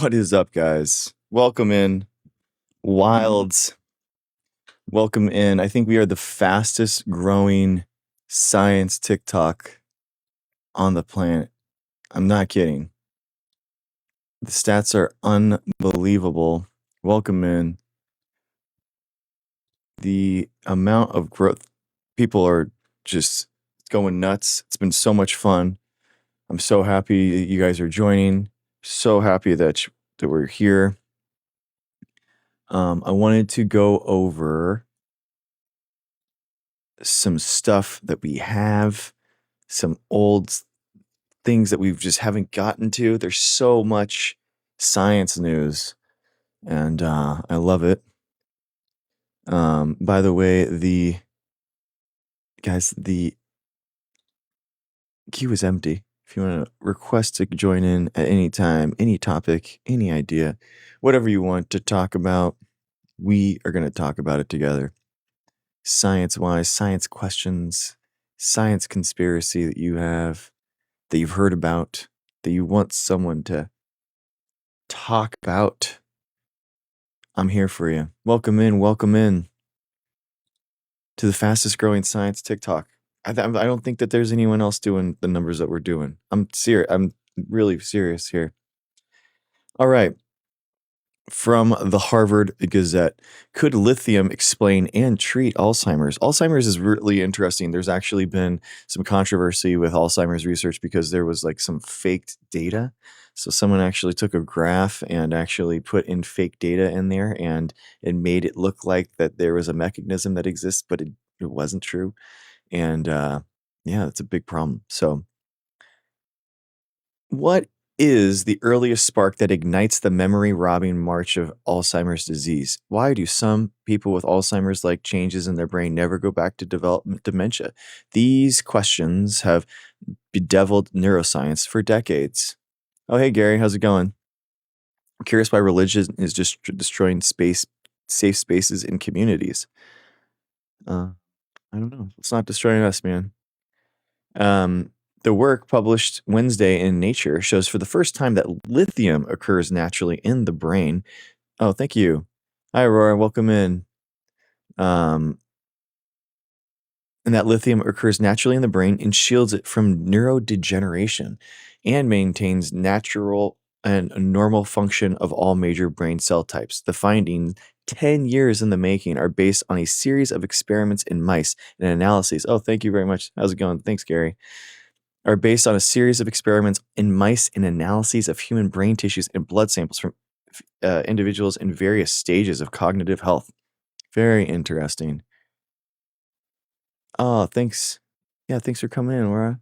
What is up, guys? Welcome in, Wilds. Welcome in. I think we are the fastest growing science TikTok on the planet. I'm not kidding. The stats are unbelievable. Welcome in. The amount of growth, people are just going nuts. It's been so much fun. I'm so happy that you guys are joining. So happy that we're here. I wanted to go over some stuff that we have, some old things that we just haven't gotten to. There's so much science news, and I love it. By the way, the queue is empty. If you want to request to join in at any time, any topic, any idea, whatever you want to talk about, we are going to talk about it together. Science-wise, science questions, science conspiracy that you have, that you've heard about, that you want someone to talk about. I'm here for you. Welcome in to the fastest growing science TikTok. I don't think that there's anyone else doing the numbers that we're doing. I'm serious. I'm really serious here. All right. From the Harvard Gazette, could lithium explain and treat Alzheimer's? Alzheimer's is really interesting. There's actually been some controversy with Alzheimer's research because there was like some faked data. So someone actually took a graph and actually put in fake data in there, and it made it look like that there was a mechanism that exists, but it wasn't true. And yeah, that's a big problem. So what is the earliest spark that ignites the memory-robbing march of Alzheimer's disease? Why do some people with Alzheimer's-like changes in their brain never go back to develop dementia? These questions have bedeviled neuroscience for decades. Oh, hey, Gary, how's it going? I'm curious why religion is just destroying safe spaces in communities. I don't know. It's not destroying us, man. The work published Wednesday in Nature shows for the first time that lithium occurs naturally in the brain. Oh, thank you. Hi, Aurora. Welcome in. And that lithium occurs naturally in the brain and shields it from neurodegeneration and maintains natural and normal function of all major brain cell types. The findings, 10 years in the making, are based on a series of experiments in mice and analyses. Oh, thank you very much. How's it going? Thanks, Gary. Are based on a series of experiments in mice and analyses of human brain tissues and blood samples from individuals in various stages of cognitive health. Very interesting. Oh, thanks. Yeah, thanks for coming in, Laura.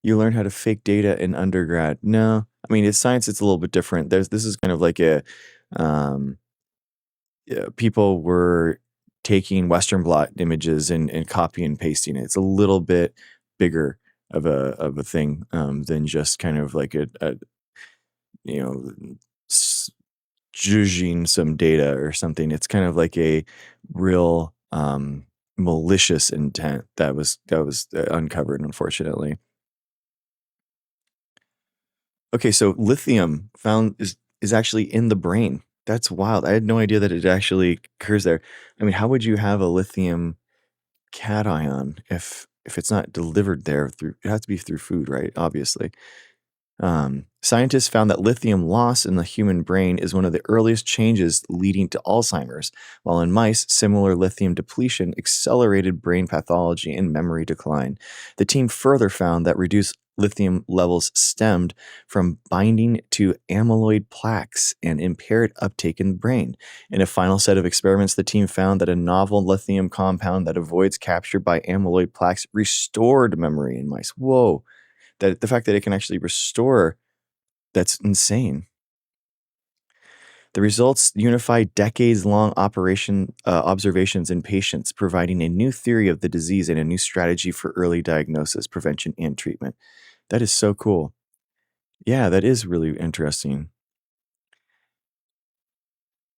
You learned how to fake data in undergrad. No, I mean, it's science. It's a little bit different. This is kind of like people were taking Western blot images and copy and pasting it. It's a little bit bigger of a thing than just kind of like a judging some data or something. It's kind of like a real malicious intent that was uncovered, unfortunately. Okay, so lithium found is actually in the brain. That's wild. I had no idea that it actually occurs there. I mean, how would you have a lithium cation if it's not delivered there through? It has to be through food, right? Obviously. Scientists found that lithium loss in the human brain is one of the earliest changes leading to Alzheimer's, while in mice, similar lithium depletion accelerated brain pathology and memory decline. The team further found that reduced lithium levels stemmed from binding to amyloid plaques and impaired uptake in the brain. In a final set of experiments, the team found that a novel lithium compound that avoids capture by amyloid plaques restored memory in mice. Whoa. That the fact that it can actually restore, that's insane. The results unify decades-long observations in patients, providing a new theory of the disease and a new strategy for early diagnosis, prevention, and treatment. That is so cool. Yeah, that is really interesting.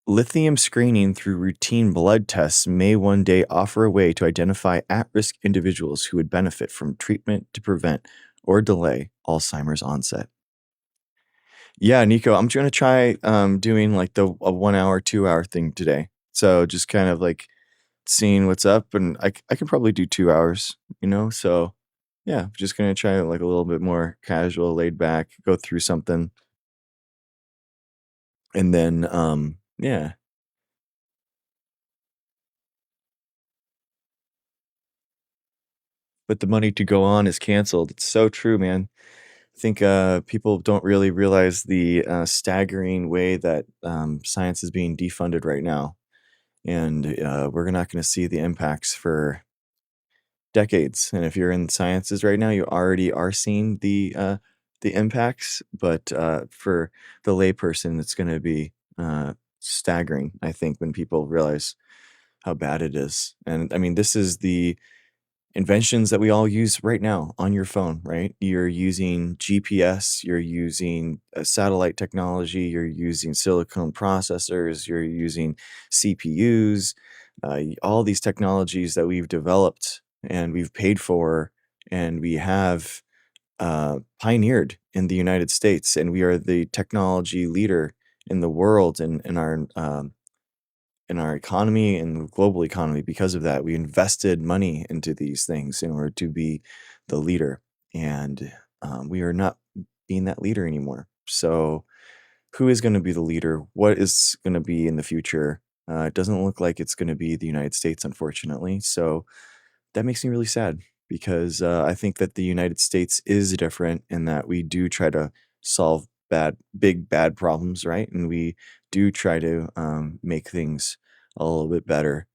Lithium screening through routine blood tests may one day offer a way to identify at-risk individuals who would benefit from treatment to prevent or delay Alzheimer's onset. Yeah, Nico, I'm gonna try doing like the a 1 hour, 2 hour thing today. So just kind of like seeing what's up, and I can probably do 2 hours, you know. So yeah, just gonna try like a little bit more casual, laid back, go through something, and then yeah. But the money to go on is canceled. It's so true, man. I think people don't really realize the staggering way that science is being defunded right now, and we're not going to see the impacts for decades. And if you're in sciences right now, you already are seeing the impacts. But for the layperson, it's going to be staggering. I think when people realize how bad it is. And I mean, this is the inventions that we all use right now on your phone, right? You're using GPS, you're using satellite technology, you're using silicone processors, you're using CPUs, all these technologies that we've developed and we've paid for and we have pioneered in the United States, and we are the technology leader in the world and in our economy and the global economy because of that. We invested money into these things in order to be the leader, and we are not being that leader anymore. So, who is going to be the leader? What is going to be in the future? It doesn't look like it's going to be the United States, unfortunately. So, that makes me really sad because I think that the United States is different in that we do try to solve big bad problems, right? And we do try to make things a little bit better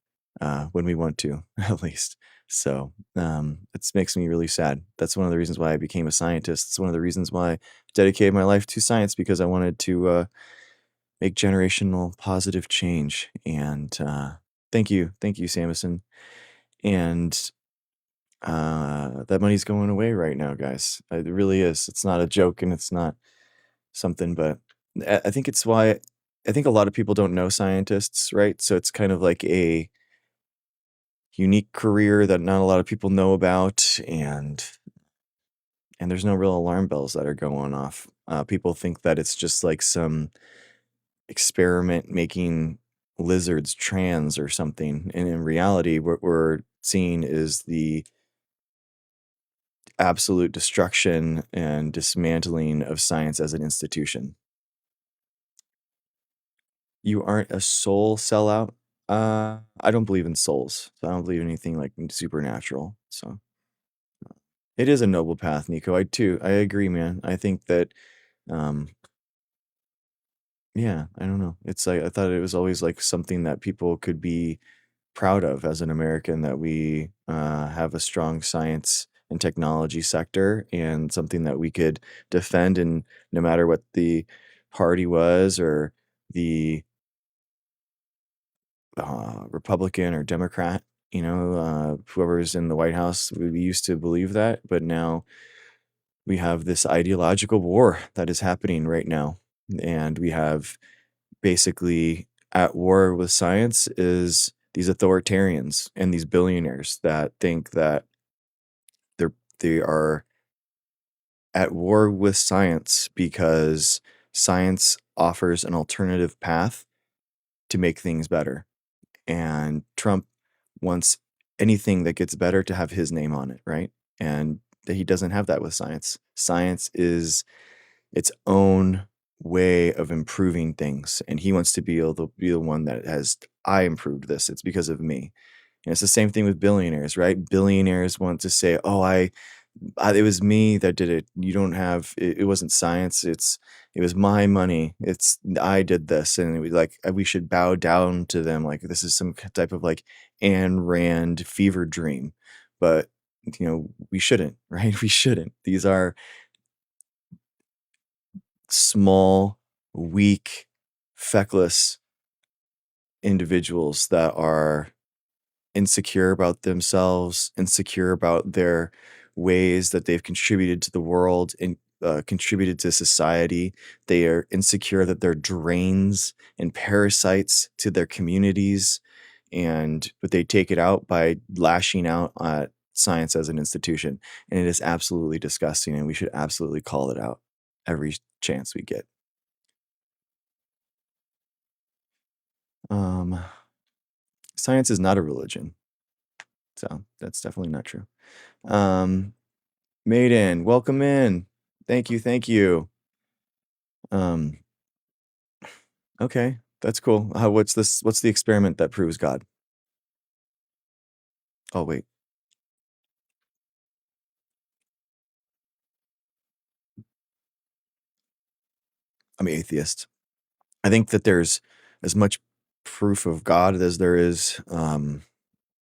when we want to, at least. So it makes me really sad. That's one of the reasons why I became a scientist. It's one of the reasons why I dedicated my life to science because I wanted to make generational positive change. And thank you, Samison. And that money's going away right now, guys. It really is. It's not a joke and it's not something, but I think it's why I think a lot of people don't know scientists, right? So it's kind of like a unique career that not a lot of people know about, and there's no real alarm bells that are going off. People think that it's just like some experiment making lizards trans or something, and in reality, what we're seeing is the absolute destruction and dismantling of science as an institution. You aren't a soul sellout? I don't believe in souls, so I don't believe in anything like supernatural. So it is a noble path, Nico. I agree, man. I think that, um, yeah, I don't know. It's like I thought it was always like something that people could be proud of as an American that we have a strong science and technology sector and something that we could defend. And no matter what the party was or the Republican or Democrat, whoever's in the White House, we used to believe that. But now we have this ideological war that is happening right now. And we have basically at war with science is these authoritarians and these billionaires that think that they are at war with science because science offers an alternative path to make things better. And Trump wants anything that gets better to have his name on it, right? And that he doesn't have that with science. Science is its own way of improving things, and he wants to be able to be the one that has I improved this. It's because of me. And it's the same thing with billionaires, right? Billionaires want to say, "Oh, it was me that did it. You don't have it wasn't science. It was my money. It's I did this." And we like we should bow down to them like this is some type of like Ayn Rand fever dream. But we shouldn't, right? We shouldn't. These are small, weak, feckless individuals that are insecure about themselves, insecure about their ways that they've contributed to the world and contributed to society. They are insecure that they're drains and parasites to their communities, but they take it out by lashing out at science as an institution, and it is absolutely disgusting. And we should absolutely call it out every chance we get. Science is not a religion, so that's definitely not true. Um, Maiden, welcome in. Thank you, thank you. Um, okay, that's cool. What's this? What's the experiment that proves God? Oh wait, I'm an atheist. I think that there's as much proof of God as there is,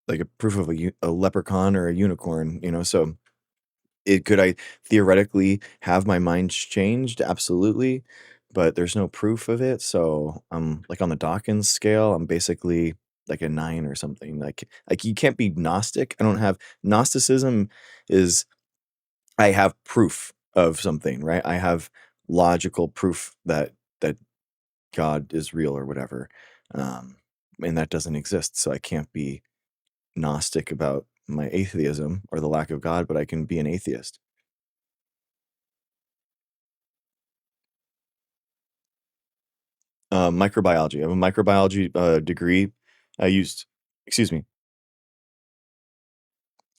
like a proof of a leprechaun or a unicorn. So could I theoretically have my mind changed? Absolutely, but there's no proof of it. So I'm like on the Dawkins scale. I'm basically like a 9 or something. Like you can't be Gnostic. I don't have Gnosticism. Is I have proof of something, right? I have logical proof that God is real or whatever, um, and that doesn't exist. So I can't be Gnostic about my atheism or the lack of God, but I can be an atheist. Microbiology. I have a microbiology degree. I used, excuse me,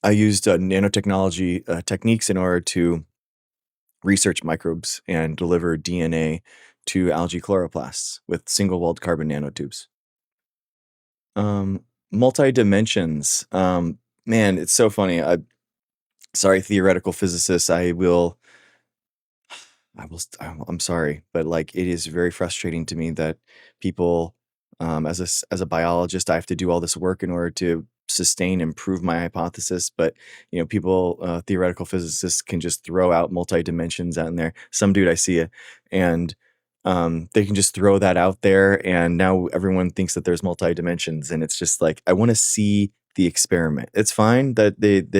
I used nanotechnology techniques in order to research microbes and deliver DNA to algae chloroplasts with single-walled carbon nanotubes. Multi dimensions. Man, it's so funny. Sorry, theoretical physicists. I'm sorry, but like it is very frustrating to me that people, as a biologist, I have to do all this work in order to sustain and prove my hypothesis. But people, theoretical physicists can just throw out multi dimensions out in there. Some dude I see it, and they can just throw that out there, and now everyone thinks that there's multi dimensions, and it's just like I want to see the experiment. It's fine that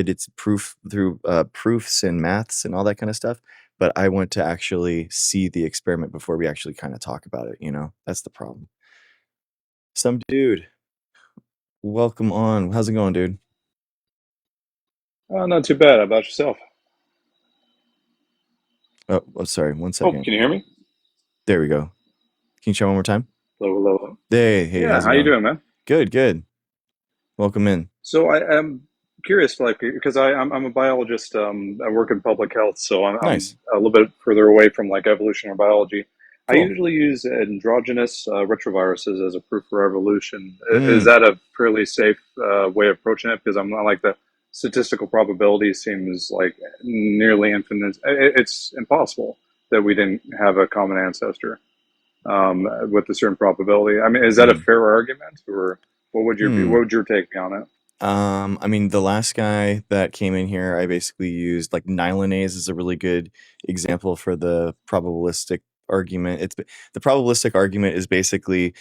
it's proof through proofs and maths and all that kind of stuff, but I want to actually see the experiment before we actually kind of talk about it, That's the problem. Some dude, welcome on. How's it going, dude? Not too bad. How about yourself? Oh, sorry. One Oh, second. can you hear me? There we go. Can you try one more time? Hello, hello, hello. Hey, Yeah, how's it how you going? doing, man? Good, good. Welcome in. So I am curious, like, because I'm a biologist. I work in public health, so I'm Nice. a little bit further away from like evolutionary biology. I Cool. usually use androgynous retroviruses as a proof for evolution. Is Mm, that a fairly safe way of approaching it? Because I'm not like the statistical probability seems like nearly infinite. It's impossible that we didn't have a common ancestor. With a certain probability. I mean, is that a mm, fair argument, or what hmm. would your take be on it? I mean, the last guy that came in here, I basically used like Nylonase is a really good example for the probabilistic argument. The probabilistic argument is basically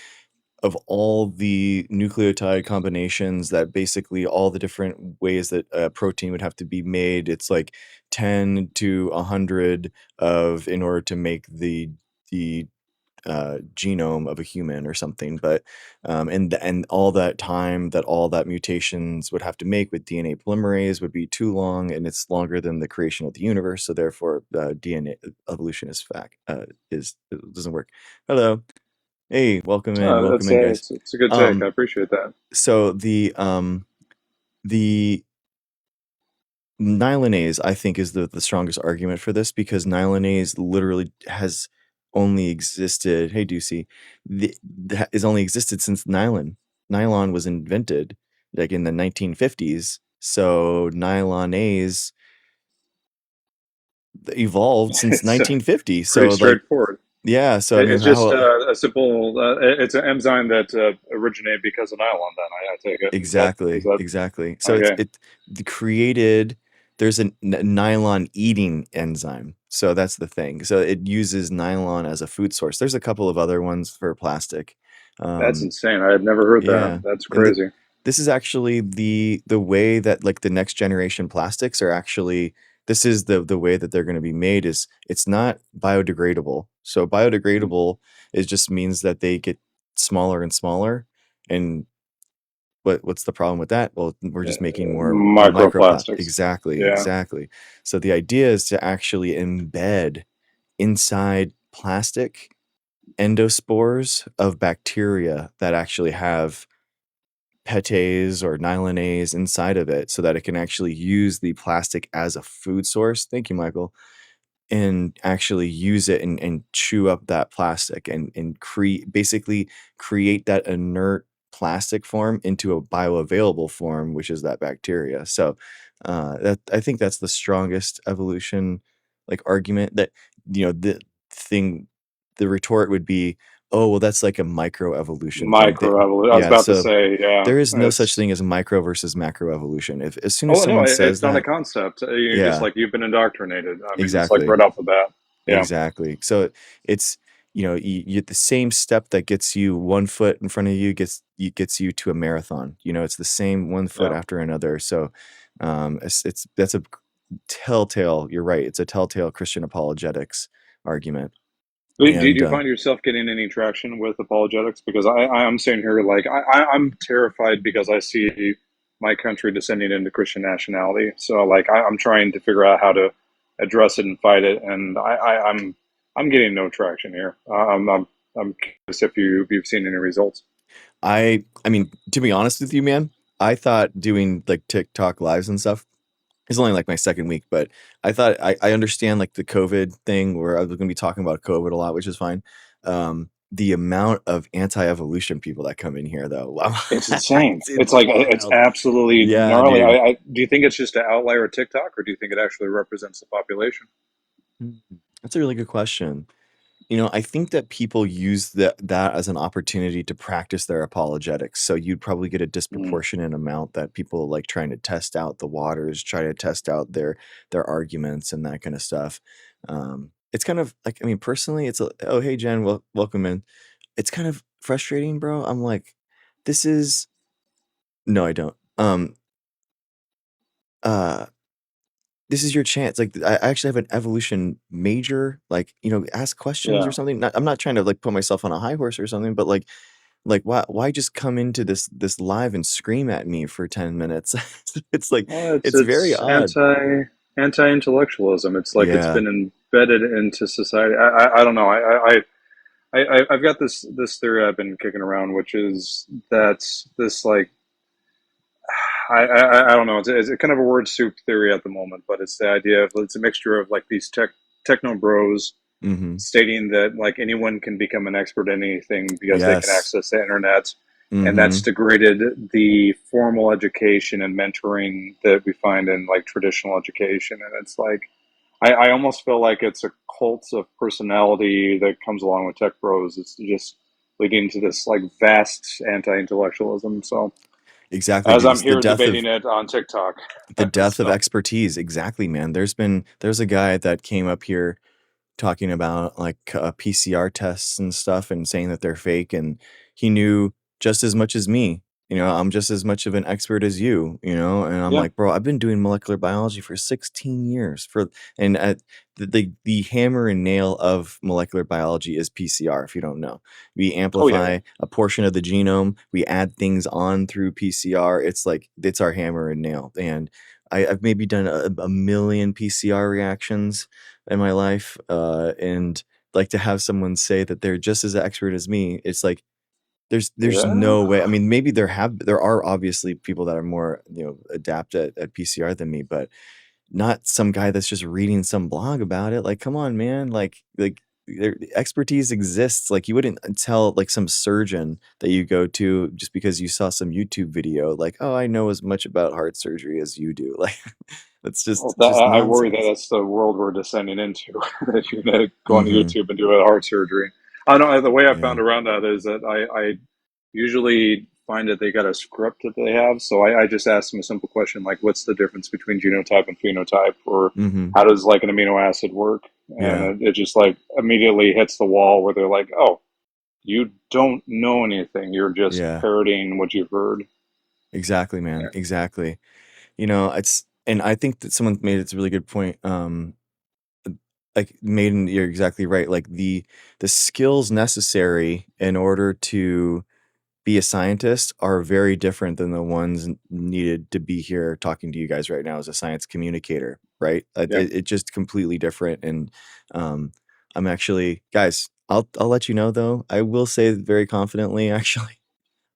of all the nucleotide combinations that basically all the different ways that a protein would have to be made, it's like 10 to 100 of in order to make the genome of a human or something. But and all that time that all that mutations would have to make with DNA polymerase would be too long, and it's longer than the creation of the universe. So therefore, DNA evolution is fact is it doesn't work. Hello, hey, welcome That's in, guys. it's a good take. I Um, appreciate that. so the Nylonase, I think, is the strongest argument for this because Nylonase literally has only existed. Hey, Ducey, is only existed since nylon. Nylon was invented like in the 1950s. So Nylonase evolved since It's 1950. pretty So like, straightforward. yeah. So I mean, It's just how a simple. It's an enzyme that originated because of nylon. Then I take it. Is exactly, that exactly. So okay? created. There's a nylon eating enzyme. So that's the thing. So it uses nylon as a food source. There's a couple of other ones for plastic. That's Um, insane. I had never heard that. yeah, That's and crazy. this is actually the way that like the next generation plastics are actually. This is the way that they're going to be made. Is it's not biodegradable. So Hmm. biodegradable it just means that they get smaller and smaller, and what's the problem with that? Well, we're just making more microplastic. Microplastics. Exactly, Yeah. exactly. So the idea is to actually embed inside plastic endospores of bacteria that actually have petase or nylonase inside of it so that it can actually use the plastic as a food source. Thank you, Michael. And actually use it and chew up that plastic and basically create that inert plastic form into a bioavailable form, which is that bacteria. So that I think that's the strongest evolution like argument that the thing the retort would be, oh well, that's like a microevolution thing. Microevolution. I was Yeah, about to so say, yeah, there is no such it's. thing as micro versus macroevolution. If as soon as Oh no, someone says it's not a that, concept. You're just yeah, like you've been indoctrinated. I mean, it's like exactly. right off the bat. Yeah, Exactly. So it's you the same step that gets you 1 foot in front of you gets you to a marathon. It's the same 1 foot yeah. after another. So it's that's a telltale. You're right. It's a telltale Christian apologetics argument. Do And you find yourself getting any traction with apologetics? Because I'm sitting here like I'm terrified because I see my country descending into Christian nationality. So like I'm trying to figure out how to address it and fight it, and I'm getting no traction here. I'm curious if you've seen any results. I mean, to be honest with you, man, I thought doing like TikTok lives and stuff. It's only like my second week, but I thought I understand like the COVID thing where I was going to be talking about COVID a lot, which is fine. The amount of anti-evolution people that come in here, though, wow, It's insane. it's It's like it's wild. absolutely Yeah, gnarly. dude. Do you think it's just an outlier of TikTok, or do you think it actually represents the population? Mm, That's a really good question. I think that people use that as an opportunity to practice their apologetics. So you'd probably get a Mm. disproportionate amount that people like trying to test out the waters, try to test out their arguments and that kind of stuff. It's kind of like, I mean, personally, oh hey Jen, welcome in. It's kind of frustrating, bro. I'm like, this is no, I don't. Uh, this is your chance. Like I actually have an evolution major. Like ask questions or Yeah. something. I'm not trying to like put myself on a high horse or something, but like why just come into this live and scream at me for 10 minutes? It's like Well, it's very it's odd. anti intellectualism. It's like it's Yeah. been embedded into society. I don't know. I've got this theory I've been kicking around, which is that this like I don't know. It's a kind of a word soup theory at the moment, but it's the idea of it's a mixture of like these techno bros Mhm. stating that like anyone can become an expert in anything because they can Yes. access the internet, and that's Mhm. degraded the formal education and mentoring that we find in like traditional education. And it's like I almost feel like it's a cult of personality that comes along with tech bros. It's just leading to this like vast anti-intellectualism. So Exactly, as dude. I'm It's the here death of debating it on TikTok, the death of so expertise. Exactly, man. There's a guy that came up here talking about like PCR tests and stuff and saying that they're fake. And he knew just as much as me. I'm just as much of an expert as you. And I'm yeah. like, bro, I've been doing molecular biology for 16 years and the hammer and nail of molecular biology is PCR. If you don't know, we Oh yeah, yeah. amplify a portion of the genome, we add things on through PCR. It's like, it's our hammer and nail. And I've maybe done a million PCR reactions in my life, and like to have someone say that they're just as expert as me, it's like there's Yeah. no way. I mean, maybe there are obviously people that are more adept at PCR than me, but not some guy that's just reading some blog about it. Like, come on, man. Like expertise exists. Like, you wouldn't tell like some surgeon that you go to just because you saw some YouTube video, like, oh, I know as much about heart surgery as you do. Like, Well, it's just I worry that nonsense. that's the world we're descending into. That you're going to go on Mm-hmm. YouTube and do a heart surgery. I don't know. The way I Yeah. found around that is that I usually find that they got a script that they have. So I just ask them a simple question like, what's the difference between genotype and phenotype? Or Mm-hmm. how does like an amino acid work? Yeah. And it just like immediately hits the wall where they're like, oh, you don't know anything. You're just Yeah. parroting what you've heard. Exactly, man. Exactly. And I think that someone made it's a really good point. Like Maiden, you're exactly right. Like the skills necessary in order to be a scientist are very different than the ones needed to be here talking to you guys right now as a science communicator, right? Yeah. It's just completely different. And um, I'm actually, guys, I'll let you know though. I will say very confidently, actually,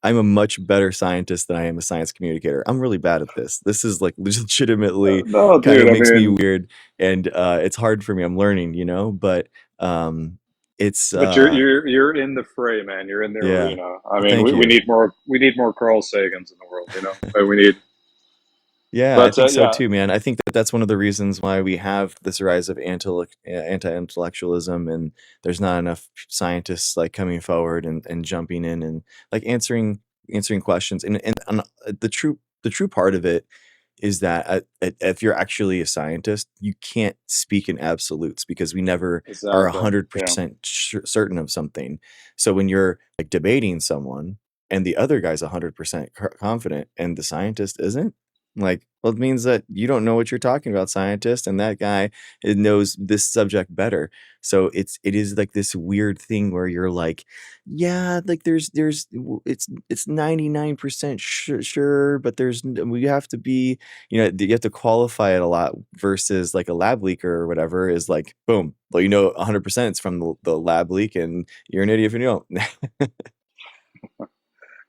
I'm a much better scientist than I am a science communicator. I'm really bad at this. This is like legitimately No, kind dude. of I makes me mean, weird, and it's hard for me. I'm learning, but um, it's but you're in the fray, man. You're in the yeah. arena. I Well, mean, thank we you. need more. We need more Carl Sagans in the world. We need. Yeah, I But think so yeah, too, man. I think that that's one of the reasons why we have this rise of anti-intellectualism, and there's not enough scientists like coming forward and jumping in and like answering questions. And the true part of it is that if you're actually a scientist, you can't speak in absolutes because we never are a exactly. hundred Yeah. percent certain of something. So when you're like debating someone and the other guy's 100% confident and the scientist isn't, like, well, it means that you don't know what you're talking about, scientist, and that guy knows this subject better. So it is like this weird thing where you're like, yeah, like it's 99% sure, but we have to be, you have to qualify it a lot versus like a lab leaker or whatever is like, boom, well, 100% it's from the lab leak, and you're an idiot if you don't.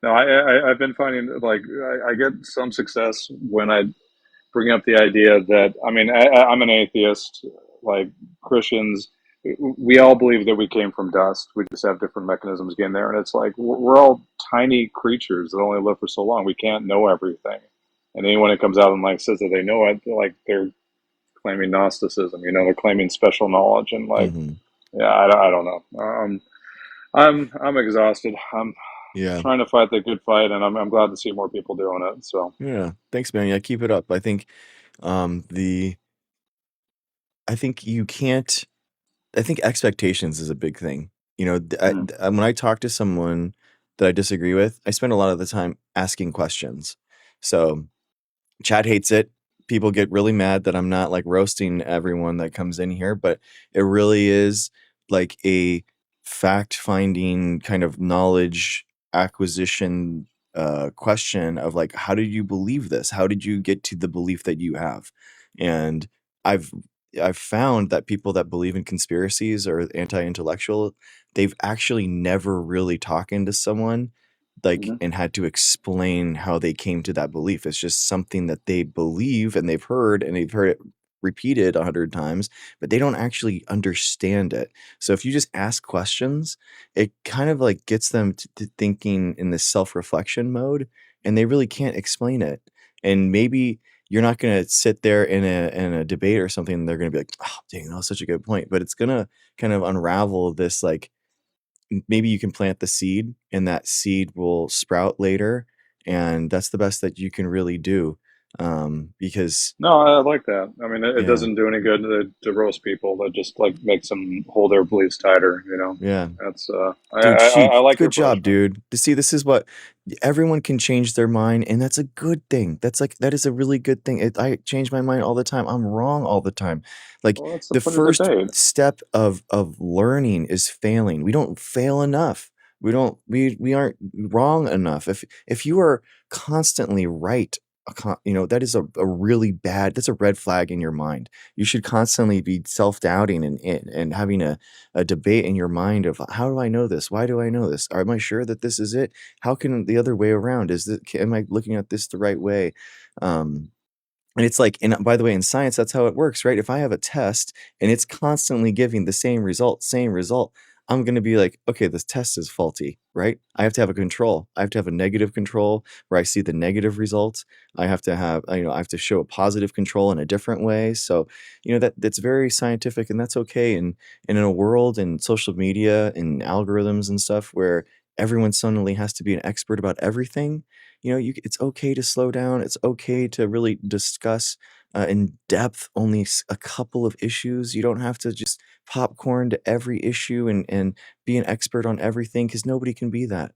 No, I've been finding like I get some success when I bring up the idea that I mean I'm an atheist. Like Christians, we all believe that we came from dust. We just have different mechanisms getting there, and it's like we're all tiny creatures that only live for so long. We can't know everything, and anyone that comes out and like says that they know it, like they're claiming Gnosticism. They're claiming special knowledge, and like Hmm. yeah, I don't know. I'm exhausted. I'm Yeah. trying to fight the good fight, and I'm glad to see more people doing it. So. Yeah. Thanks, man. Yeah, keep it up. The I think you can't I think expectations is a big thing. Mm. When I talk to someone that I disagree with, I spend a lot of the time asking questions. So Chad hates it. People get really mad that I'm not like roasting everyone that comes in here, but it really is like a fact finding kind of knowledge acquisition question of like, how did you believe this? How did you get to the belief that you have? And I've I've found that people that believe in conspiracies or anti-intellectual, they've actually never really talking to someone like Hmm. and had to explain how they came to that belief. It's just something that they believe and they've heard it repeated 100 times, but they don't actually understand it. So if you just ask questions, it kind of like gets them to thinking in this self-reflection mode, and they really can't explain it. And maybe you're not going to sit there in a debate or something, and they're going to be like, oh dang, that was such a good point, but it's going to kind of unravel this like maybe you can plant the seed and that seed will sprout later, and that's the best that you can really do, because No, I like that. I mean, it yeah, doesn't do any good to roast people. That just like makes them hold their beliefs tighter. yeah. That's Dude, I sheep, like your good approach, job, man. dude. To see, this is what everyone can change their mind, and that's a good thing. That is a really good thing. I change my mind all the time. I'm wrong all the time. Like Well, that's the the point of first debate. step of learning is failing. We don't fail enough. We aren't wrong enough. If you are constantly right, that is a really bad. That's a red flag in your mind. You should constantly be self doubting and having a debate in your mind of how do I know this? Why do I know this? Am I sure that this is it? How can the other way around? Am I looking at this the right way? Um, and it's like, and by the way, in science, that's how it works, right? If I have a test and it's constantly giving the same result, I'm going to be like, okay, this test is faulty, right? I have to have a control. I have to have a negative control where I see the negative results. I have to have, I have to show a positive control in a different way. So, that's very scientific, and that's okay. And in a world and social media and algorithms and stuff where everyone suddenly has to be an expert about everything, it's okay to slow down. It's okay to really discuss in depth only a couple of issues. You don't have to just popcorn to every issue and be an expert on everything because nobody can be that.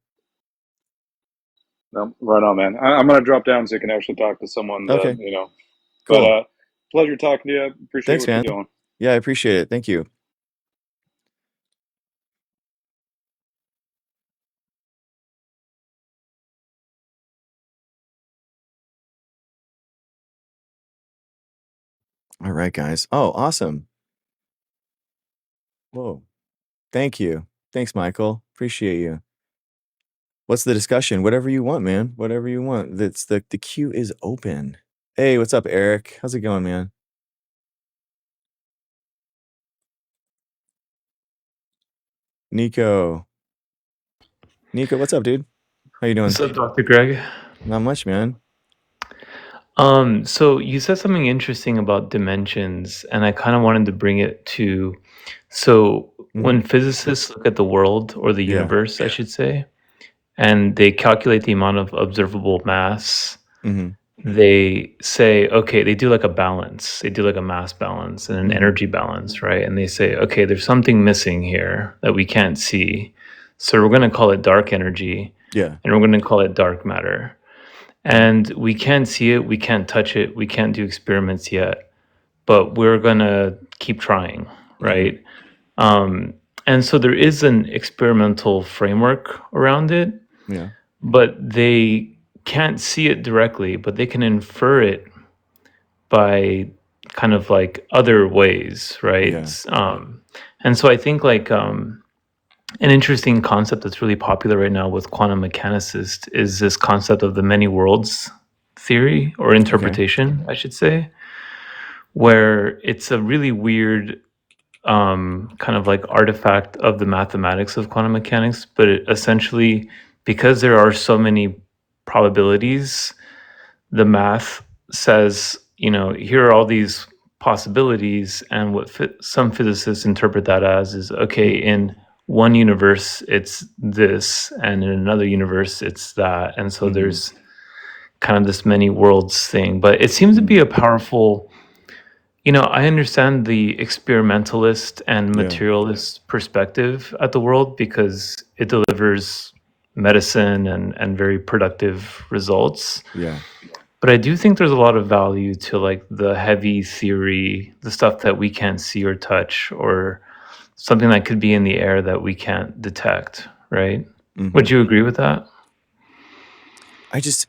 No, right on, man. I'm gonna drop down so you can actually talk to someone that Okay, But cool. pleasure talking to you. Appreciate Thanks, what you're man. doing. Yeah, I appreciate it. Thank you. All right, guys. Oh, awesome. Whoa. Thank you. Thanks, Michael. Appreciate you. What's the discussion? Whatever you want, man. Whatever you want. That's the queue is open. Hey, what's up, Eric? How's it going, man? Nico. Nico, what's up, dude? How you doing? What's up, Dr. Greg? Not much, man. So you said something interesting about dimensions, and I kind of wanted to bring it to, so Hmm. when physicists look at the world or the Yeah. universe, I should say, and they calculate the amount of observable mass, Hmm. they say, okay, they do like a balance. They do like a mass balance and an Hmm. energy balance, right? And they say, okay, there's something missing here that we can't see. So we're going to call it dark energy, Yeah. and we're going to call it dark matter. And we can't see it, we can't touch it, we can't do experiments yet, but we're gonna keep trying, Hmm. right? Um, and so there is an experimental framework around it, Yeah. but they can't see it directly, but they can infer it by kind of like other ways, right? Yeah. And so I think like an interesting concept that's really popular right now with quantum mechanicists is this concept of the many worlds theory or Okay. interpretation, I should say, where it's a really weird kind of like artifact of the mathematics of quantum mechanics, but it essentially, because there are so many probabilities, the math says, here are all these possibilities, and what some physicists interpret that as is okay, Mm. in one universe it's this, and in another universe it's that, and so Mhm. there's kind of this many worlds thing. But it seems to Mm. be a powerful, I understand the experimentalist and Yeah. materialist perspective at the world because it delivers medicine and very productive results. Yeah. But I do think there's a lot of value to like the heavy theory, the stuff that we can't see or touch, or something that could be in the air that we can't detect, right? Would Mhm. you agree with that? I just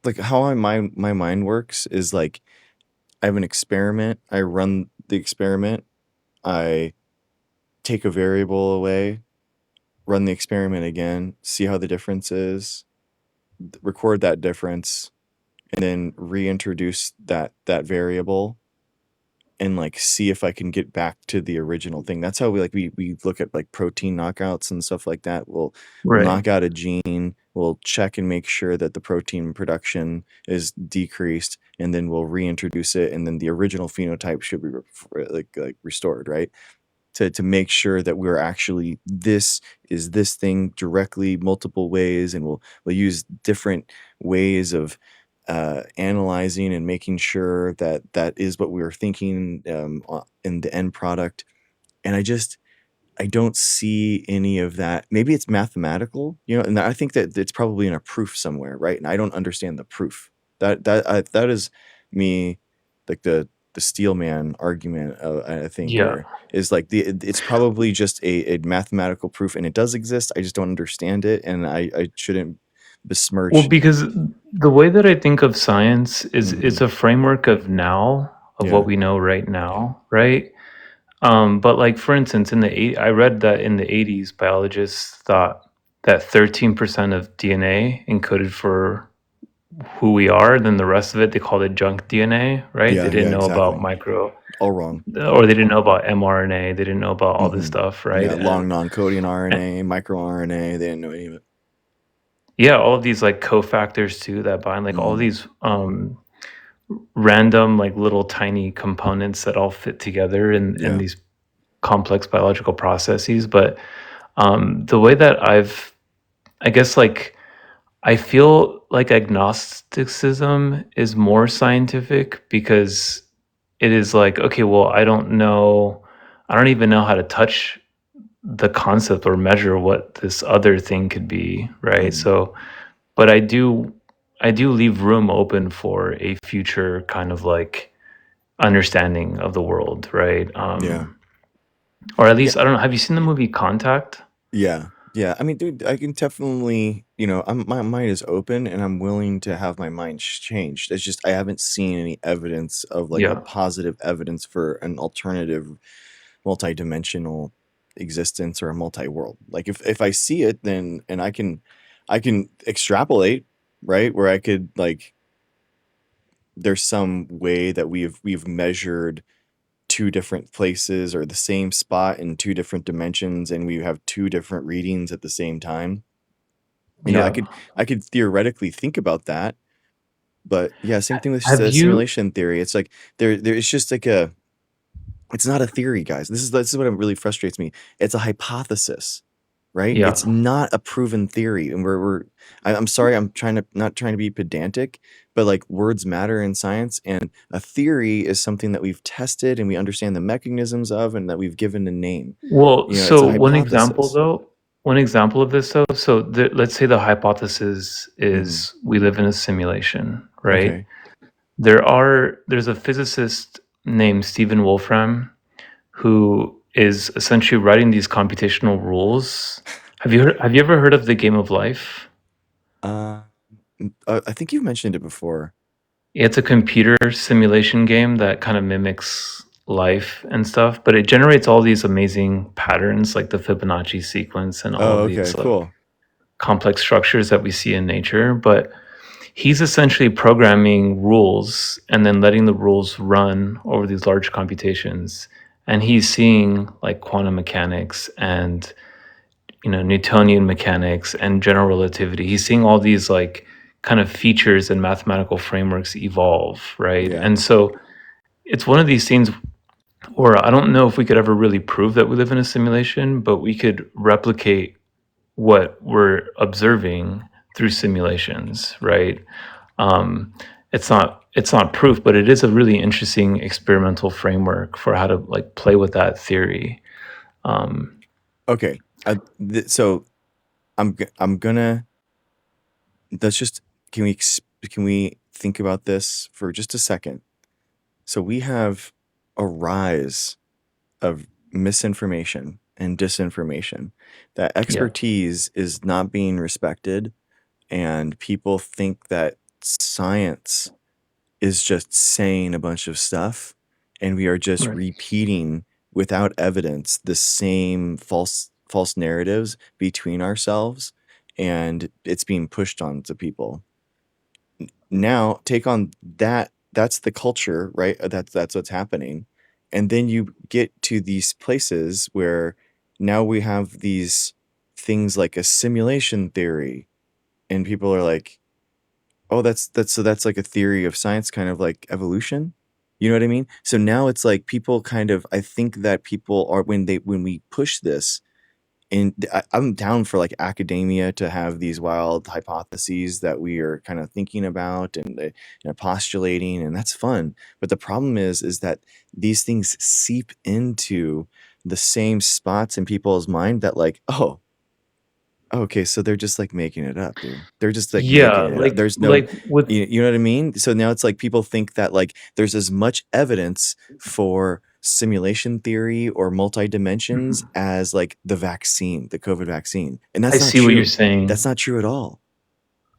like how my mind works is like I have an experiment, I run the experiment, I take a variable away, run the experiment again, see how the difference is, record that difference, and then reintroduce that variable and like see if I can get back to the original thing. That's how we look at like protein knockouts and stuff like that. We'll Right. knock out a gene, we'll check and make sure that the protein production is decreased, and then we'll reintroduce it, and then the original phenotype should be like restored, right? To make sure that we're actually this is this thing directly multiple ways, and we'll use different ways of analyzing and making sure that that is what we were thinking in the end product. And I don't see any of that. Maybe it's mathematical, and I think that it's probably in a proof somewhere, right? And I don't understand the proof. That is me, like the steel man argument. I think Yeah. here is like it's probably just a mathematical proof, and it does exist. I just don't understand it, and I shouldn't Well, besmirch. because the way that I think of science is Hmm. it's a framework of now, of Yeah, what we know right now, right? But like for instance, I read that in the 80s, biologists thought that 13% of DNA encoded for who we are, then the rest of it they called it junk DNA, right? They yeah, didn't yeah, know about exactly. micro, All wrong. or they didn't know about mRNA, they didn't know about all this Hmm. stuff, right? Yeah, long And non-coding RNA, microRNA. They didn't know any of it. yeah, all of these like cofactors too that bind, like all Mm, these random like little tiny components that all fit together in yeah. these complex biological processes. But the way that I guess like I feel like agnosticism is more scientific because it is like, okay, well, I don't even know how to touch the concept or measure what this other thing could be, right? Mm, So, but I do leave room open for a future kind of like understanding of the world, right? yeah. Or at Yeah. least I don't know. Have you seen the movie Contact? Yeah. Yeah. I mean, dude, I can definitely, my mind is open and I'm willing to have my mind changed. It's just I haven't seen any evidence of like a Yeah. positive evidence for an alternative multidimensional. existence or a multi-world. Like if I see it, then and I can extrapolate, right? Where I could like there's some way that we've measured two different places or the same spot in two different dimensions, and we have two different readings at the same time. You know, Yeah. I could theoretically think about that, but yeah, same thing with Have you? simulation theory. It's like it's just like it's not a theory, guys. This is what really frustrates me. It's a hypothesis, right? Yeah. It's not a proven theory, and I'm sorry, I'm not trying to be pedantic, but like words matter in science, and a theory is something that we've tested and we understand the mechanisms of, and that we've given a name. Well, You know, it's a so hypothesis. one example of this though, so let's say the hypothesis Hmm. is we live in a simulation, right? Okay. There's a physicist named Stephen Wolfram who is essentially writing these computational rules. Have you ever heard of the game of life? Uh, I think you mentioned it before. It's a computer simulation game that kind of mimics life and stuff, but it generates all these amazing patterns like the Fibonacci sequence and all Oh, of okay, these like cool. complex structures that we see in nature. But he's essentially programming rules and then letting the rules run over these large computations. And he's seeing like quantum mechanics and Newtonian mechanics and general relativity. He's seeing all these like kind of features and mathematical frameworks evolve, right? Yeah. And so it's one of these things where I don't know if we could ever really prove that we live in a simulation, but we could replicate what we're observing through simulations, right? Um, it's not proof, but it is a really interesting experimental framework for how to like play with that theory. Um, Okay. So I'm gonna let's just can we think about this for just a second? So we have a rise of misinformation and disinformation. That yeah, expertise is not being respected, and people think that science is just saying a bunch of stuff, and we are just right. repeating without evidence the same false narratives between ourselves, and it's being pushed on to people. Now take on that's the culture, right? That's what's happening. And then you get to these places where now we have these things like a simulation theory, and people are like, oh, that's like a theory of science, kind of like evolution. You know what I mean? So now it's like people kind of, I think that people are, when we push this, and I'm down for like academia to have these wild hypotheses that we are kind of thinking about and postulating, and that's fun. But the problem is that these things seep into the same spots in people's mind that like, oh, okay, so they're just like making it up, dude. They're just like Yeah, making it up. There's no, like with you know what I mean? So now it's like people think that like there's as much evidence for simulation theory or multi dimensions Mhm. as like the vaccine, the COVID vaccine. And I that's not see what you're true. saying. That's not true at all.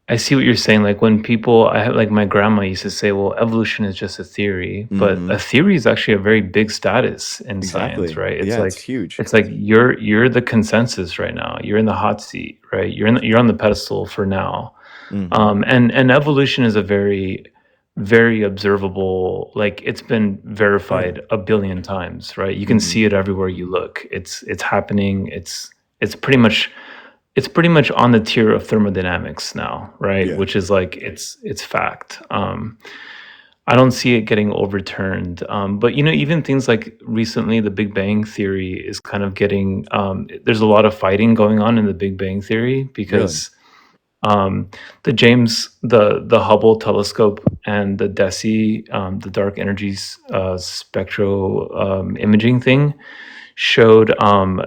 I see what you're saying. Like when people, I have like my grandma used to say, well, evolution is just a theory, but Mm-hmm. a theory is actually a very big status in science, Exactly. right? Yeah, it's huge. It's like you're the consensus right now. You're in the hot seat, right? You're on the pedestal for now. Mm-hmm. And evolution is a very, very observable, like it's been Oh yeah. verified a billion times, right? You can Mm-hmm. see it everywhere you look. It's happening. It's pretty much it's pretty much on the tier of thermodynamics now, right? Yeah. Which is like it's fact. I don't see it getting overturned. But even things like recently, the Big Bang Theory is kind of getting. There's a lot of fighting going on in the Big Bang Theory Really. because the Hubble telescope and the DESI, the dark energy spectro imaging thing, showed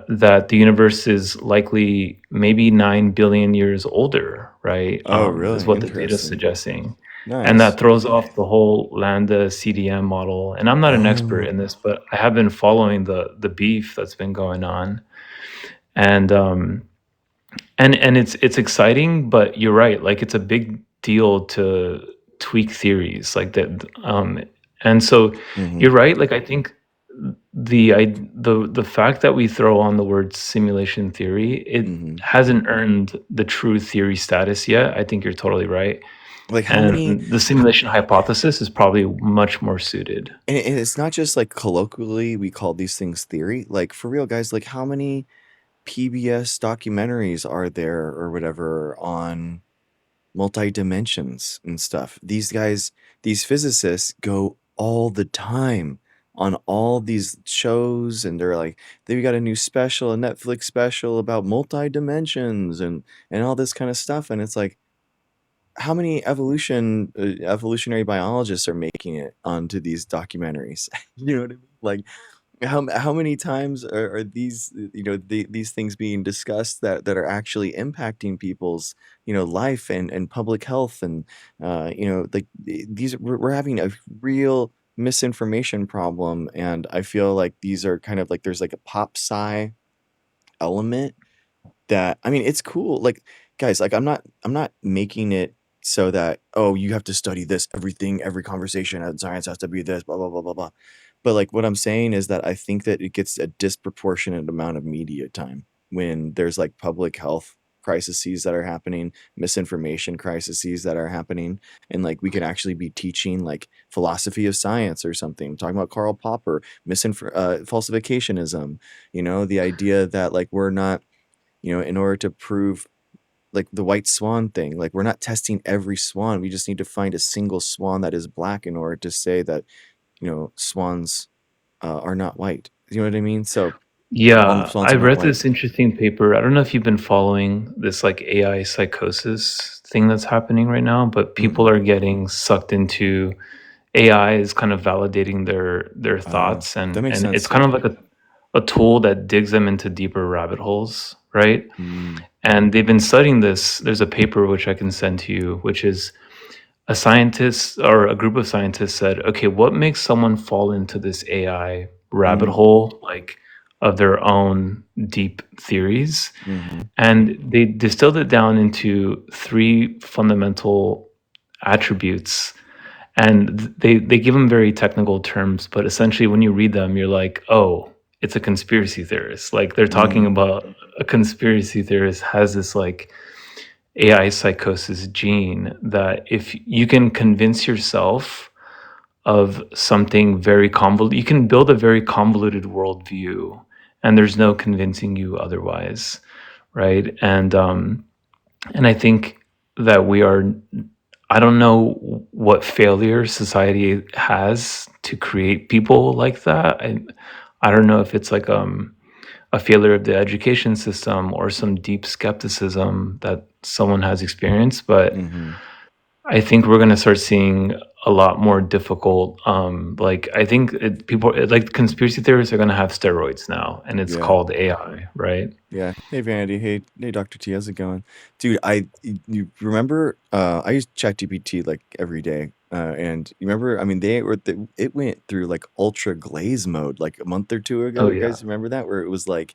that the universe is likely maybe 9 billion years older, right? Oh, Is really? what the data is Interesting. suggesting. And Nice. that throws off the whole Lambda CDM model. And I'm not an expert Oh. in this, but I have been following the beef that's been going on. And it's exciting, but you're right. Like it's a big deal to tweak theories like that. And so Mm-hmm. you're right. Like I think the fact that we throw on the word simulation theory, it Hmm. hasn't earned the true theory status yet. I think you're totally right. Like how And many, the simulation hypothesis is probably much more suited. and it's not just like colloquially we call these things theory. Like for real, guys, like how many PBS documentaries are there or whatever on multi-dimensions and stuff? These guys, these physicists go all the time on all these shows, and they're like, they got a new special, a Netflix special about multi-dimensions and all this kind of stuff. And it's like, how many evolutionary biologists are making it onto these documentaries? You know what I mean? Like, how many times are these these things being discussed that are actually impacting people's life and public health, and like these, we're having a real misinformation problem, and I feel like these are kind of like there's like a pop sci element that, I mean, it's cool. Like, guys, like I'm not making it so that, oh, you have to study this, everything, every conversation in science has to be this, blah blah blah blah blah. But like what I'm saying is that I think that it gets a disproportionate amount of media time when there's like public health crises that are happening, misinformation crises that are happening, and like we could actually be teaching like philosophy of science or something, talking about Karl Popper, falsificationism, the idea that like we're not, in order to prove like the white swan thing, like we're not testing every swan. We just need to find a single swan that is black in order to say that, swans are not white. You know what I mean? So all Yeah, swans I are not read white. this interesting paper. I don't know if you've been following this like AI psychosis thing that's happening right now, but people Mm-mm. are getting sucked into AI is kind of validating their thoughts, That makes and sense. it's kind Yeah. of like a tool that digs them into deeper rabbit holes, right? Mm. And they've been studying this. There's a paper which I can send to you, which is a scientist or a group of scientists said, okay, what makes someone fall into this AI rabbit Mm. hole, like of their own deep theories? Mm-hmm. And they distilled it down into three fundamental attributes. And they give them very technical terms, but essentially when you read them, you're like, oh, it's a conspiracy theorist. Like they're talking Mm. about a conspiracy theorist has this like AI psychosis gene that if you can convince yourself of something very convoluted, you can build a very convoluted worldview, and there's no convincing you otherwise, right? And I think that we are. I don't know what failure society has to create people like that. I don't know if it's like a failure of the education system or some deep skepticism that someone has experienced, but Mm-hmm. I think we're gonna start seeing a lot more difficult. Like I think like conspiracy theorists are gonna have steroids now, and it's Yeah. called AI, right? Yeah. Hey Vanity. Hey Dr. T, how's it going? Dude, you remember I use ChatGPT like every day. And you remember, I mean, it went through like ultra glaze mode like a month or two ago. Oh You yeah, guys remember that? Where it was like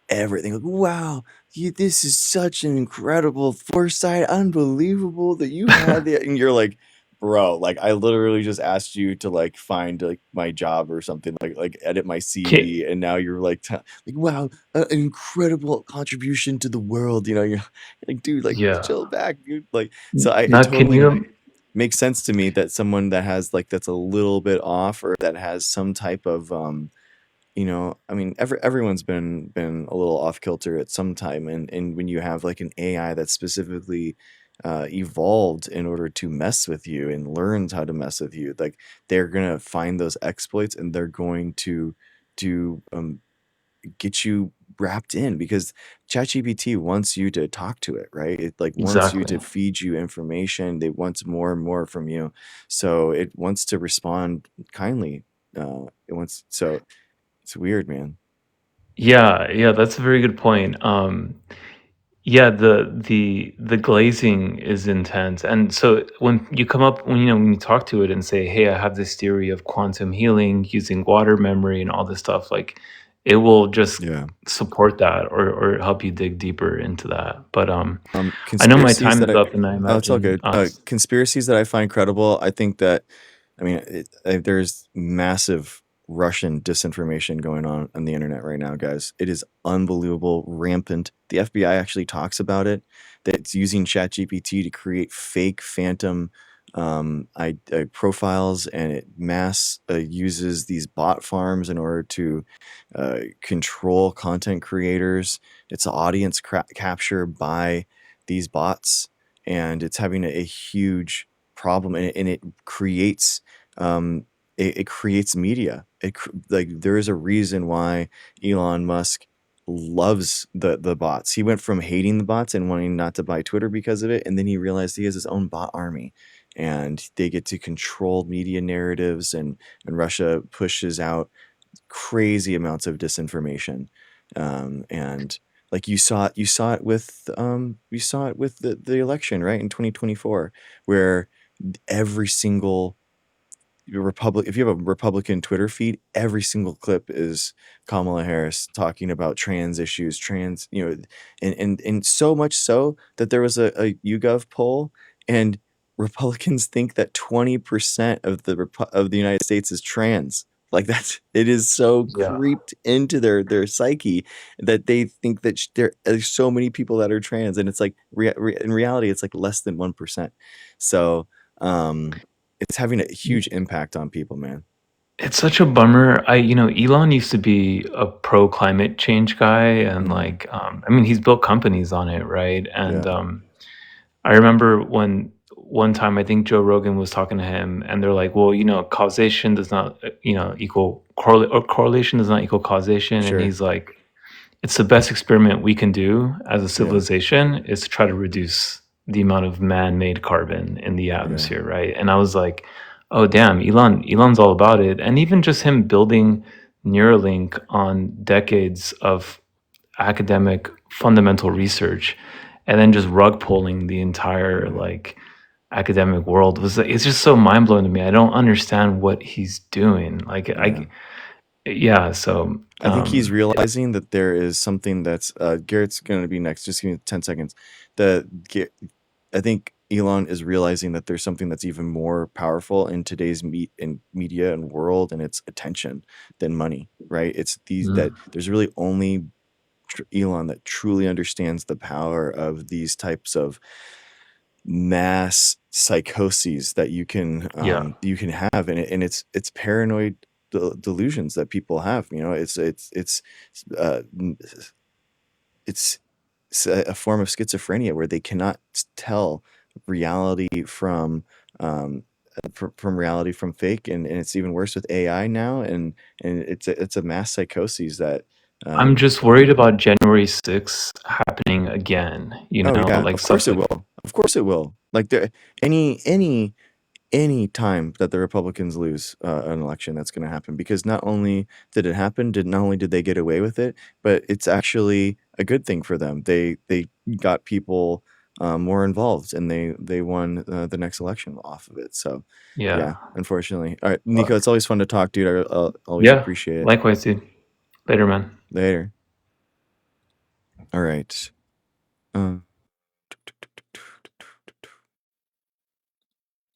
everything, like, wow, this is such an incredible foresight, unbelievable that you had the, and you're like, bro, like I literally just asked you to like find like my job or something, like edit my can, CV, and now you're like like, wow, an incredible contribution to the world, you're like, dude, like yeah. chill back, dude. Like, so it Now, can totally you? makes sense to me that someone that has like that's a little bit off, or that has some type of I mean, everyone's been a little off kilter at some time, and when you have like an AI that's specifically evolved in order to mess with you and learns how to mess with you, like they're gonna find those exploits, and they're going to get you wrapped in, because ChatGPT wants you to talk to it, right? It like wants you Exactly. to feed you information. They want more and more from you, so it wants to respond kindly. It wants so. It's weird, man. Yeah, yeah, that's a very good point. Yeah, the glazing is intense, and so when you come up when you talk to it and say, "Hey, I have this theory of quantum healing using water memory and all this stuff," like it will just Yeah. support that or help you dig deeper into that. But I know my Conspiracies time that is up, and I oh, it's all imagine good. Conspiracies that I find credible. I think that, I mean, there's massive Russian disinformation going on the internet right now, guys. It is unbelievable, rampant. The FBI actually talks about it, that it's using ChatGPT to create fake phantom profiles, and it mass uses these bot farms in order to control content creators. It's audience capture by these bots, and it's having a huge problem, and it creates it creates media. Like, there is a reason why Elon Musk loves the bots. He went from hating the bots and wanting not to buy Twitter because of it, and then he realized he has his own bot army, and they get to control media narratives, and Russia pushes out crazy amounts of disinformation, and like you saw it with the election, right, in 2024, where every single if you have a Republican Twitter feed, every single clip is Kamala Harris talking about trans issues, and so much so that there was a YouGov poll, and Republicans think that 20% of the United States is trans. Like, it is so Yeah. creeped into their psyche that they think that there's so many people that are trans, and it's like in reality it's like less than 1%. So it's having a huge impact on people, man. It's such a bummer. Elon used to be a pro climate change guy, and I mean, he's built companies on it, right? And Yeah. I remember when one time I think Joe Rogan was talking to him, and they're like, "Well, causation does not, equal correlation does not equal causation," Sure. and he's like, "It's the best experiment we can do as a Yeah. civilization is to try to reduce the amount of man-made carbon in the atmosphere," right? And I was like, "Oh, damn, Elon's all about it." And even just him building Neuralink on decades of academic fundamental research, and then just rug pulling the entire academic world it's just so mind blowing to me. I don't understand what he's doing. So I think he's realizing that there is something that's Garrett's going to be next. Just give me 10 seconds. I think Elon is realizing that there's something that's even more powerful in today's media and world, and it's attention than money, right? It's that there's really only Elon that truly understands the power of these types of mass psychoses that you can have, and it's paranoid delusions that people have. It's a form of schizophrenia where they cannot tell reality from reality from fake, and it's even worse with AI now, and it's a mass psychoses that I'm just worried about January 6th happening again. Oh yeah, like of course stuff it like will. Of course it will. Like, any time that the Republicans lose an election, that's going to happen, because not only did it happen, not only did they get away with it, but it's actually a good thing for them. They got people more involved, and they won the next election off of it. So yeah, unfortunately. All right, Nico, it's always fun to talk, dude. I always appreciate it. Likewise, dude. Later, man. Later. All right.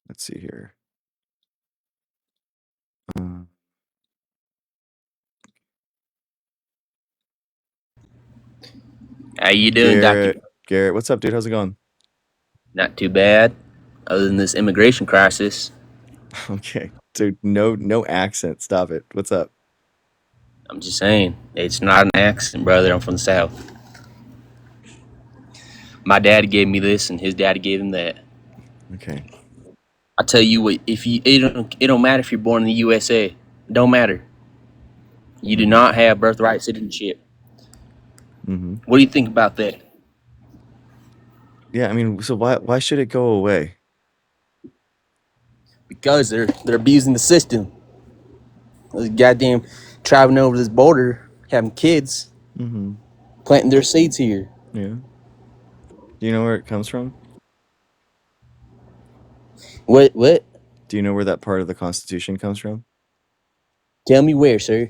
Let's see here. How you doing, Doctor? Garrett, what's up, dude? How's it going? Not too bad, other than this immigration crisis. Okay, dude, no accent. Stop it. What's up? I'm just saying, it's not an accent, brother. I'm from the South. My daddy gave me this, and his daddy gave him that. Okay. I tell you what, it don't matter if you're born in the USA. It don't matter. You do not have birthright citizenship. What do you think about that? Yeah, I mean, so why should it go away? Because they're abusing the system. Those goddamn traveling over this border, having kids, planting their seeds here. Yeah. Do you know where it comes from? What? Do you know where that part of the Constitution comes from? Tell me where, sir.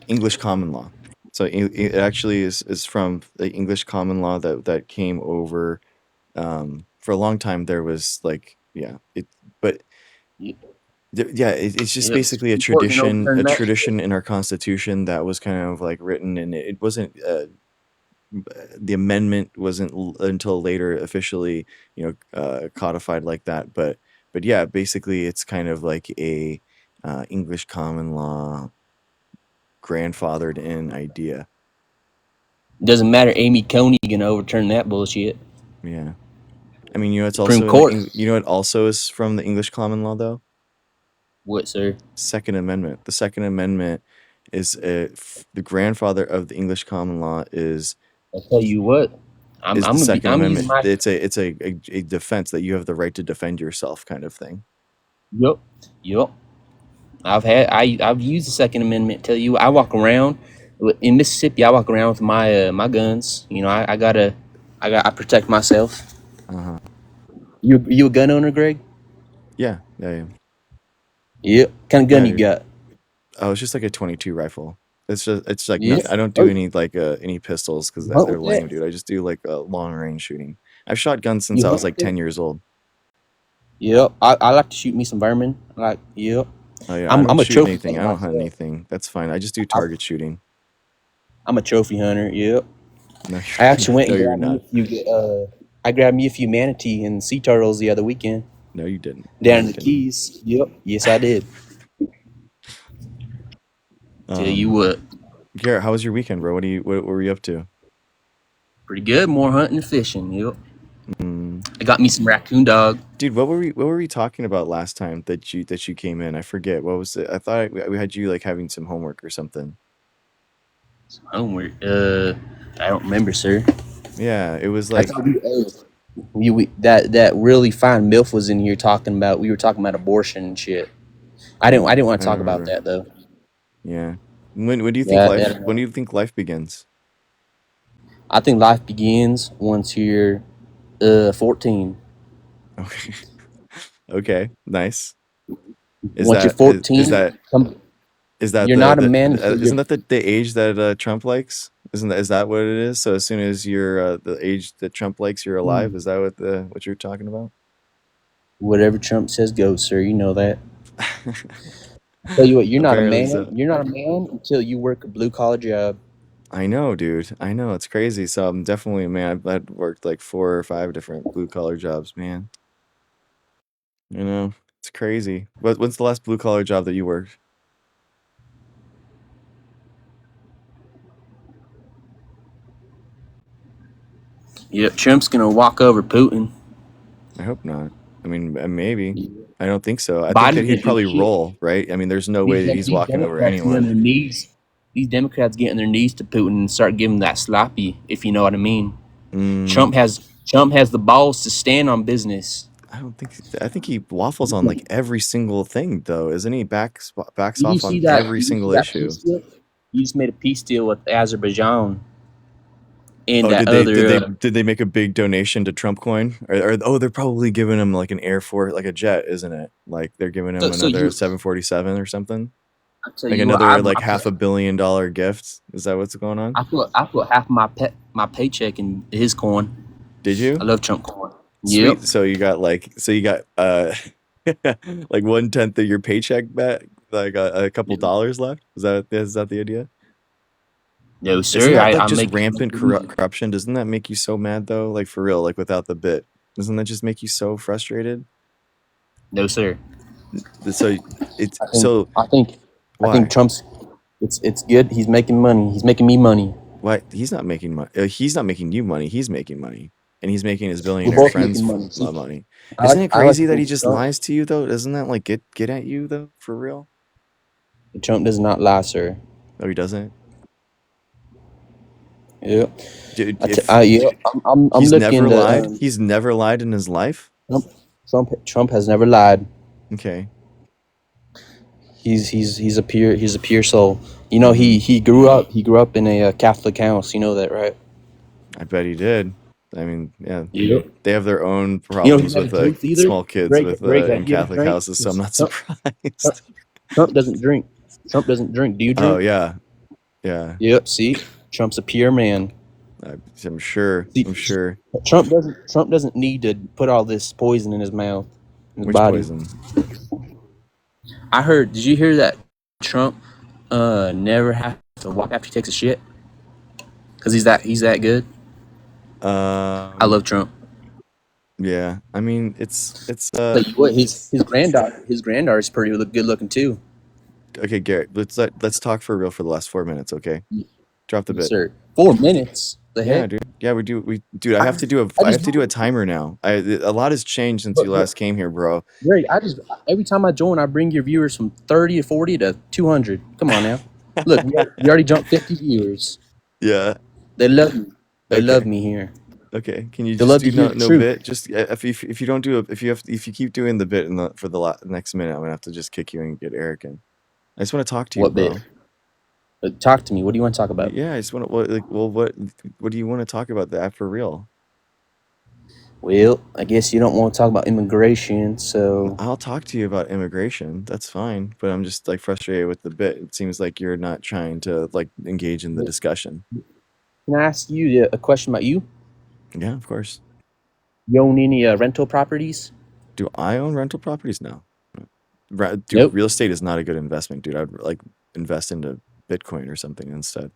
English common law. So it actually is from the English common law that came over. For a long time there was but Yeah, it's just Yep. basically a Supreme Court can tradition, overturn that shit. in our Constitution that was kind of like written, and it wasn't. The amendment wasn't until later officially, codified like that. But yeah, basically, it's kind of like a English common law grandfathered in idea. Doesn't matter. Amy Coney gonna overturn that bullshit. Yeah, I mean, it's Supreme also Court. it also is from the English common law though. What, sir? Second Amendment. The Second Amendment is the grandfather of the English common law is I'll tell you what. I'm the gonna be. Second I'm using Amendment. my. It's a defense that you have the right to defend yourself, kind of thing. Yep. Yep. I've used the Second Amendment. Tell you, I walk around in Mississippi. I walk around with my guns. I protect myself. You a gun owner, Greg? Yeah, yeah. Yep. Kind of gun Yeah, you got? Oh, it's just like a 22 rifle. It's like Yeah. nothing. I don't do any like any pistols because You hunt they're with lame, that? dude. I just do like long range shooting. I've shot guns since You I hunt was with like 10 that? years old. Yep. I like to shoot me some vermin. Yep. Oh yeah, I don't I'm a shoot trophy anything. I hunter don't hunt myself. anything. That's fine. I just do target shooting. I'm a trophy hunter. Yep. No, I you're actually went no, and you're grabbed me not. a few. I grabbed me a few manatee and sea turtles the other weekend No, you didn't. No, down in you the didn't. Keys. Yep. Yes, I did. Tell you what, Garrett, how was your weekend, bro? What were you up to? pretty good. More hunting and fishing. Yep. Mm. I got me some raccoon dog. Dude, what were we talking about last time that you came in? I forget. What was it? I thought we had you like having some homework or something. Homework. I don't remember, sir. Yeah, it was I like thought that really fine MILF was in here talking about. We were talking about abortion and shit. I didn't want I to talk about remember. that though. Yeah. When do you think Yeah, life when do you think life begins? I think life begins once you're 14. Okay. Okay, nice. Once you're 14, is that you're not a man until isn't you're. that the age that Trump likes? Is that what it is? So as soon as you're the age that Trump likes, you're alive. Is that what you're talking about? Whatever Trump says goes, sir. You know that. Tell you what, you're not a Apparently man. so. You're not a man until you work a blue collar job. I know, dude. I know, it's crazy. So I'm definitely a man. I've worked like 4 or 5 different blue collar jobs, man. It's crazy. When's the last blue collar job that you worked? Yep, Trump's gonna walk over Putin. I hope not. I mean, maybe. I don't think so. I think Biden that he'd can't do probably shit. roll, right? I mean, there's no way that he's These walking over Democrats get on their anyone. knees. These Democrats get on their knees to Putin and start giving him that sloppy, if you know what I mean. Trump has the balls to stand on business. I think he waffles on like every single thing, though, isn't he? Backs Did you off see on that? every Did you single see that issue. peace deal? You just made a peace deal with Azerbaijan. And Oh, that did they make a big donation to Trump coin? Or they're probably giving him like an Air Force, like a jet, isn't it? Like they're giving him another 747 or something. I'll Like another like $500 million gift. Is that what's going on? I put half my paycheck in his coin. Did you? I love Trump coin. Sweet. Yep. So you got like like 1/10 of your paycheck back, like a couple dollars left. Is that the idea? No, sir. Isn't that like I just make rampant corruption? Doesn't that make you so mad though? Like for real, like without the bit, doesn't that just make you so frustrated? No, sir. So I think Trump's. It's good. He's making money. He's making me money. Why? He's not making money. He's not making you money. He's making money, and he's making his billionaire friends money. Isn't it crazy that he just lies to you though? Doesn't that like get at you though? For real? Trump does not lie, sir. Oh, he doesn't. Yep. Dude, I'm he's looking never to, lied. He's never lied in his life. Trump has never lied. Okay. He's a pure soul. You know, he grew up in a Catholic house. You know that, right? I bet he did. I mean, yeah. Yep. They have their own problems with small kids Greg, in Catholic houses, so I'm not surprised. Trump doesn't drink. Trump doesn't drink. Do you drink? Oh yeah, yeah. Yep. See, Trump's a pure man. I'm sure. I'm sure. Trump doesn't need to put all this poison in his mouth. Which poison? I heard. Did you hear that Trump never have to walk after he takes a shit? Because he's that good. I love Trump. Yeah, I mean, it's But what his granddaughter is pretty good looking too. okay, Garrett. Let's talk for real for the last 4 minutes, okay? Drop the Yes, bit. sir. 4 minutes. The Yeah, heck? dude. Yeah, dude. I have to do I just a timer now. A lot has changed since you but last came here, bro. Greg, every time I join, I bring your viewers from 30 to 40 to 200. Come on now. Look, we already jumped 50 viewers. Yeah. They love me. They love Okay. me here. Okay. Can you They just love to do hear no the no truth. bit? Just if you don't do if you keep doing the bit for the next minute, I'm gonna have to just kick you and get Eric in. I just want to talk to you, What bro. bit? Talk to me. What do you want to talk about? Yeah, I just want to what do you want to talk about that for real? Well, I guess you don't want to talk about immigration, so I'll talk to you about immigration. That's fine, but I'm just like frustrated with the bit. It seems like you're not trying to like engage in the discussion. can I ask you a question about you? Yeah, of course. You own any rental properties? Do I own rental properties? No. Dude, Nope. real estate is not a good investment, dude. I'd like invest into Bitcoin or something instead.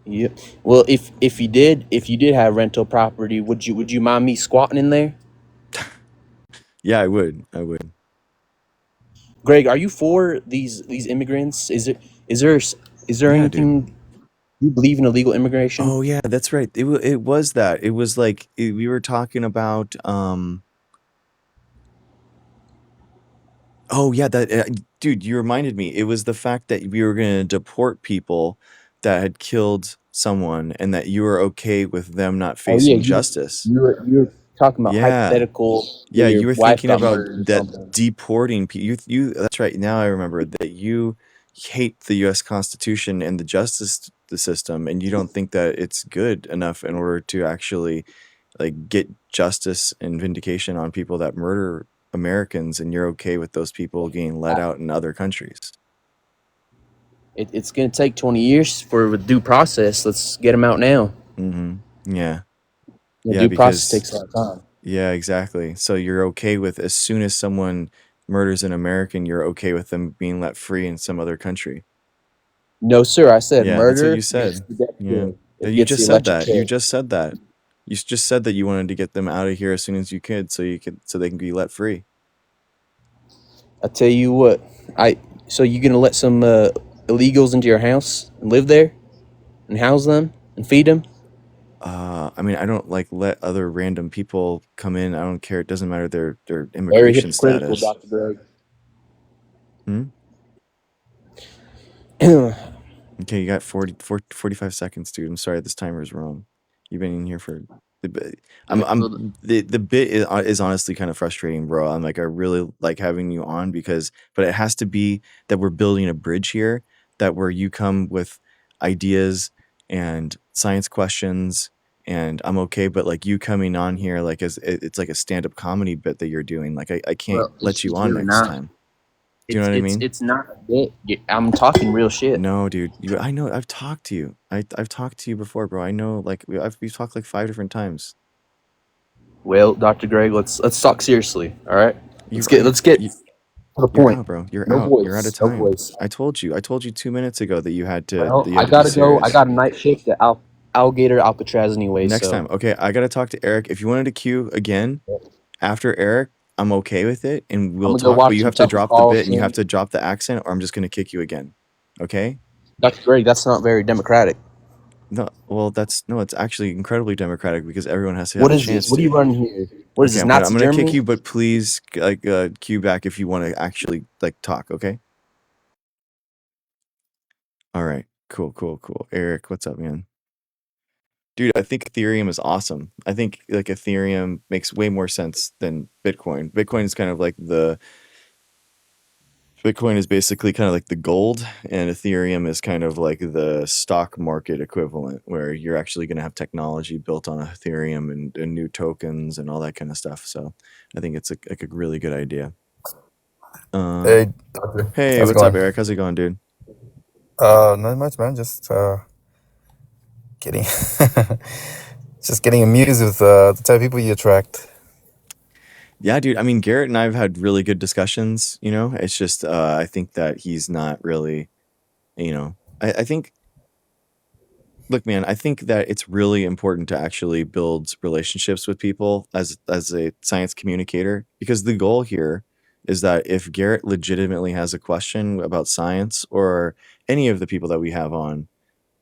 Yeah. Well, if you did have rental property, would you mind me squatting in there? Yeah, I would. Greg, are you for these immigrants? Is there Yeah, dude. anything you believe in illegal immigration? Oh yeah, that's right. It was that. It was like we were talking about oh yeah, that dude, you reminded me. It was the fact that we were going to deport people that had killed someone and that you were okay with them not Oh yeah, facing justice. you're talking about Yeah. hypothetical Yeah, where your you were wife thinking got about murdered or that something. deporting people. That's right. Now I remember that you hate the U.S. Constitution and the justice the system, and you don't think that it's good enough in order to actually like get justice and vindication on people that murder Americans, and you're okay with those people getting let out in other countries. It's gonna take 20 years for due process. Let's get them out now. Mm-hmm. Yeah. The Yeah, due process because takes a lot of time. yeah, exactly. So you're okay with as soon as someone murders an American, you're okay with them being let free in some other country. No, sir. I said Yeah, that's what murder you gets said. the death Yeah. penalty. It You gets the just said electric that. You chair. just said that. You just said that you wanted to get them out of here as soon as you could so they can be let free. I tell you what, so you gonna let some illegals into your house and live there and house them and feed them? I mean, I don't like let other random people come in. I don't care. It doesn't matter their Very immigration hypocritical, status. Dr. Greg. Okay, you got 45 seconds, dude. I'm sorry, this timer is wrong. You've been in here for the bit. The bit is honestly kind of frustrating, bro. I'm like, I really like having you on but it has to be that we're building a bridge here, that where you come with ideas and science questions, and I'm okay, but like you coming on here, like it's like a stand-up comedy bit that you're doing. Like I can't let you on really next not. time. Do you know what I mean? It's not a bit. I'm talking real shit. No, dude. I know. I've talked to you. I've talked to you before, bro. I know. Like we've talked like 5 different times. Well, Dr. Greg, let's talk seriously. All right. Let's get to the You're point. out, bro. You're No out. voice. You're out of No time. voice. I told you 2 minutes ago that you had to. Well, that you I had gotta to be go. I serious. got a night shift at Alligator Alcatraz anyway. Next so time, okay. I gotta talk to Eric. If you wanted to queue again after Eric, I'm okay with it, and we'll I'm gonna go talk. But watch you some have to Tucker drop the bit, and you Carlson. have to drop the accent, or I'm just gonna kick you again. Okay? Dr. Greg, that's not very democratic. No, well, it's actually incredibly democratic because everyone has to have What a is chance this? What are to. you running here? What is Okay, this? I'm Nazi gonna kick Germany? you, but please like cue back if you want to actually like talk. Okay. All right. Cool. Eric, what's up, man? Dude, I think Ethereum is awesome. I think like Ethereum makes way more sense than Bitcoin. Bitcoin is basically kind of like the gold, and Ethereum is kind of like the stock market equivalent, where you're actually going to have technology built on Ethereum and new tokens and all that kind of stuff. So I think it's like a really good idea. Hey, Doctor. Hey, How's it what's up, going? Eric? How's it going, dude? Not much, man. Just getting, just getting amused with the type of people you attract. Yeah, dude. I mean, Garrett and I have had really good discussions. It's just I think that he's not really. I think. Look, man, I think that it's really important to actually build relationships with people as a science communicator, because the goal here is that if Garrett legitimately has a question about science, or any of the people that we have on,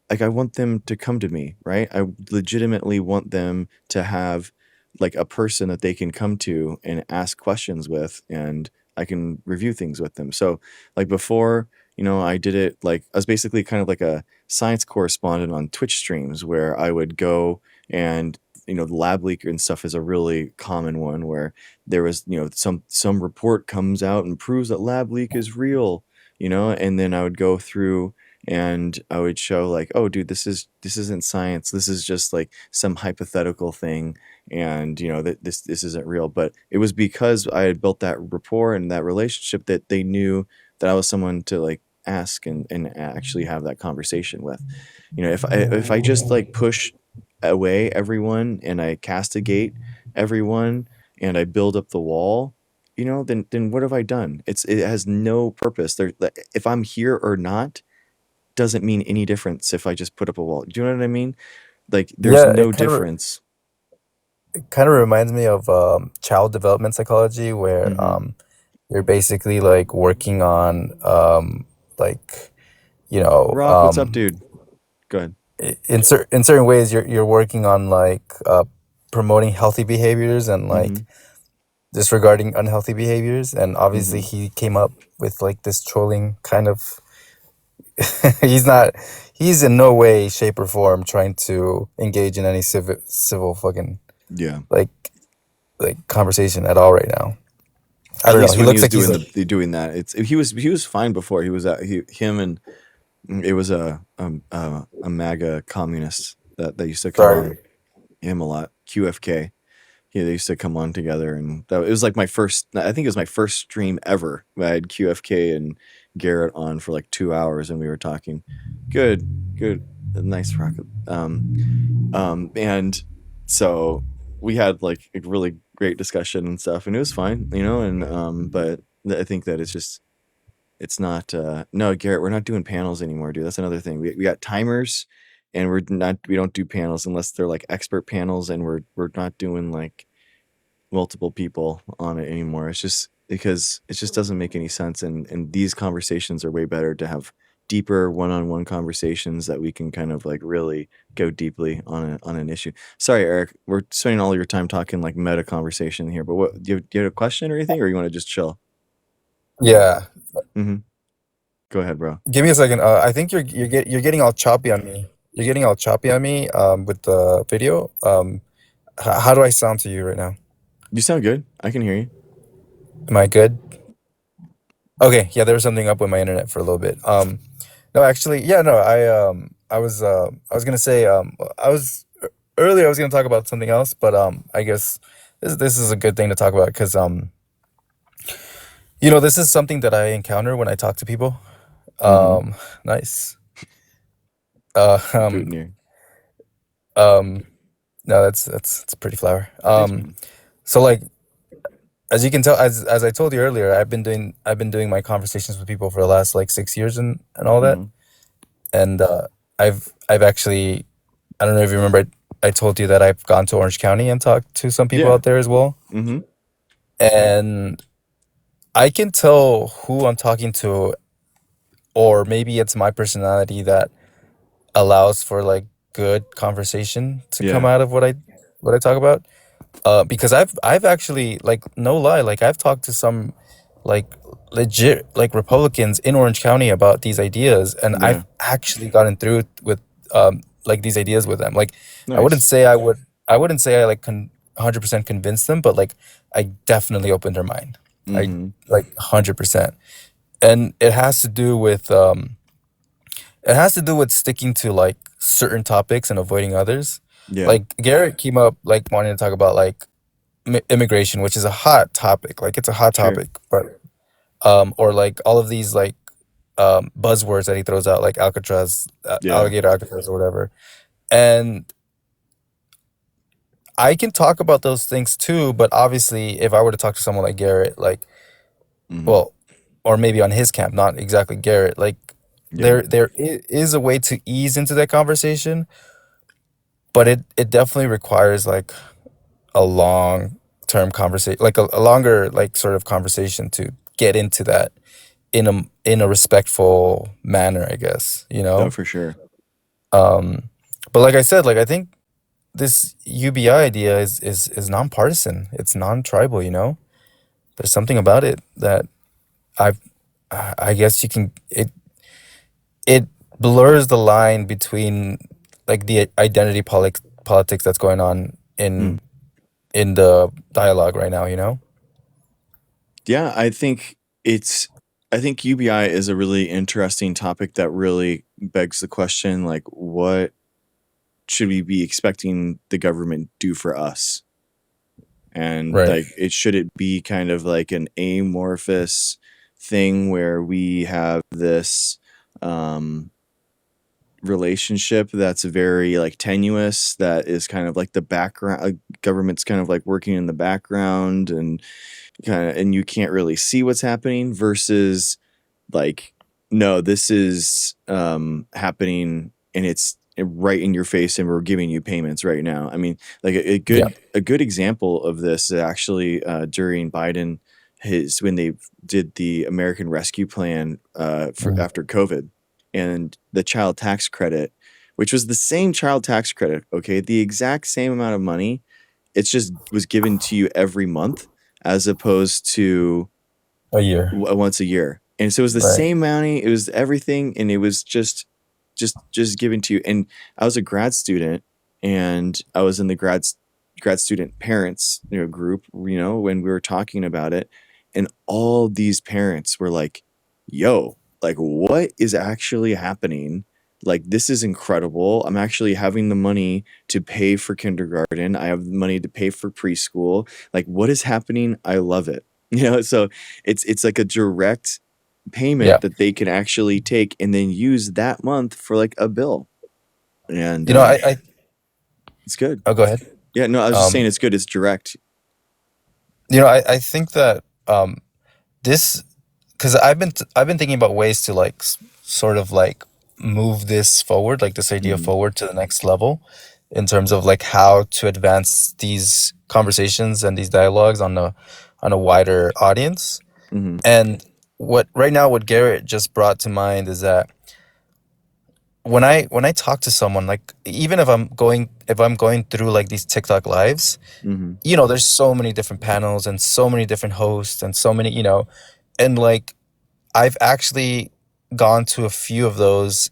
like, I want them to come to me, right? I legitimately want them to have like a person that they can come to and ask questions with, and I can review things with them. So like before, I did it, like I was basically kind of like a science correspondent on Twitch streams, where I would go and the lab leak and stuff is a really common one, where there was some report comes out and proves that lab leak is real, and then I would go through and I would show like, oh, dude, this isn't science. This is just like some hypothetical thing, and that this isn't real. But it was because I had built that rapport and that relationship that they knew that I was someone to like ask and actually have that conversation with. If I just like push away everyone and I castigate everyone and I build up the wall, then what have I done? It has no purpose. If I'm here or not doesn't mean any difference if I just put up a wall. Do you know what I mean? Like, there's Yeah, no difference. it kind of reminds me of child development psychology, where Mm-hmm. you're basically like working on like Rock, what's up, dude? Go ahead. in certain ways you're working on like promoting healthy behaviors and like Mm-hmm. disregarding unhealthy behaviors. And obviously Mm-hmm. he came up with like this trolling kind of he's in no way, shape, or form trying to engage in any civil fucking Yeah. like conversation at all right now. I At don't know. least He when he looks was like he's doing like, doing that, he was fine before. He was him, and it was a MAGA communist that used to come sorry. on him a lot. QFK. Yeah, they used to come on together, and it was like my first. I think it was my first stream ever. I had QFK and Garrett on for like 2 hours, and we were talking. Good, nice rocket. And so we had like a really great discussion and stuff, and it was fine, And but I think that it's not. No, Garrett, we're not doing panels anymore, dude. That's another thing. We got timers, and we don't do panels unless they're like expert panels, and we're not doing like multiple people on it anymore. It's just because it just doesn't make any sense, and these conversations are way better to have deeper one-on-one conversations that we can kind of like really go deeply on an issue. Sorry, Eric, we're spending all your time talking like meta conversation here, but what do you have a question or anything, or you want to just chill? Yeah. Mm-hmm. Go ahead, bro. Give me a second. I think you're getting all choppy on me. You're getting all choppy on me with the video. How do I sound to you right now? You sound good. I can hear you. Am I good? Okay, yeah, there was something up with my internet for a little bit. No, actually, yeah, no, I was gonna say, earlier I was gonna talk about something else, but I guess this is a good thing to talk about because this is something that I encounter when I talk to people. Mm-hmm. Nice. Uh, Booting you. no, that's a pretty flower. Thanks, man. So like, as you can tell, as I told you earlier, I've been doing my conversations with people for the last like 6 years and all that. Mm-hmm. And I've actually, I don't know if you remember, I told you that I've gone to Orange County and talked to some people Yeah. out there as well. Mm-hmm. And I can tell who I'm talking to, or maybe it's my personality that allows for like good conversation to come Yeah. out of what I talk about. Because I've actually, like, no lie, like I've talked to some like legit like Republicans in Orange County about these ideas, and Yeah. I've actually gotten through with like these ideas with them. Like I wouldn't Nice. say I wouldn't say I like 100% convinced them, but like I definitely opened their mind. I Mm-hmm. like 100%. And it has to do with sticking to like certain topics and avoiding others. Yeah. Like Garrett came up like wanting to talk about like immigration, which is a hot topic. Like it's a hot Sure. topic, but or like all of these like buzzwords that he throws out, like Alcatraz, Yeah. alligator Alcatraz, or whatever. And I can talk about those things too, but obviously, if I were to talk to someone like Garrett, like, Mhm. well, or maybe on his camp, not exactly Garrett, like, Yeah. there is a way to ease into that conversation, but it definitely requires like a long term conversation, like a longer like sort of conversation to get into that in a respectful manner, I guess, you No, know. for sure. But like I said, like I think this UBI idea is nonpartisan. It's non-tribal, you know. There's something about it that I I guess you can it blurs the line between like the identity politics that's going on Mm. in the dialogue right now, you know? Yeah, I think UBI is a really interesting topic that really begs the question, like, what should we be expecting the government do for us? And Right. like, should it be kind of like an amorphous thing where we have this relationship that's very like tenuous, that is kind of like the background, government's kind of like working in the background, and you can't really see what's happening, versus like, no, this is happening and it's right in your face and we're giving you payments right now. I mean, like Yeah. a good example of this is actually during Biden, his when they did the American Rescue Plan for Mm. after COVID, and the child tax credit, which was the same child tax credit, okay, the exact same amount of money. It's just was given to you every month as opposed to A year. once a year. And so it was the Right. same money, it was everything, and it was just given to you. And I was a grad student, and I was in the grad student parents, group, when we were talking about it, and all these parents were like, yo, like, what is actually happening? Like, this is incredible. I'm actually having the money to pay for kindergarten. I have the money to pay for preschool. Like, what is happening? I love it. So it's like a direct Yeah. payment that they can actually take and then use that month for like a bill. And You know, I it's good. oh, go ahead. Yeah, no, I was just saying Um, it's good. It's direct. you know, I think that this, because I've been thinking about ways to like sort of like move this forward, like this idea Mhm. forward to the next level, in terms of like how to advance these conversations and these dialogues on a wider audience. Mhm. And what Garrett just brought to mind is that when I talk to someone, like even if I'm going through like these TikTok lives, Mhm. you know, there's so many different panels and so many different hosts and so many, you know, and like I've actually gone to a few of those,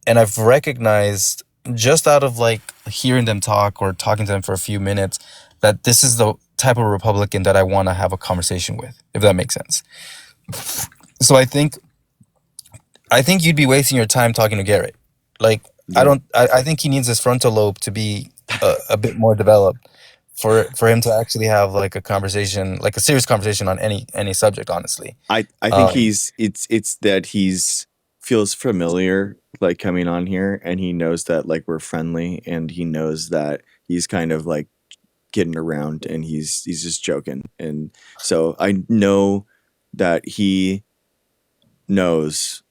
and I've recognized just out of like hearing them talk or talking to them for a few minutes that this is the type of Republican that I want to have a conversation with, if that makes sense. So I think you'd be wasting your time talking to Garrett. Like Yeah. I think he needs his frontal lobe to be a bit more developed for him to actually have like a conversation, like a serious conversation on any subject, honestly. I think it's that he's feels familiar, like, coming on here, and he knows that like we're friendly, and he knows that he's kind of like getting around, and he's just joking. And so I know that he knows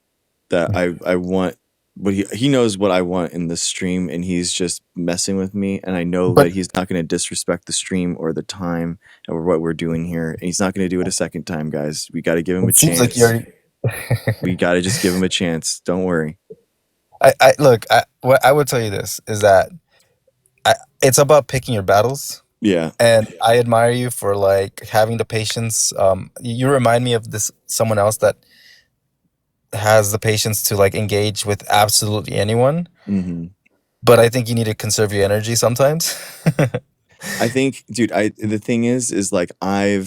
that I want what he knows what I want in this stream, and he's just messing with me, and I know But that he's not going to disrespect the stream or the time or what we're doing here, and he's not going to do it a second time, guys. We got to give him a it seems like you chance. already We got to just give him a chance. Don't worry. I look, what I would tell you this is that it's about picking your battles. Yeah. And I admire you for like having the patience. You remind me of this someone else that has the patience to like engage with absolutely anyone. Hmm. But I think you need to conserve your energy sometimes. I think, dude, the thing is like I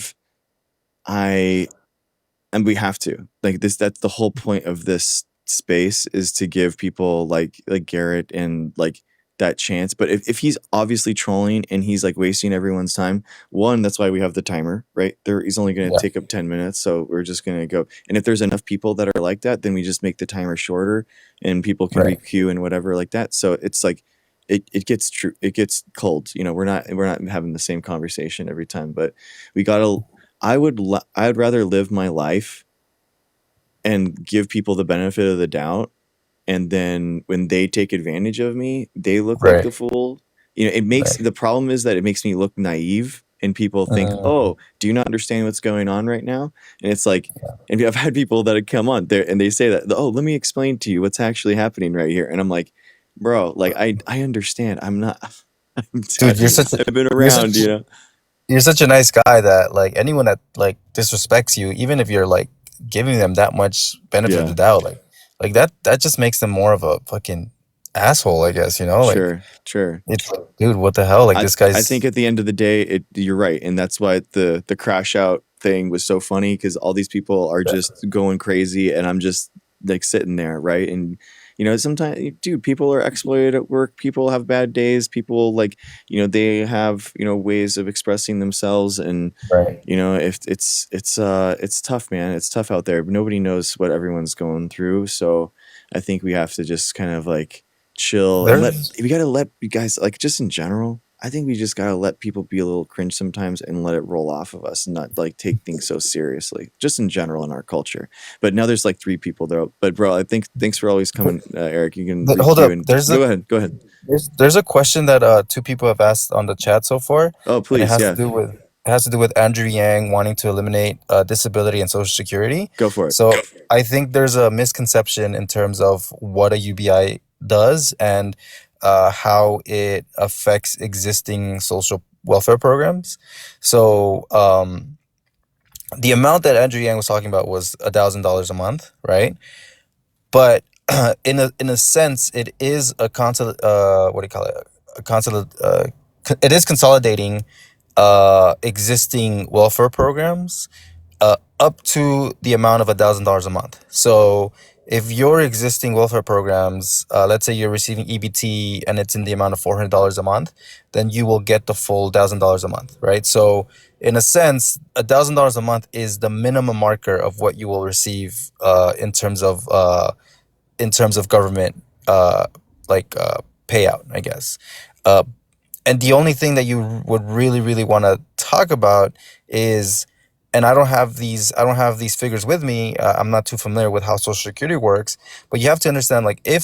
and we have to, like, that's the whole point of this space, is to give people like Garrett and like that chance. But if he's obviously trolling and he's like wasting everyone's time, one, that's why we have the timer, right there. He's only going to Yeah. take up 10 minutes, so we're just going to go. And if there's enough people that are like that, then we just make the timer shorter and people can Right. requeue and whatever like that. So it's like, it gets true. It gets cold. You know, we're not having the same conversation every time, but we gotta. I'd rather live my life and give people the benefit of the doubt, and then when they take advantage of me, they look like the Right. fool. You know, it makes Right. the problem is that it makes me look naive, and people think, "Oh, do you not understand what's going on right now?" And it's like, and I've had people that have come on there and they say that, "Oh, let me explain to you what's actually happening right here," and I'm like, "Bro, like I understand. I'm not. Dude, you're such a I've been you're around, such you know." you're such a nice guy that like anyone that like disrespects you, even if you're like giving them that much benefit of Yeah. the doubt, like that just makes them more of a fucking asshole, I guess, you know? Like Sure. it's like, dude, what the hell? Like this I think guy's at the end of the day, you're right, and that's why the crash out thing was so funny, because all these people are just going crazy, and I'm just like sitting there, right? And you know, sometimes, dude, people are exploited at work. People have bad days. People like, you know, they have, you know, ways of expressing themselves, and right. you know, if it's tough, man. It's tough out there. Nobody knows what everyone's going through, so I think we have to just kind of like chill and There's we gotta let you guys, like, just in general, I think we just gotta let people be a little cringe sometimes and let it roll off of us and not like take things so seriously, just in general in our culture. But now there's like 3 people there. But bro, I think thanks for always coming, Eric. You can hold requeue up. and There's go a ahead. Go ahead. there's a question that 2 people have asked on the chat so far, Oh, and it please, has to yeah, do with Andrew Yang wanting to eliminate disability and Social Security. go for it. So I think there's a misconception in terms of what a UBI does and how it affects existing social welfare programs. So the amount that Andrew Yang was talking about was $1,000 a month, right? But in a sense, it is a what do you call it? It is consolidating existing welfare programs up to the amount of $1,000 a month. So if your existing welfare programs, let's say you're receiving EBT and it's in the amount of $400 a month, then you will get the full $1,000 a month, right? So in a sense, $1,000 a month is the minimum marker of what you will receive in terms of government payout, I guess. Uh, and the only thing that you would really want to talk about is, and I don't have these figures with me. I'm not too familiar with how Social Security works, but you have to understand, like, if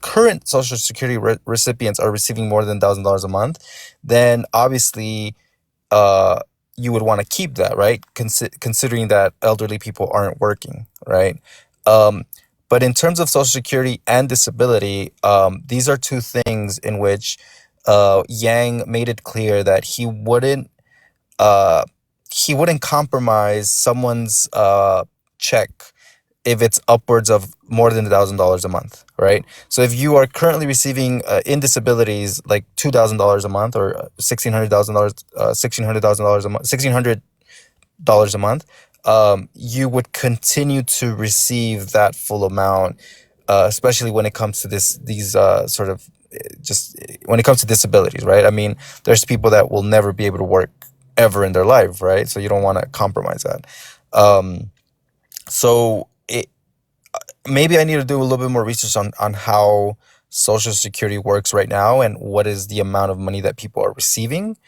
current Social Security recipients are receiving more than $1,000 a month, then obviously uh, you would want to keep that, right? Considering that elderly people aren't working, right? Um, but in terms of Social Security and disability, these are 2 things in which Yang made it clear that uh, he wouldn't compromise someone's check if it's upwards of more than $1,000 a month, right? So if you are currently receiving in disabilities like $2,000 a month or $1,600 a month, $1,600 a month, you would continue to receive that full amount, especially when it comes to these sort of just when it comes to disabilities, right? I mean, there's people that will never be able to work ever in their life, right? So you don't want to compromise that. So maybe I need to do a little bit more research on how Social Security works right now and what is the amount of money that people are receiving.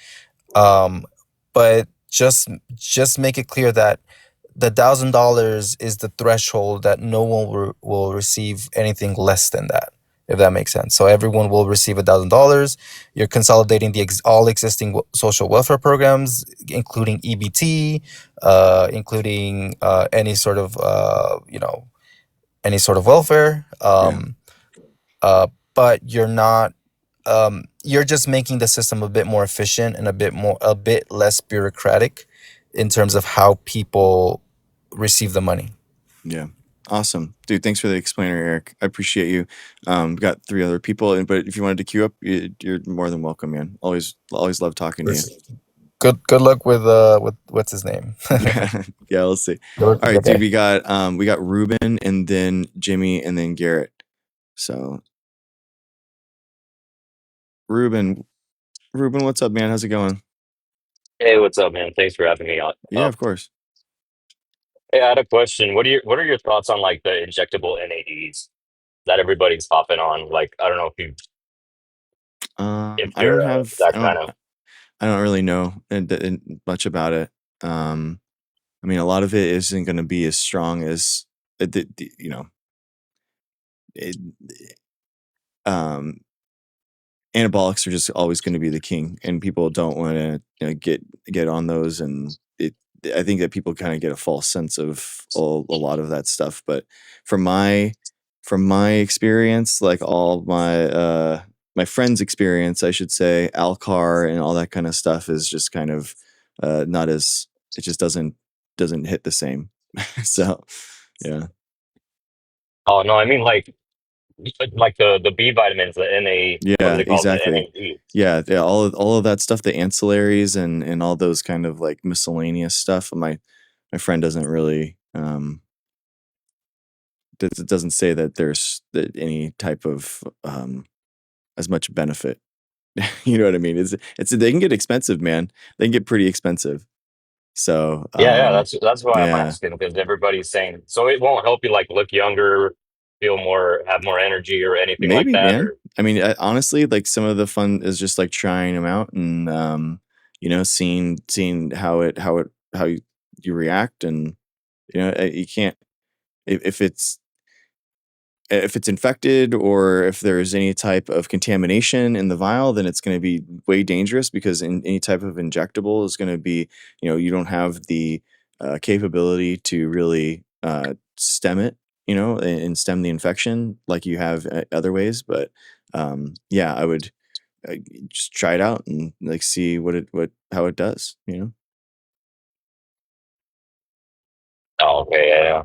But just make it clear that the $1,000 is the threshold that no one will receive anything less than that, if that makes sense. So everyone will receive $1,000. You're consolidating the all existing social welfare programs, including EBT, including any sort of welfare. Yeah. But you're just making the system a bit more efficient and a bit less bureaucratic in terms of how people receive the money. Yeah. Awesome. Dude, thanks for the explainer, Eric. I appreciate you. Got 3 other people, but if you wanted to queue up, you're more than welcome, man. Always love talking to you. Good luck with what's his name. Yeah, we'll see. Good All luck with right, the dude, guy. we got Ruben and then Jimmy and then Garrett. So Ruben, what's up, man? How's it going? Hey, what's up, man? Thanks for having me on. Yeah, of course. Hey, I had a question. What are your thoughts on like the injectable NADs that everybody's hopping on? Like, I don't know if you've If I don't you're have that kind of. I don't really know much about it. I mean, a lot of it isn't going to be as strong as you know. It, um, anabolics are just always going to be the king, and people don't want to get on those. And I think that people kind of get a false sense of a lot of that stuff. But from my experience, like all my friends' experience, I should say, Alcar and all that kind of stuff is just kind of not as, it just doesn't hit the same. So yeah. Oh no, I mean like the B vitamins, the NA, what do Yeah, they call it? The exactly. NAD. Yeah, all of that stuff, the ancillaries and all those kind of like miscellaneous stuff. My friend doesn't really it doesn't say that there's any type of as much benefit. You know what I mean? It's they can get expensive, man. They can get pretty expensive. So Yeah, that's why I'm yeah, asking, because everybody's saying so it won't help you like look younger, feel more, have more energy or anything like maybe, that, man. or I mean, honestly, like some of the fun is just like trying them out and seeing how you react. And you can't, if it's infected or if there's any type of contamination in the vial, then it's going to be way dangerous, because in any type of injectable is going to be, you don't have the capability to really stem it, and stem the infection like you have other ways. But yeah, I would just try it out and like see how it does. oh, okay, yeah.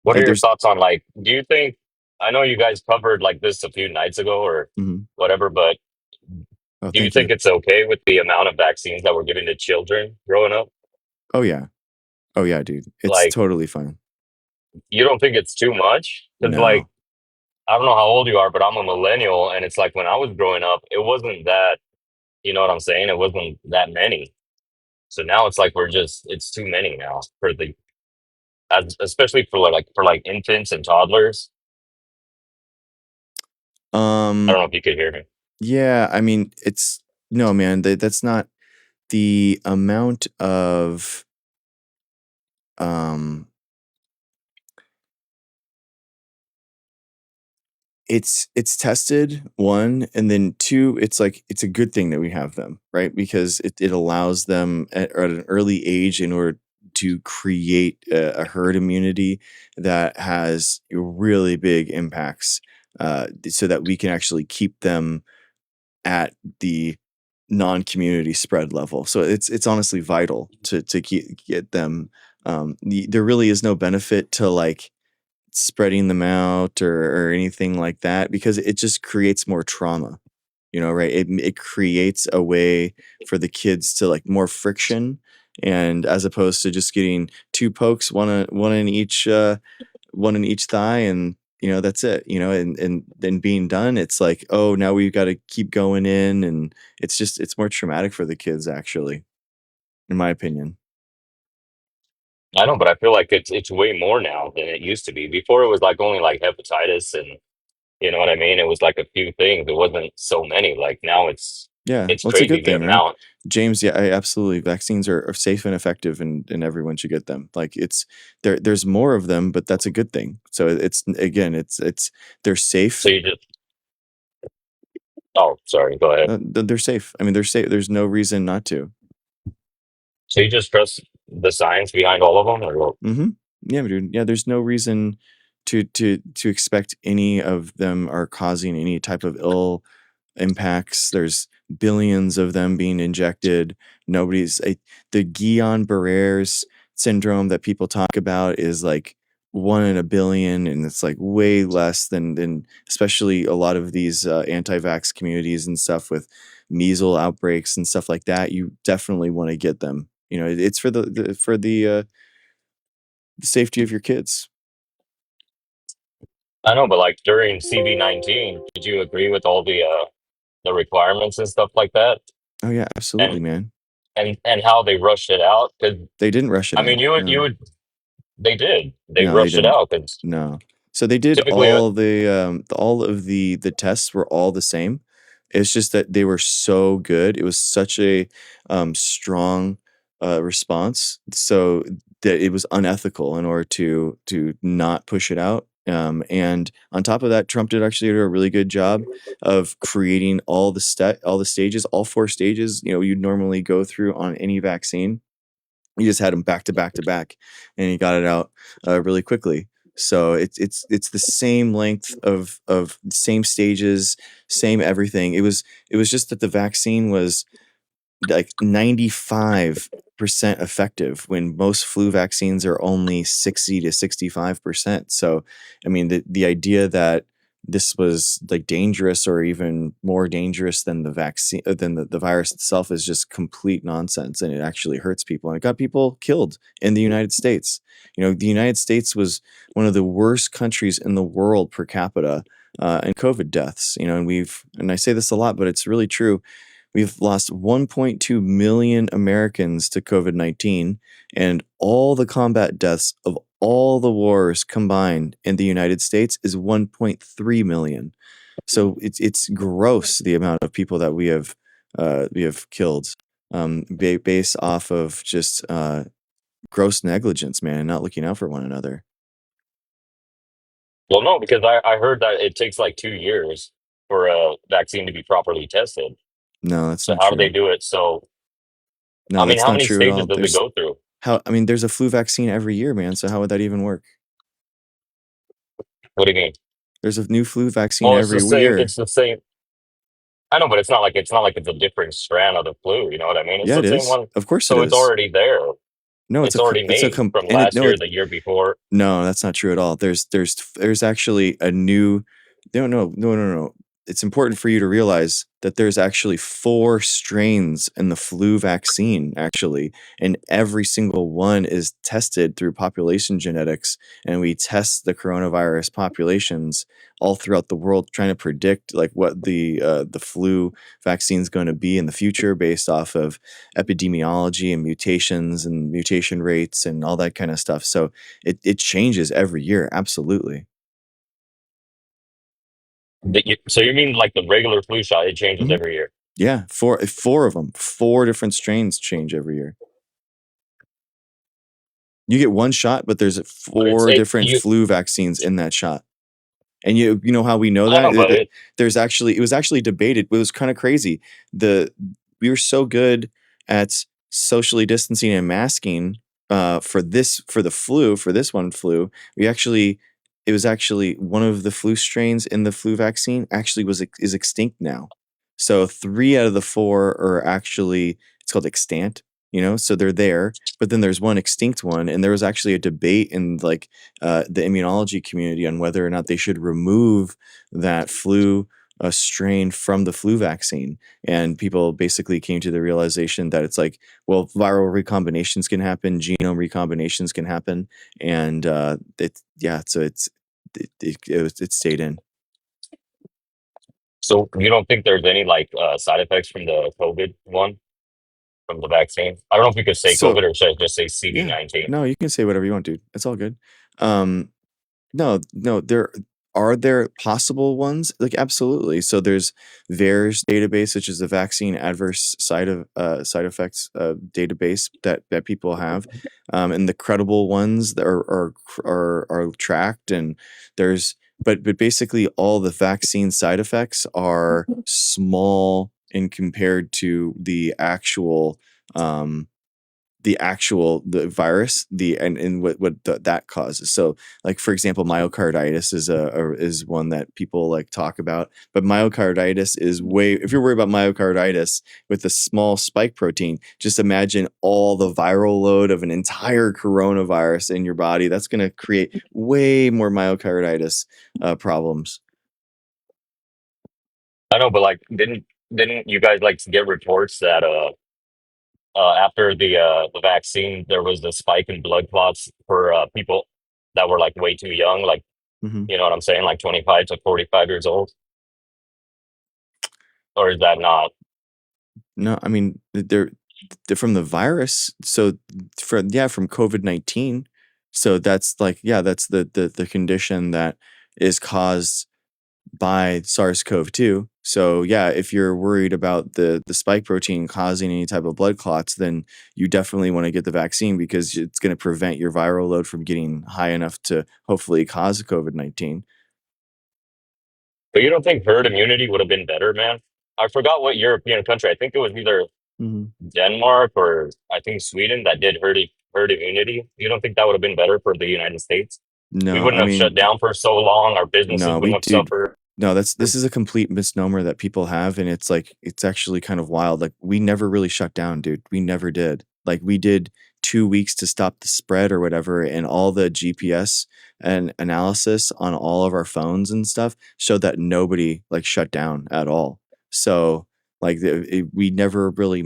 What are Like your there's. thoughts on like, do you think, I know you guys covered like this a few nights ago or Mhm. whatever, but Oh, do you thank you. think it's okay with the amount of vaccines that we're giving to children growing up? Oh yeah. Oh yeah, dude. It's Like, totally fine. you don't think it's too much? Because like, No. I don't know how old you are, but I'm a millennial, and it's like when I was growing up, it wasn't that, you know what I'm saying? It wasn't that many. So now it's like it's too many now for the, especially for like infants and toddlers. I don't Um know if you could hear me. yeah, I mean, it's no, man, that's not the amount of um it's tested, one, and then two, it's like it's a good thing that we have them, right? Because it allows them at an early age in order to create a herd immunity that has really big impacts, so that we can actually keep them at the non-community spread level. So it's honestly vital to get them. There really is no benefit to like spreading them out or anything like that, because it just creates more trauma. Right? It creates a way for the kids to like more friction, and as opposed to just getting two pokes, one in each thigh, and that's it. And then being done, it's like, oh, now we've got to keep going in, and it's more traumatic for the kids, actually, in my opinion. I know, but I feel like it's way more now than it used to be. Before it was like only like hepatitis and you know what I mean? It was like a few things. It wasn't so many. Like now Yeah, it's well, it's a crazy good the thing, right? amount. James, yeah, absolutely. Vaccines are safe and effective, and everyone should get them. Like it's there's more of them, but that's a good thing. So it's again, it's they're So safe. you just, oh, sorry, go ahead. They're safe. I mean, they're safe. There's no reason not to. So you just trust the science behind all of them, or what? Mm-hmm. Yeah, dude. Yeah, there's no reason to expect any of them are causing any type of ill impacts. There's billions of them being injected. The Guillain-Barré's syndrome that people talk about is like 1 in a billion, and it's like way less than especially a lot of these anti-vax communities and stuff with measles outbreaks and stuff like that. You definitely want to get them. It's for the safety of your kids. I know, but like during CV-19, did you agree with all the requirements and stuff like that, Oh yeah, absolutely, and man. and how they rushed it out? Because They didn't rush it I mean, out. you No. would they did they No, they rushed it didn't. out because No. So they did typically, all of the tests were all the same. It's just that they were so good. It was such a strong response, so that it was unethical in order to not push it out. And on top of that, Trump did actually do a really good job of creating all the stages, all 4 stages. You'd normally go through on any vaccine. He just had them back to back to back, and he got it out really quickly. So it's the same length of same stages, same everything. It was just that the vaccine was like 95% effective when most flu vaccines are only 60 to 65%. So, I mean, the idea that this was like dangerous or even more dangerous than the vaccine than the virus itself is just complete nonsense, and it actually hurts people, and it got people killed in the United States. The United States was one of the worst countries in the world per capita in COVID deaths. And I say this a lot, but it's really true. We've lost 1.2 million Americans to COVID-19, and all the combat deaths of all the wars combined in the United States is 1.3 million. So it's gross the amount of people that we have killed based off of just gross negligence, man, and not looking out for one another. Well, no, because I heard that it takes like 2 years for a vaccine to be properly tested. No, that's So not how do they true. do it? So No, I mean, that's how not many true at stages all. does it go through? There's a flu vaccine every year, man. So how would that even work? What do you mean? There's a new flu vaccine Well, it's the every same. year. It's the same. I know, but it's not like it's a different strand of the flu. You know what I mean? It's Yeah, the it same is. one. Of course it So it's is. already there. No, It's already made from last year, the year before. No, that's not true at all. There's actually a new. No. It's important for you to realize that there's actually 4 strains in the flu vaccine, actually, and every single one is tested through population genetics, and we test the coronavirus populations all throughout the world, trying to predict like what the flu vaccine is going to be in the future based off of epidemiology and mutations and mutation rates and all that kind of stuff. So it changes every year, absolutely. So you mean like the regular flu shot? It changes Mhm. every year. Yeah, four of them. 4 different strains change every year. You get one shot, but there's But 4 different flu vaccines in that shot. And you know how we know I that? know, but It was actually debated. It was kind of crazy. We were so good at socially distancing and masking for this one flu. It was actually one of the flu strains in the flu vaccine actually is extinct now. So 3 out of the 4 are actually, it's called extant, so they're there, but then there's one extinct one, and there was actually a debate in like the immunology community on whether or not they should remove that flu strain from the flu vaccine. And people basically came to the realization that it's like, well, viral recombinations can happen, genome recombinations can happen, and so it stayed in. so you don't think there's any like side effects from the COVID one, from the vaccine? I don't know if you could say So COVID or should I just say yeah, CD-19. no, you can say whatever you want, dude. It's all good. Um, No, there possible ones? Like, absolutely. So there's VAERS database, which is the vaccine adverse side effects database that people have, and the credible ones that are tracked. And but basically all the vaccine side effects are small in compared to the virus, and what that causes. So like, for example, myocarditis is one that people like talk about, but myocarditis is if you're worried about myocarditis with a small spike protein, just imagine all the viral load of an entire coronavirus in your body. That's going to create way more myocarditis problems. I know, but like, didn't you guys like get reports that after the vaccine there was the spike in blood clots for people that were like way too young, like Mm-hmm. you know what I'm saying, like 25 to 45 years old, or is that not? No, I mean, they're from the virus. So from COVID-19. So that's like, that's the condition that is caused by SARS-CoV-2. So yeah, if you're worried about the spike protein causing any type of blood clots, then you definitely want to get the vaccine because it's going to prevent your viral load from getting high enough to hopefully cause COVID-19. But you don't think herd immunity would have been better, man? I forgot what European country. I think it was either Denmark or I think Sweden that did herd immunity. You don't think that would have been better for the United States? We No, wouldn't I have shut mean, down for so long. Our businesses no, wouldn't have dude, suffered. no, this is a complete misnomer that people have, and it's like it's actually kind of wild. Like we never really shut down, dude. We never did. Like we did 2 weeks to stop the spread or whatever, and all the GPS and analysis on all of our phones and stuff showed that nobody like shut down at all. So like we never really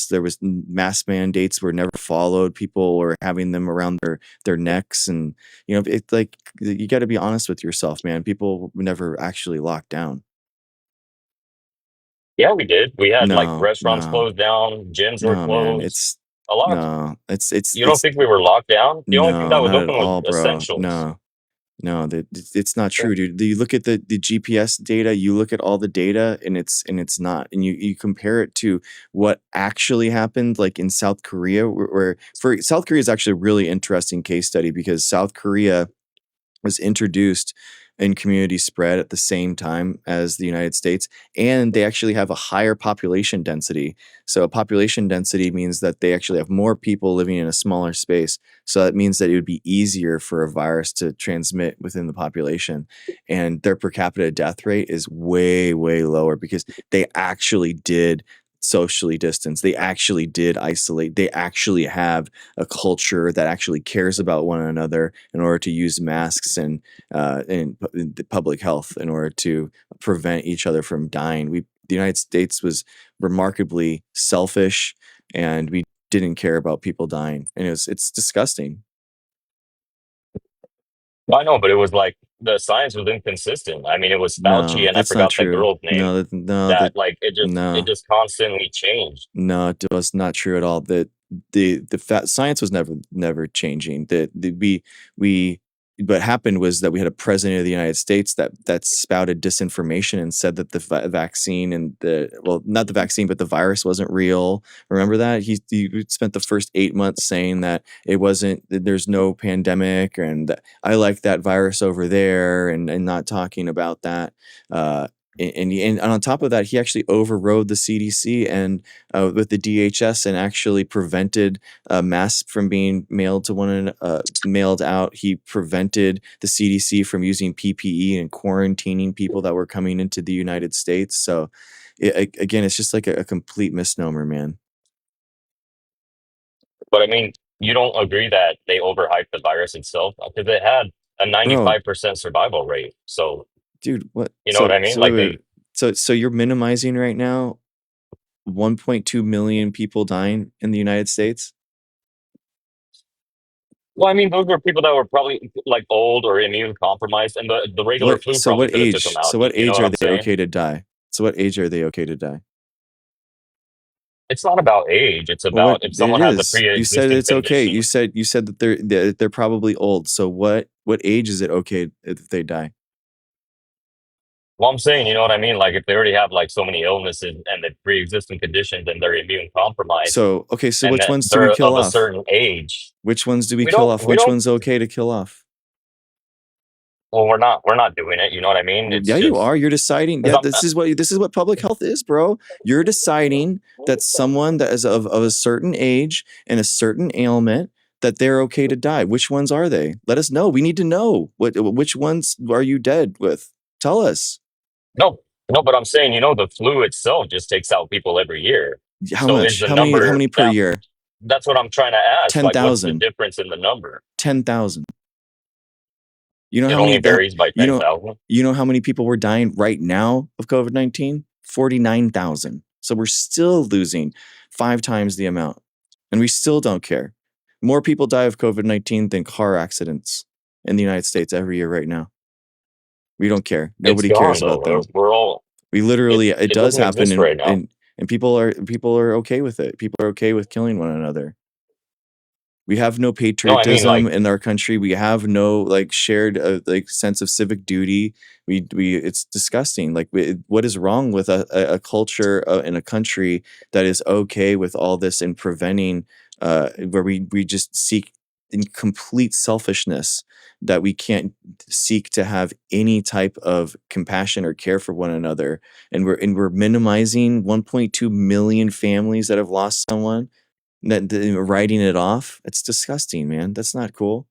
there was mask mandates were never followed. People were having them around their necks, and it's like you got to be honest with yourself, man. People never actually locked down. Yeah, we did. We had like No, restaurants no, closed down, gyms were no, man. closed. A lot. No, You don't think we were locked down? The only thing no, that was not at open was all, bro. essentials. No, it's not true, dude. You look at the GPS data, you look at all the data, and it's not. And you compare it to what actually happened, like in South Korea, where for South Korea is actually a really interesting case study because South Korea was introduced in community spread at the same time as the United States, and they actually have a higher population density. So a population density means that they actually have more people living in a smaller space. So that means that it would be easier for a virus to transmit within the population. And their per capita death rate is way, way lower because they actually did socially distance. They actually did isolate. They actually have a culture that actually cares about one another in order to use masks and the public health in order to prevent each other from dying. The United States was remarkably selfish, and we didn't care about people dying, and it's disgusting. Well, I know, but it was like the science was inconsistent. I mean, it was Fauci, No, and I that's not forgot that true. girl's name. That like it No, just constantly changed. no, it was not true at all. Science was never changing. We what happened was that we had a president of the United States that spouted disinformation and said that the vaccine and not the vaccine, but the virus wasn't real. Remember that? He spent the first 8 months saying that it wasn't, there's no pandemic, and I like that virus over there, and not talking about that. And on top of that, he actually overrode the CDC and with the DHS and actually prevented masks from being mailed out. He prevented the CDC from using PPE and quarantining people that were coming into the United States. So again, it's just like a complete misnomer, man. But I mean, you don't agree that they overhyped the virus itself because it had a 95% survival rate. So, dude, what? You know what I mean? So, like so you're minimizing right now 1.2 million people dying in the United States? Well, I mean, those were people that were probably like old or immune compromised, and the regular flu probably could have took them out. So what you know age what are I'm they saying? okay to die? So what age are they okay to die? It's not about age. It's Well, about if someone has a you said pre-existing it's okay. condition. You said that they're probably old. So what age is it okay if they die? Well, I'm saying, you know what I mean? Like if they already have like so many illnesses and the pre-existing conditions and they're immune compromised, So okay, so and which that ones do they're we kill of a off? certain age. Which ones do we We kill don't. off? We Which don't. one's okay to kill off? Well, we're not doing it. You know what I mean? Well, It's yeah, you just are. You're deciding. 'cause Yeah, this is what public health is, bro. You're deciding that someone that is of a certain age and a certain ailment that they're okay to die. Which ones are they? Let us know. We need to know which ones are you dead with. Tell us. no, no. But I'm saying, the flu itself just takes out people every year. How So is much? the How number many per year? that's what I'm trying to ask. Like, what's the 10,000. difference in the number? 10,000. You know It how only many varies by you 10,000. know how many people were dying right now of COVID-19? 49,000. So we're still losing 5 times the amount, and we still don't care. More people die of COVID-19 than car accidents in the United States every year right now. We don't care. Nobody cares about them. We're all. We literally, it does doesn't happen, exist right now. and people are okay with it. People are okay with killing one another. We have no No, I mean, patriotism like, in our country. We have no like shared like sense of civic duty. We it's disgusting. Like what is wrong with a culture in a country that is okay with all this and preventing where we just seek in complete selfishness, that we can't seek to have any type of compassion or care for one another, and we're minimizing 1.2 million families that have lost someone, writing it off. It's disgusting, man. That's not cool.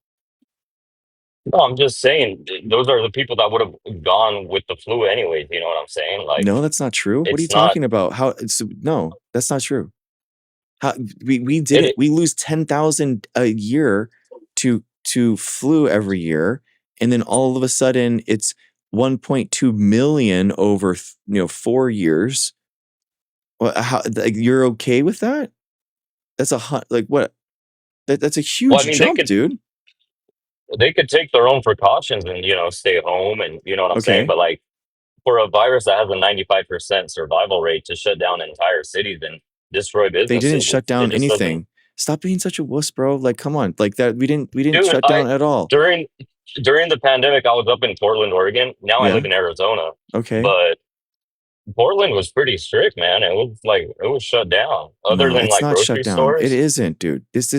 no, I'm just saying those are the people that would have gone with the flu anyways. You know what I'm saying? Like, No, that's not true. What are you it's not. talking about? How it's no, that's not true. How we did It, it. We lose 10,000 a year to flu every year, and then all of a sudden it's 1.2 million over 4 years. Well, how like, you're okay with that? That's like what? That's a well, I huge mean, jump, dude. they could take their own precautions and stay home, and you know what I'm saying. Okay. But like, for a virus that has a 95% survival rate, to shut down entire cities and destroy They didn't businesses, shut it down just doesn't. anything. Stop being such a wuss, bro. Like, come on. Like that, we didn't Dude, shut down at all. during the pandemic, I was up in Portland, Oregon. Now I Yeah. live in Arizona, Okay. but Portland was pretty strict, man. It was shut down. Other No, than it's like not shut grocery down. It stores. isn't, dude. It's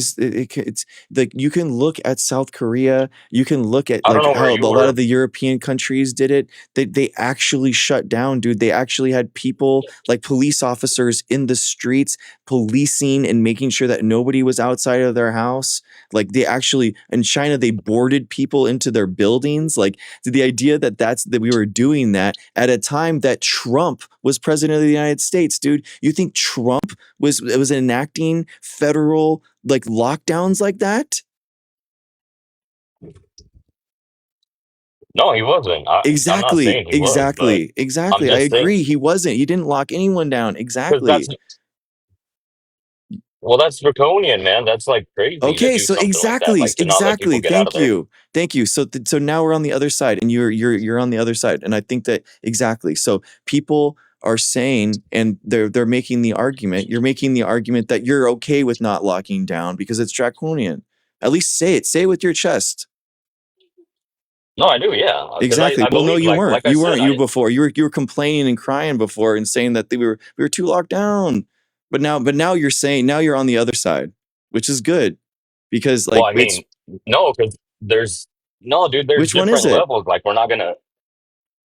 like you can look at South Korea. You can look at I don't like know where how a you lot were. of the European countries did it. They actually shut down, dude. They actually had people like police officers in the streets policing and making sure that nobody was outside of their house. Like they actually in China, they boarded people into their buildings. Like the idea that we were doing that at a time that Trump was president of the United States, dude. You think Trump was enacting federal like lockdowns like that? No, he wasn't. I'm not Exactly, saying he was, but I'm I just saying, agree. He wasn't. He didn't lock anyone down. because Exactly. that's draconian, man. That's like crazy to Okay, do so something like that, like to not let people exactly. get out of there. Thank you. So so now we're on the other side, and you're on the other side, and I think that exactly. So people are saying, and they're making the argument. You're making the argument that you're okay with not locking down because it's draconian. At least say it. Say it with your chest. No, I do, yeah, because Exactly. I Well, no, believe, you weren't. like I You said, weren't. You before. You were complaining and crying before and saying that we were too locked down. But now you're saying now you're on the other side, which is good because well, like I it's mean, no, because there's no, dude. There's which one is different it? levels. Like, we're not gonna.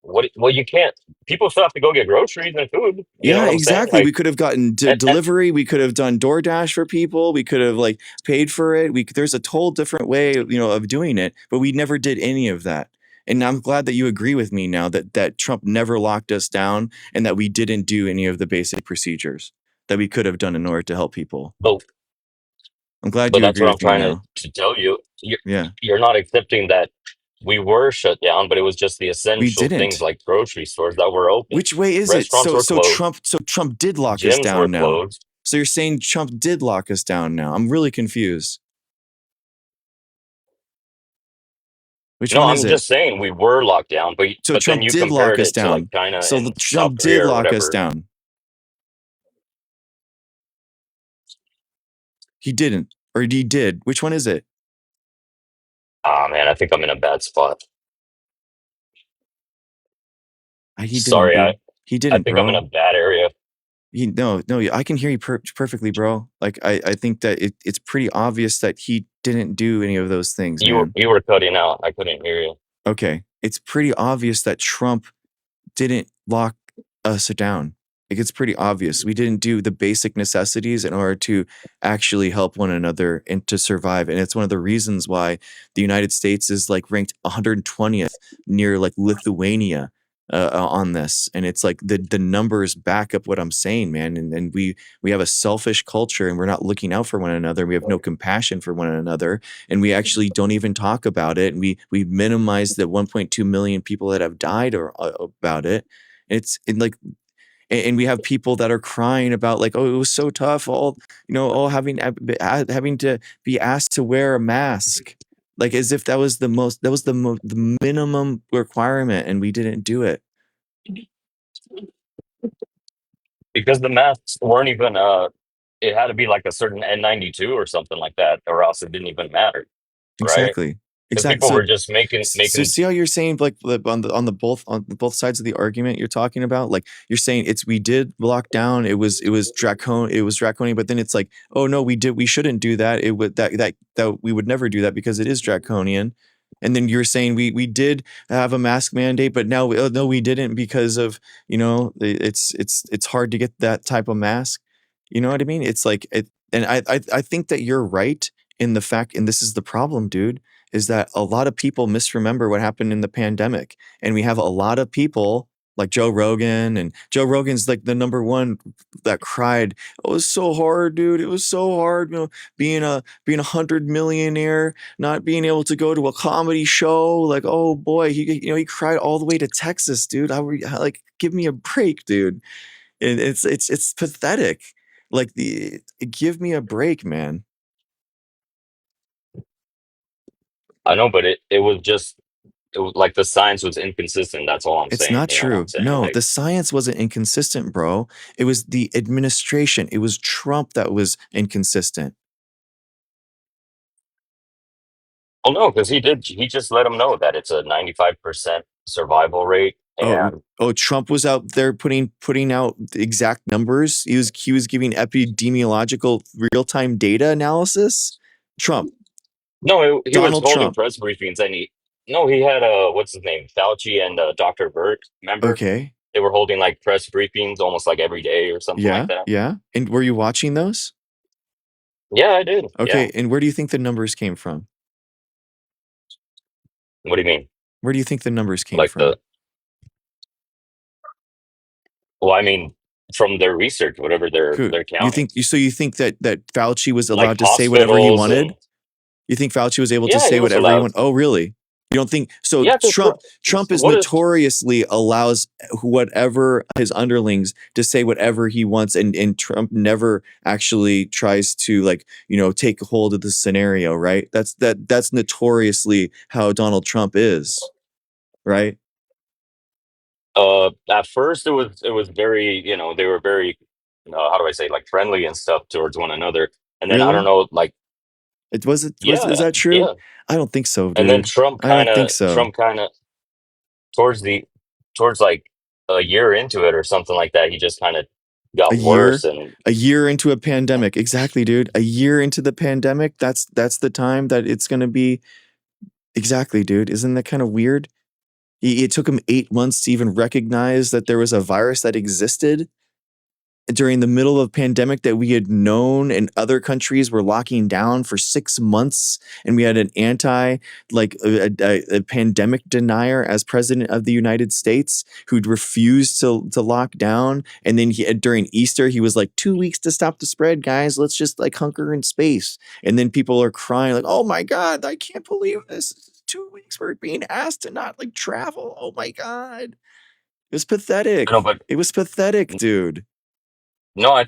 Well, you can't. People still have to go get groceries and food. You know Yeah, what I'm saying? exactly. We Like, could have gotten and delivery. We could have done DoorDash for people. We could have like paid for it. There's a whole different way, of doing it, but we never did any of that. And I'm glad that you agree with me now that Trump never locked us down and that we didn't do any of the basic procedures that we could have done in order to help people. but I'm glad but you that's agree what I'm with me trying now. to tell you. Yeah, You're not accepting that we were shut down, but it was just the we essential things didn't. like grocery stores that were open. Which way is it? Restaurants were closed. So Trump did lock us Gyms were down now. closed. So you're saying Trump did lock us down now? I'm really confused. Which No, one I'm is it? just saying we were locked down, but So then Trump you did lock compared us it to like down. China So and South Trump did Korea or lock us whatever. down. He didn't, or he did. Which one is it? Ah, man, I think I'm in a bad spot. He didn't, Sorry, dude. He I didn't, think I'm in a bro. bad area. No, I can hear you perfectly, bro. Like I think that it's pretty obvious that he didn't do any of those things, man. You were cutting out. I couldn't hear you. Okay, it's pretty obvious that Trump didn't lock us down. Like it's pretty obvious. We didn't do the basic necessities in order to actually help one another and to survive. And it's one of the reasons why the United States is like ranked 120th near like Lithuania on this. And it's like the numbers back up what I'm saying, man. And we have a selfish culture and we're not looking out for one another. We have no compassion for one another. And we actually don't even talk about it. And we minimize the 1.2 million people that have died or about it. And we have people that are crying about like, oh, it was so tough, having to be asked to wear a mask, like as if that was the minimum requirement, and we didn't do it. Because the masks weren't even it had to be like a certain N92 or something like that, or else it didn't even matter, right? Exactly. Because Exactly. people So were just making. see how you're saying, like, on the both sides of the argument you're talking about, like, you're saying we did lock down, it was draconian, but then it's like, oh no, we shouldn't do that, it would that we would never do that because it is draconian. And then you're saying we did have a mask mandate, but now no, we didn't because of, it's hard to get that type of mask. You know what I mean? It's like and I think that you're right in the fact, and this is the problem, dude, is that a lot of people misremember what happened in the pandemic. And we have a lot of people like Joe Rogan, and Joe Rogan's like the number one that cried, "Oh, it was so hard, dude. It was so hard, being a 100 millionaire, not being able to go to a comedy show. Like, oh boy, he cried all the way to Texas, dude. Like, give me a break, dude." And it's pathetic. Like, give me a break, man. I know, but it was just it was like the science was inconsistent. That's all I'm It's saying. not You know what I'm true. saying? No, Like, the science wasn't inconsistent, bro. It was the administration. It was Trump that was inconsistent. well, no, because he just let them know that it's a 95% survival rate, Oh, and Trump was out there putting out the exact numbers. He was giving epidemiological real-time data analysis. Trump, no, he was Donald holding Trump. press briefings, and he had what's his name, Fauci and Dr. Bird. Remember, Okay. they were holding like press briefings almost like every day or something like Yeah, that. yeah. And were you watching those? Yeah, I did. Yeah. Okay, and where do you think the numbers came from? What do you mean? Where do you think the numbers came Like from? well, I mean, from their research, whatever Who they're you counting, think you think that Fauci was like allowed to say whatever he hospitals wanted? and You think Fauci was able to yeah, he say was whatever he allowed. wanted? Oh, really? You don't think so? Yeah, because Trump is what if notoriously allows whatever his underlings to say whatever he wants, and Trump never actually tries to, like, take hold of the scenario, right? That's notoriously how Donald Trump is, right? at first it was very, they were very, how do I say, like friendly and stuff towards one another, and then I don't Really? know, like Is yeah, that true? yeah, I don't think so, and then dude. I don't think so. Trump kind of towards the towards like a year into it or something like that, he just kind of A got worse, year, and a year into a pandemic. Exactly, dude. A year into the pandemic. That's the time that it's going to be. Exactly, dude. Isn't that kind of weird? It took him 8 months to even recognize that there was a virus that existed during the middle of a pandemic that we had known, and other countries were locking down for 6 months, and we had an a pandemic denier as president of the United States who'd refused to lock down. And then during Easter, he was like, 2 weeks to stop the spread, guys. Let's just like hunker in space. And then people are crying like, oh my God, I can't believe this. 2 weeks we're being asked to not like travel. Oh my God. It was pathetic. no, but It was pathetic, dude. no, I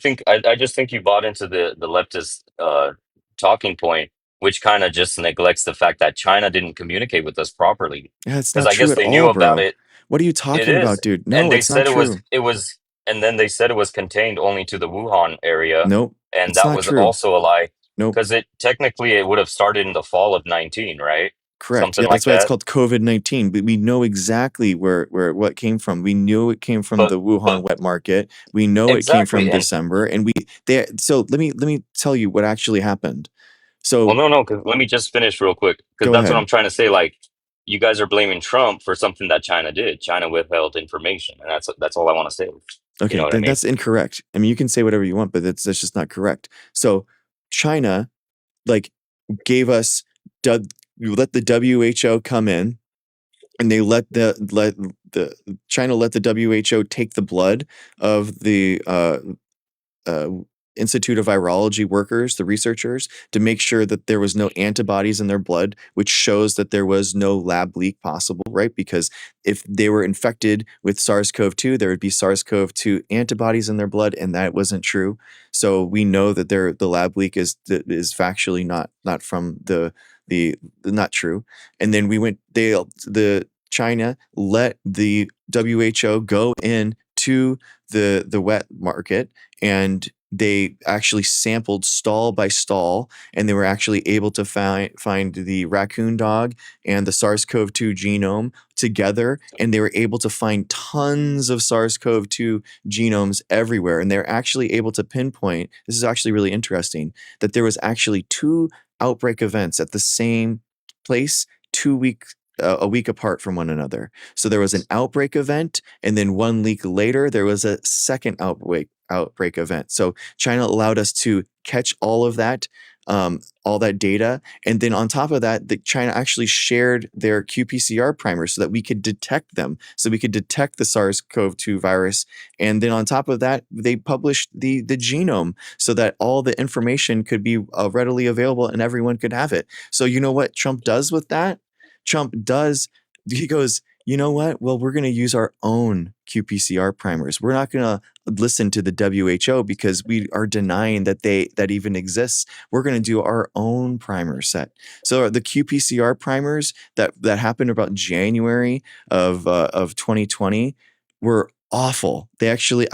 just think you bought into the leftist talking point, which kind of just neglects the fact that China didn't communicate with us properly. Yeah, it's Because not I true guess at they knew all, about bro. it. What are you It talking is, about, dude? and No, they it's not said true. and then they said it was contained only to the Wuhan area, Nope, and it's that not was true. also a lie. Nope. Because it would have started in the fall of 19, right? Correct. Something Yeah, like that's why it's that. called COVID-19. But we know exactly where what came from. We knew it came from But the Wuhan wet market. We know it came from exactly, and December. And so let me tell you what actually happened. well, So no, because let me just finish real quick, because go that's what ahead. I'm trying to say. Like, you guys are blaming Trump for something that China did. China withheld information, and that's all I want to say. You know Okay, what I then mean? that's incorrect. I mean, you can say whatever you want, but that's just not correct. So China, like, gave us you let the WHO come in, and they let the China let the WHO take the blood of the uh, Institute of Virology workers, the researchers, to make sure that there was no antibodies in their blood, which shows that there was no lab leak possible, right? Because if they were infected with SARS-CoV-2, there would be SARS-CoV-2 antibodies in their blood, and that wasn't true. So we know that the lab leak is factually not from the not true. And then the China let the WHO go in to the wet market and they actually sampled stall by stall, and they were actually able to find the raccoon dog and the SARS-CoV-2 genome together, and they were able to find tons of SARS-CoV-2 genomes everywhere. And they're actually able to pinpoint, this is actually really interesting, that there was actually 2 outbreak events at the same place a week apart from one another. So there was an outbreak event, and then 1 week later there was a second outbreak event. So China allowed us to catch all that data, and then on top of that, China actually shared their qPCR primers so that we could detect them, so we could detect the SARS-CoV-2 virus. And then on top of that, they published the genome so that all the information could be readily available and everyone could have it. So you know what Trump does with that? He goes, you know what? Well, we're going to use our own qPCR primers. We're not going to listen to the WHO because we are denying that that even exists. We're going to do our own primer set. So the qPCR primers that happened about January of 2020 were awful. They actually,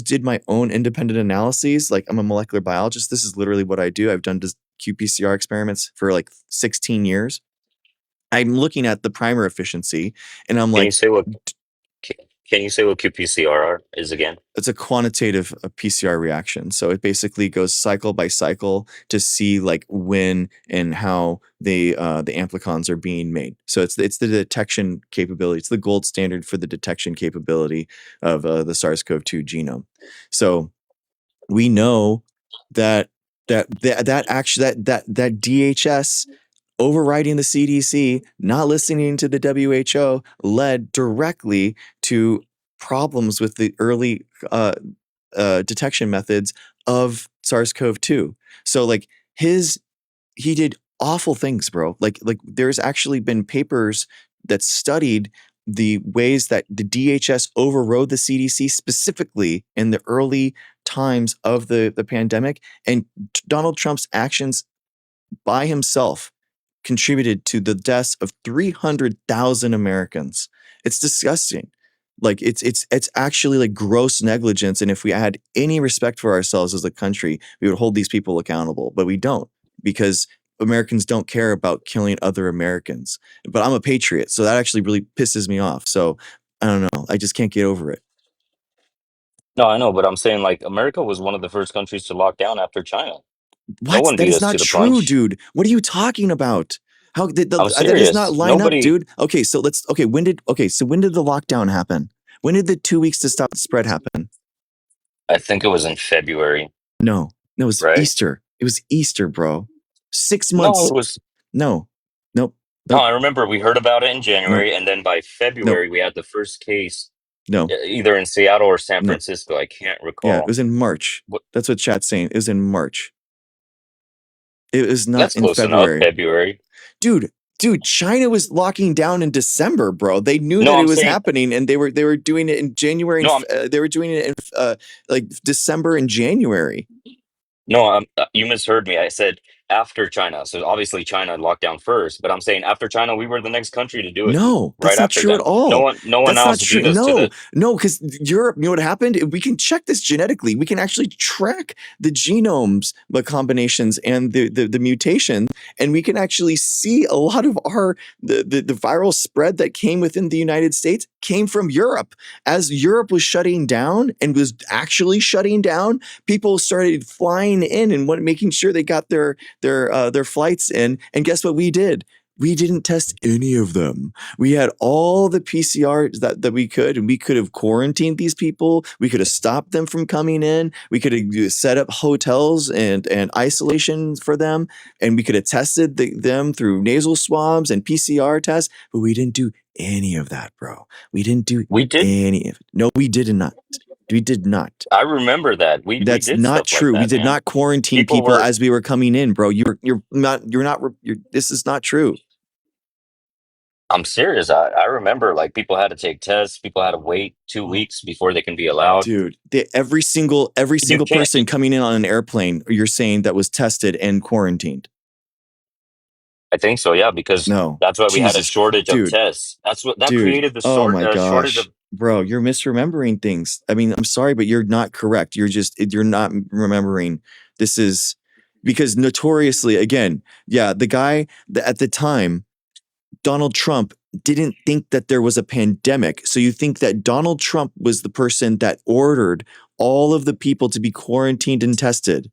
did my own independent analyses. Like, I'm a molecular biologist. This is literally what I do. I've done qPCR experiments for like 16 years. I'm looking at the primer efficiency, and I'm Can like, you say what can you say what qPCR is again? it's a quantitative PCR reaction. So it basically goes cycle by cycle to see like when and how the amplicons are being made. So it's the detection capability. It's the gold standard for the detection capability of the SARS-CoV-2 genome. So we know that DHS overriding the CDC, not listening to the WHO, led directly to problems with the early detection methods of SARS-CoV-2. So like he did awful things, bro. Like there's actually been papers that studied the ways that the DHS overrode the CDC specifically in the early times of the pandemic, and Donald Trump's actions by himself contributed to the deaths of 300,000 Americans. It's disgusting. Like it's actually like gross negligence. And if we had any respect for ourselves as a country, we would hold these people accountable, but we don't, because Americans don't care about killing other Americans. But I'm a patriot, so that actually really pisses me off. So I don't know. I just can't get over it. No, I know, but I'm saying like America was one of the first countries to lock down after China. No What? one That beat is us not to the true, punch. dude. What are you talking about? How did I'm that does not serious. line up, Nobody. dude? Okay, so when did the lockdown happen? When did the 2 weeks to stop the spread happen? I think it was in February, No, it was right? Easter. It was Easter, bro. 6 No, months. it was. No, nope, No, nope, I remember we heard about it in nope, January, and then by nope, February we had the first case, no, either in Seattle or San no. Francisco. I can't Yeah, it recall. was in March. What? That's what chat's saying. It was in March. It was not That's in close enough. February. February. Dude, China was locking down in December, bro. They knew No, that it I'm was saying. happening, and they were doing it in January. No, They were doing it in like December and January. No, you misheard me. I said after China. So obviously China locked down first, but I'm saying after China, we were the next country to do it No, right that's not after true at them. No all. one, no one That's not else true. beat us to the. No, because Europe, you know what happened? We can check this genetically. We can actually track the genomes, the combinations, and the mutation, and we can actually see a lot of the viral spread that came within the United States came from Europe. As Europe was shutting down and was actually shutting down, people started flying in and making sure they got their flights in. And guess what we did? We didn't test any of them. We had all the PCRs that we could, and we could have quarantined these people. We could have stopped them from coming in. We could have set up hotels and isolation for them, and we could have tested them through nasal swabs and PCR tests. But we didn't do any of that, bro. We didn't do We did. any of it. No, we did not. We did not. I remember that. We That's did not stuff like true. We that, did man. not quarantine People people were. as we were coming in, bro. This is not true. I'm serious. I remember like people had to take tests. People had to wait 2 weeks before they can be allowed. Dude, every single You can't. person coming in on an airplane, you're saying that was tested and quarantined. I think so, yeah, because No, that's why we had a Jesus, shortage of dude, tests. That dude. created the Oh my shortage gosh. of Bro, you're misremembering things. I mean, I'm sorry, but you're not correct. You're not remembering. This is because notoriously, again, yeah, the guy at the time, Donald Trump, didn't think that there was a pandemic. So you think that Donald Trump was the person that ordered all of the people to be quarantined and tested?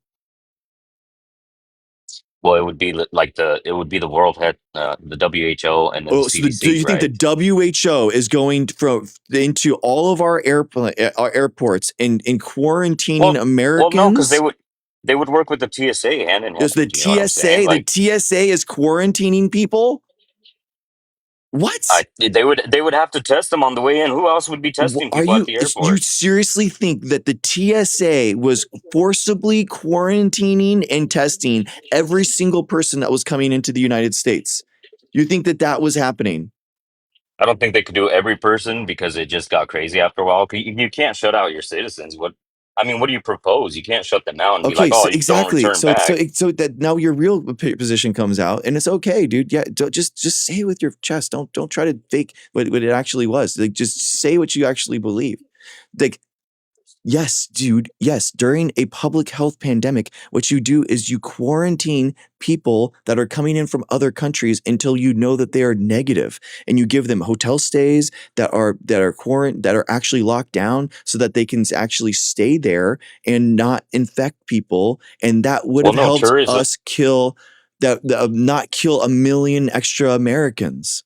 Well, it would be it would be the World Health, the WHO, and then the Oh, so do CDC, you think right? the WHO is going into all of our airports and quarantining Well, no, because Americans? they would work with the TSA hand in Does the hand. You know what I'm saying? TSA, the Like, TSA is quarantining people? What? they would have to test them on the way in. Who else would be testing Are people at you the you airport? seriously think that the TSA was forcibly quarantining and testing every single person that was coming into the United States? You think that that was happening? I don't think they could do every person because it just got crazy after a while. You can't shut out your citizens. I mean, what do you propose? You can't shut them out and be Okay, like, oh, so you don't exactly. return back. So that now your real position comes out, and it's okay, dude. Yeah, just say it with your chest. Don't try to fake what it actually was. Like, just say what you actually believe. Like, yes, dude. Yes, during a public health pandemic, what you do is you quarantine people that are coming in from other countries until you know that they are negative, and you give them hotel stays that are actually locked down so that they can actually stay there and not infect people, and that would Well, have no, helped tourism. us not kill 1 million extra Americans.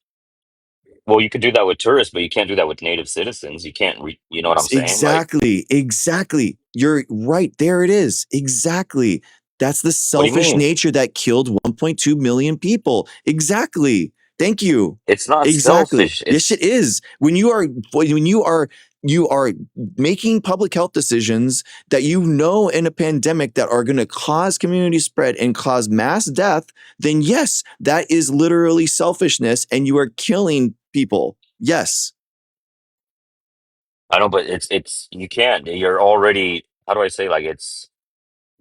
Well, you could do that with tourists, but you can't do that with native citizens. You can't. You know what I'm saying? Like, Exactly. You're right. There it is. Exactly. That's the what do you selfish mean? nature that killed 1.2 million people. Exactly. Thank you. It's not Exactly. selfish. Yes, it is. When you are making public health decisions that you know in a pandemic that are going to cause community spread and cause mass death, then yes, that is literally selfishness and you are killing people. Yes. I know, but it's you can't. You're already. How do I say? Like,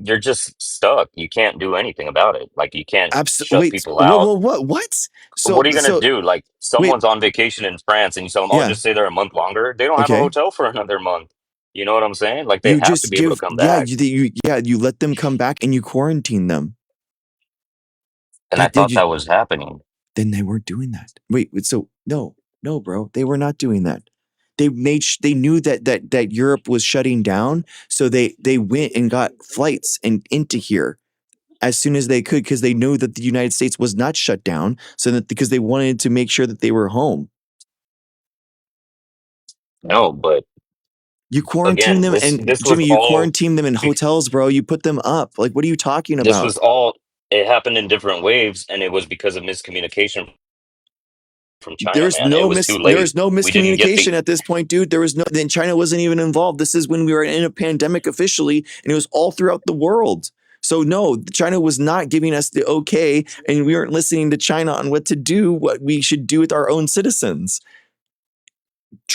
you're just stuck. You can't do anything about it. Like, you can't Absolutely. shut Wait. people out. What? What So, are you gonna do? Like, wait. someone's on vacation in France, and you tell them, "Oh, Yeah. just stay there a month longer." They don't have a Okay. hotel for another month. You know what I'm saying? Like, they You have to just be able to give. come Yeah. back. You let them come back and you quarantine them. And I thought that was happening. Then they weren't doing that. Wait. So no, bro. They were not doing that. They knew that Europe was shutting down, so they went and got flights and into here as soon as they could because they knew that the United States was not shut down. So that because they wanted to make sure that they were home. No, but You quarantine again, them, this and this was Jimmy, you all quarantine them in hotels, bro. You put them up. Like, what are you talking this about? was all. It happened in different waves, and it was because of miscommunication from China. There's Man, it no was too there's late. no We didn't get the. miscommunication at this point, dude. There was no. Then China wasn't even involved. This is when we were in a pandemic officially, and it was all throughout the world. So no, China was not giving us the okay, and we weren't listening to China on what to do, what we should do with our own citizens.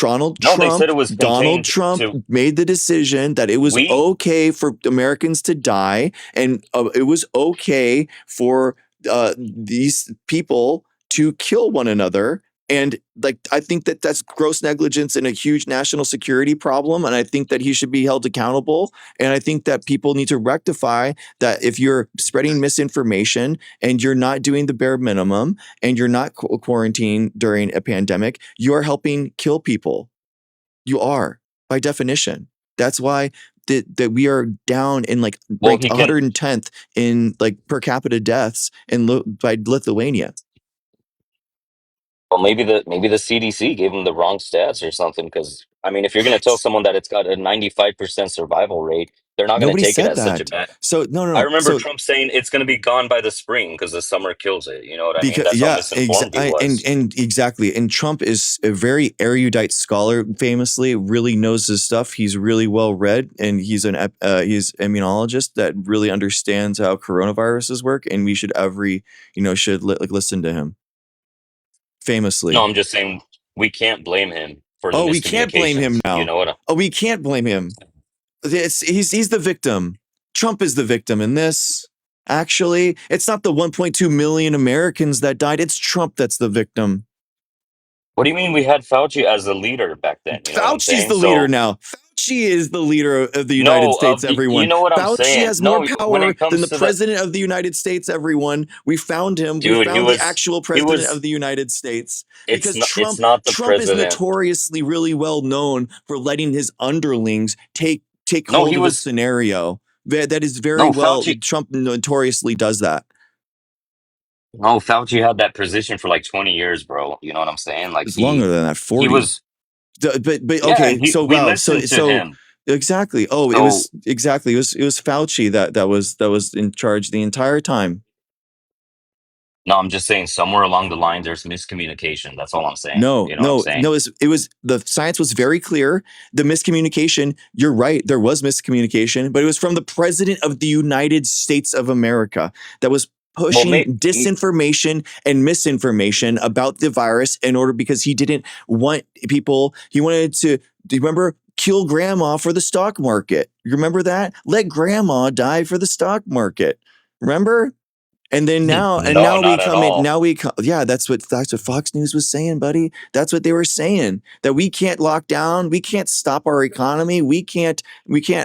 No, they said it was Donald contained Trump to made the decision that it was we. okay for Americans to die, and it was okay for these people to kill one another. And like, I think that that's gross negligence and a huge national security problem. And I think that he should be held accountable. And I think that people need to rectify that if you're spreading misinformation and you're not doing the bare minimum and you're not quarantined during a pandemic, you're helping kill people. You are, by definition. That's why that we are down in like Well, ranked he can. 110th in like per capita deaths by Lithuania. Well, maybe the CDC gave him the wrong stats or something. Because I mean, if you're going to tell What? someone that it's got a 95% survival rate, they're not going to Nobody take it said as such a that. bad. So I no. remember So Trump saying it's going to be gone by the spring because the summer kills it. You know what I mean? because That's how misinformed he was. and exactly, and Trump is a very erudite scholar, famously really knows his stuff. He's really well read, and he's he's immunologist that really understands how coronaviruses work, and we should listen to him. No, Famously. I'm just saying we can't blame him for the Oh, we can't blame him miscommunications. You now. know what? Oh, we can't blame him. He's the victim. Trump is the victim in this. Actually, it's not the 1.2 million Americans that died. It's Trump that's the victim. What do you mean we had Fauci as the leader back then? You know what I'm Fauci's saying? the leader So now. Fauci is the leader of the United no, States, you everyone. know what I'm Fauci saying? has more No, when power it than comes the to the president of the United States, everyone. We found him. We dude, found the actual he president was. of the United States because It's not the Trump is president. notoriously really well known for letting his underlings take No, hold he of a was. scenario. That is very No, well. Fauci. Trump notoriously does that. No, Fauci had that position for like 20 years, bro. You know what I'm saying? Like It's longer than that, he 40. was. But Yeah, and okay, so we wow, listened to so him. exactly. Oh, it So was exactly. It was Fauci that was in charge the entire time. no, I'm just saying somewhere along the line there's miscommunication. That's all I'm saying. No, You know what I'm no, saying? no. It was the science was very clear. The miscommunication. You're right. There was miscommunication, but it was from the president of the United States of America that was Well, pushing disinformation and misinformation about the virus in order because he didn't want people. He wanted to. Do you remember? Kill grandma for the stock market. You remember that? Let grandma die for the stock market. Remember? And then no, now we not at come in. all. Now yeah, that's what Fox News was saying, buddy. That's what they were saying, that we can't lock down, we can't stop our economy, we can't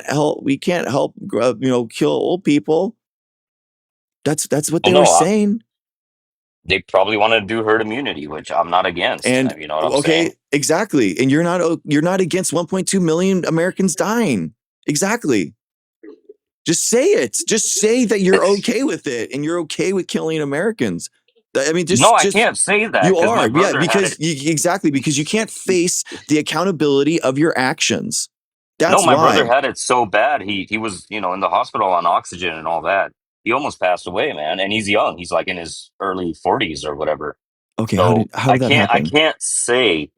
help, kill old people. That's what Well, they were no, saying. they probably want to do herd immunity, which I'm not against. And You know what I'm okay, saying? exactly. And you're not against 1.2 million Americans dying. Exactly. Just say it. Just say that you're okay with it and you're okay with killing Americans. I mean, No, I just can't say that you because my are, yeah, brother had because it. exactly because you can't face the accountability of your actions. No, That's my brother why. had it so bad. He was, in the hospital on oxygen and all that. He almost passed away, man. And he's young. He's like in his early 40s or whatever. Okay, So how did that I happen? can't say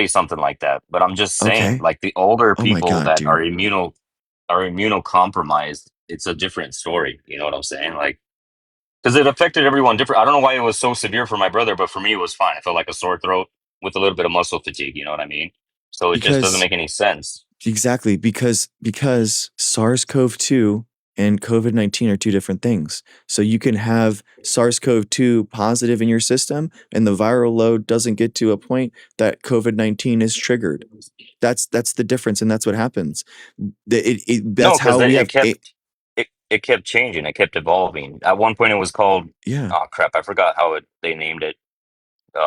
something like that. But I'm just saying, Okay. like the older Oh my people God, that are dude. immunocompromised, it's a different story. You know what I'm saying? Like, because it affected everyone different. I don't know why it was so severe for my brother, but for me it was fine. I felt like a sore throat with a little bit of muscle fatigue. You know what I mean? So it just doesn't Because make any sense. exactly because SARS-CoV-2 and COVID-19 are two different things. So you can have SARS-CoV-2 positive in your system and the viral load doesn't get to a point that COVID-19 is triggered. That's the difference, and that's what happens. No, That's because how we it have a kept it kept changing. It kept evolving. At one point, it was called, yeah. oh crap, I forgot how they named it.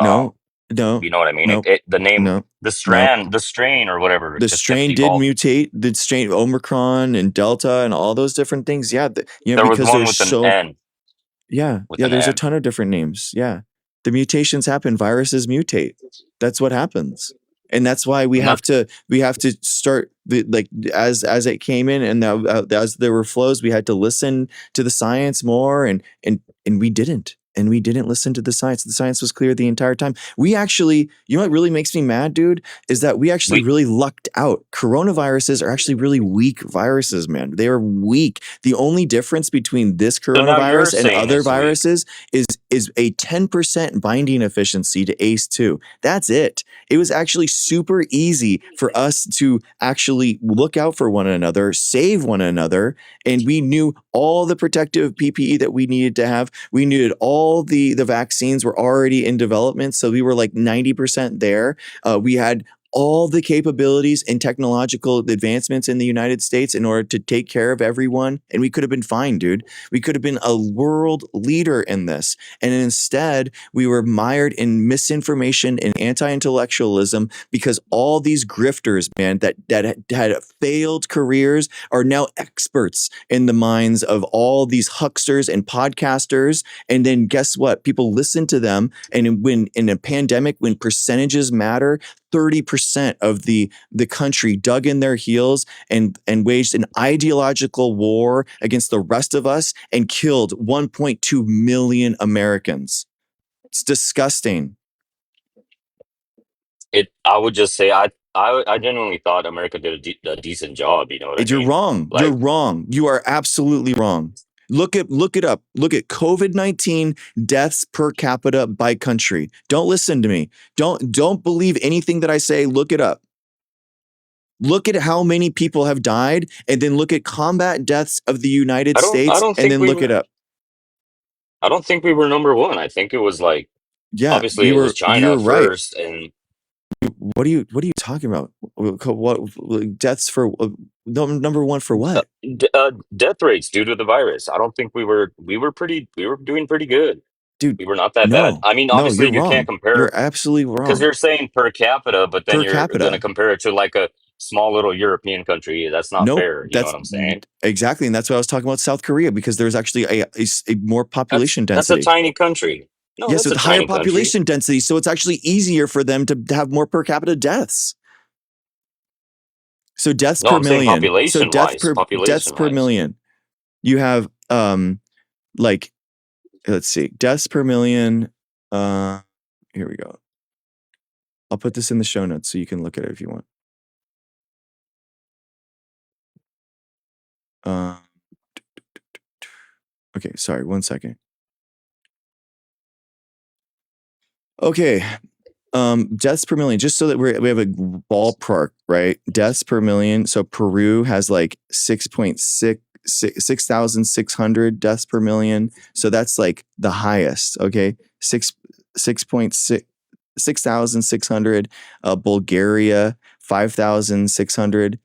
No, no, You know what I mean? no, The name, no, the no. strain or whatever, it The just kept strain did evolving. mutate. The strain Omicron and Delta and all those different things. Yeah, There was because one there's with an so N. yeah, With yeah. an There's a N. ton of different names. Yeah, the mutations happen. Viruses mutate. That's what happens, and that's why we have Not, to start as it came in, and now as there were flows, we had to listen to the science more, and we didn't. And we didn't listen to the science. The science was clear the entire time. We actually, what really makes me mad, dude, is that we actually we really lucked out. Coronaviruses are actually really weak viruses, man. They are weak. The only difference between this so now you're coronavirus and saying other it's weak. viruses is a 10% binding efficiency to ACE2. That's it. It was actually super easy for us to actually look out for one another, save one another, and we knew all the protective PPE that we needed to have. We needed all the vaccines were already in development, so we were like 90% there. We had all the capabilities and technological advancements in the United States in order to take care of everyone, and we could have been fine, dude. We could have been a world leader in this, and instead we were mired in misinformation and anti-intellectualism because all these grifters, man, that had failed careers are now experts in the minds of all these hucksters and podcasters. And then guess what? People listen to them. And when in a pandemic, when percentages matter, 30% of the country dug in their heels and waged an ideological war against the rest of us and killed 1.2 million Americans. It's disgusting. I would just say I genuinely thought America did a decent job. You know what I You're mean? wrong. You're Like, wrong. You are absolutely wrong. Look it up. Look at COVID-19 deaths per capita by country. Don't listen to me. Don't believe anything that I say. Look it up. Look at how many people have died, and then look at combat deaths of the United I States, don't and think then look it up. I don't think we were number one. I think it was like Yeah, Obviously, it was you're China right. first, and What are you talking about? What deaths for number one for what? death rates due to the virus. I don't think we were doing pretty good. Dude, We were not that bad. no. I mean, No, you're obviously, you can't wrong. compare You're absolutely because wrong. you're saying per capita, but then Per you're going to capita. compare it to like a small little European country. That's not Nope. fair. You know That's what I'm saying? exactly, and that's why I was talking about South Korea, because there's actually a more population That's a density. tiny country. No, Yes, that's a with higher tiny country. population density, so it's actually easier for them to have more per capita deaths. So deaths No, per I'm saying million. So population-wise. deaths per Population-wise. million. You have like, let's see, deaths per million. Here we go. I'll put this in the show notes so you can look at it if you want. Okay, sorry, 1 second. Okay, deaths per million, just so that we have a ballpark, right? Deaths per million. So Peru has like 6,600 deaths per million. So that's like the highest. Okay, 6,600. Bulgaria 5,600.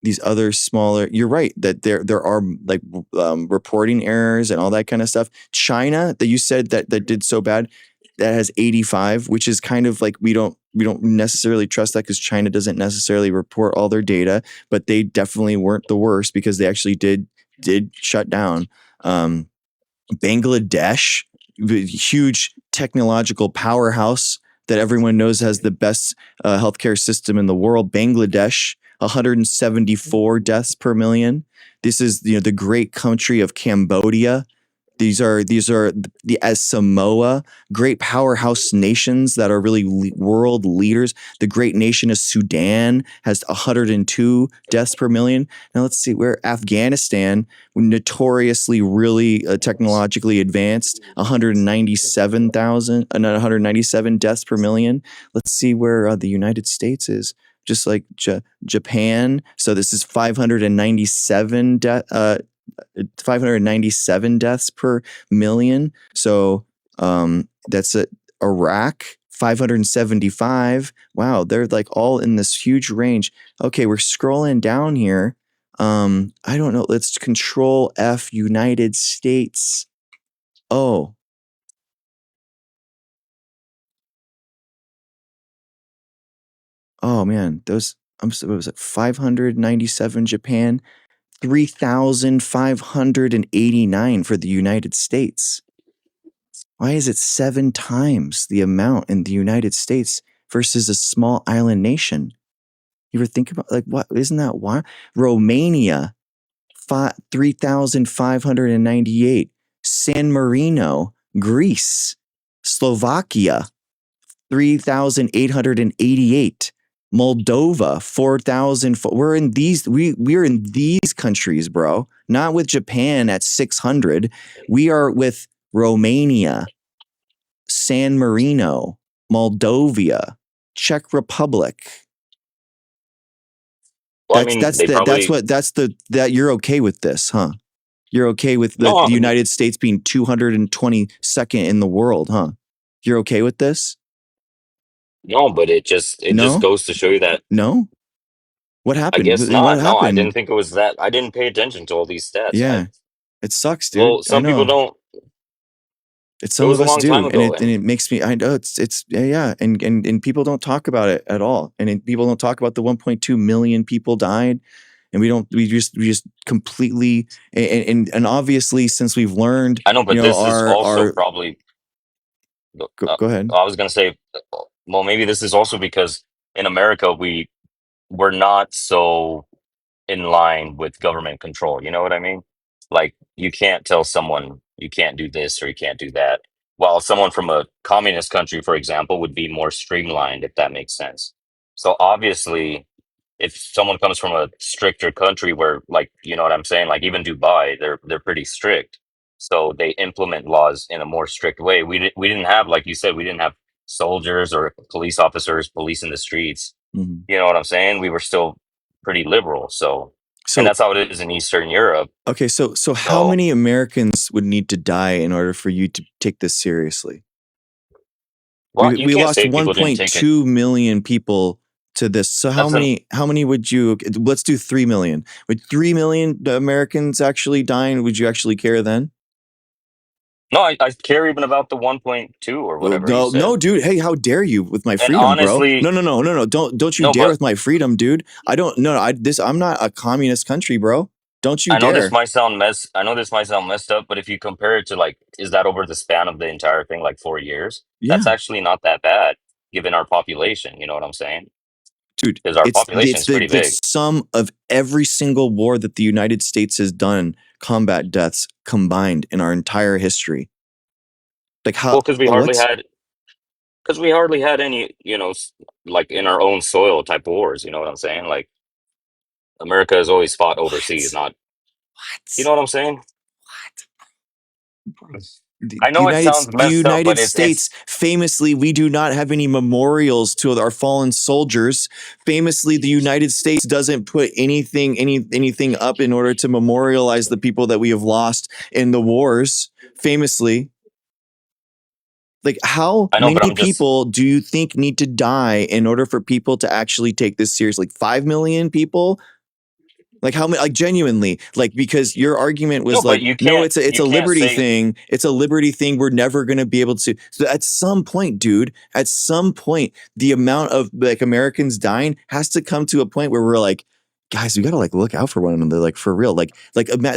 These other smaller, you're right that there are like reporting errors and all that kind of stuff. China, that you said that did so bad, that has 85, which is kind of like we don't necessarily trust that, because China doesn't necessarily report all their data, but they definitely weren't the worst because they actually did shut down. Bangladesh, huge technological powerhouse that everyone knows has the best healthcare system in the world. Bangladesh, 174 deaths per million. This is the great country of Cambodia. These are as Samoa, great powerhouse nations that are really world leaders. The great nation of Sudan has 102 deaths per million. Now let's see where Afghanistan, notoriously really technologically advanced, 197 deaths per million. Let's see where the United States is. Just like Japan. So this is 597 deaths per million. So that's Iraq, 575. Wow, they're like all in this huge range. Okay, we're scrolling down here. I don't know. Let's Control F, United States. Oh. Oh man, what was it? 597 Japan, 3,589 for the United States. Why is it 7 times the amount in the United States versus a small island nation? You ever think about, like, what? Isn't that why? Romania, 3,598. San Marino, Greece. Slovakia, 3,888. Moldova, 4,000. We're in these countries, bro. Not with Japan at 600. We are with Romania, San Marino, Moldova, Czech Republic. Well, I mean, That you're okay with this, huh? You're okay with the United States being 222nd in the world, huh? You're okay with this? No, but it just goes to show you that. No? What I happened? guess What not. No, I happened? didn't think it was that. I didn't pay attention to all these stats. Yeah. It sucks, dude. Well, some people don't. Some of us long time do, ago, and it makes me. I know it's yeah, and people don't talk about it at all, and people don't talk about the 1.2 million people died, and we just completely and obviously, since we've learned, I know, but this is also probably. Go ahead. I was gonna say, well, maybe this is also because in America we're not so in line with government control. You know what I mean? Like, you can't tell someone you can't do this or you can't do that. While someone from a communist country, for example, would be more streamlined, if that makes sense. So obviously, if someone comes from a stricter country where, like, you know what I'm saying, like even Dubai, they're pretty strict. So they implement laws in a more strict way. We didn't have, like you said, we didn't have soldiers or police officers policing the streets. Mm-hmm. You know what I'm saying? We were still pretty liberal. So So and that's how it is in Eastern Europe. okay, so how So, many Americans would need to die in order for you to take this seriously? well, you We can't lost say people didn't take it. 1.2 million people to this. So how That's an many would you? Let's do 3 million. Would 3 million Americans actually dying? Would you actually care then? no. I care even about the 1.2 or Oh, whatever you no, said. no, dude. Hey, how dare you with my And freedom, bro? honestly, No. Don't you no, dare but with my freedom, dude. I don't. No, I'm not a communist country, bro. Don't you I know this dare. might sound messed up, but if you compare it to like, is that over the span of the entire thing, like 4 years? That's Yeah, actually not that bad given our population. You know what I'm saying? dude. Because our It's population is pretty the big. sum of every single war that the United States has done, combat deaths combined in our entire history. Like how? Well, because What's we hardly had any, like in our own soil type of wars. You know what I'm saying? Like America has always fought overseas, not. You know what? what I'm saying? Bro, the I know it sounds The messed up, United but it's States, famously, we do not have any memorials to our fallen soldiers. Famously, the United States doesn't put anything up in order to memorialize the people that we have lost in the wars. Famously, like how I know, but many I'm just people do you think need to die in order for people to actually take this seriously? Like 5 million people? Like how many? Like genuinely, like because your argument no, was but like, no, it's you a can't liberty say thing. It's a liberty thing. We're never going to be able to. So at some point, dude, at some point, the amount of like Americans dying has to come to a point where we're like, guys, we got to like look out for one another, like for real.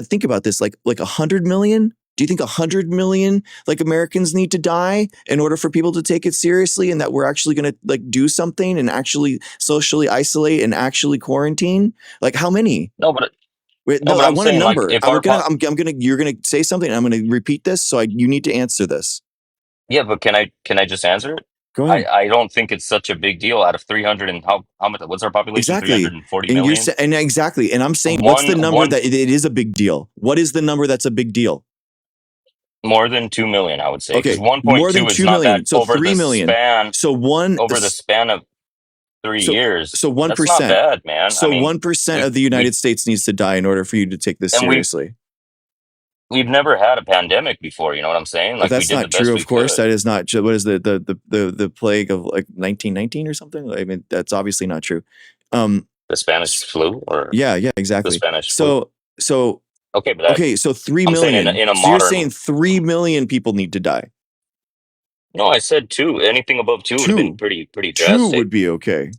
Think about this, like 100 million. Do you think 100 million like Americans need to die in order for people to take it seriously, and that we're actually going to like do something and actually socially isolate and actually quarantine? Like how many? no, but Wait, no, no, but I I'm want a saying like number. if our You're gonna say something. And I'm gonna repeat this, so you need to answer this. yeah, but can I just answer it? Go I ahead. I don't think it's such a big deal out of 300 and how much, what's our population? Exactly. 340 And million. exactly. And I'm saying, what's the number One that it is a big deal? What is the number that's a big deal? more than 2 million, I would say, because Okay, more than 1.2 is 2 not that million. So 3 million. So over the span of 3 so years. so That's not 1%. bad, man. I So mean, 1% we of the we United States needs to die in order for you to take this and seriously. we've never had a pandemic before. You know what I'm saying? Oh, Like we that's did the not true. best we Of course, could. that is not. What is the plague of like 1919 or something? I mean, that's obviously not true. The Spanish flu or Yeah, the exactly. Spanish flu. So Okay, but that, okay, so 3 I'm saying million. in a So you're saying modern. 3 million people need to die. No, I said two. Anything above two would have been Two. pretty Two drastic. would be okay.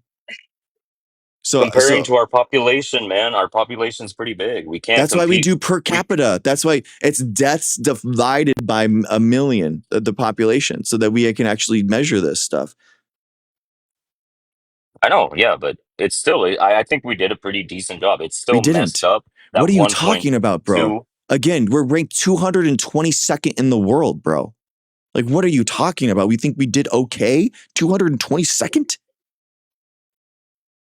So Comparing to our population, man, our population's pretty big. We can't that's why we compete. do per capita. That's why it's deaths divided by a million of the population, so that we can actually measure this stuff. I know, yeah, but it's still. I think we did a pretty decent job. It's We still messed didn't. up that What are you talking about, bro? 1.2. Again, we're ranked 222nd in the world, bro. Like, what are you talking about? We think we did okay? 222nd?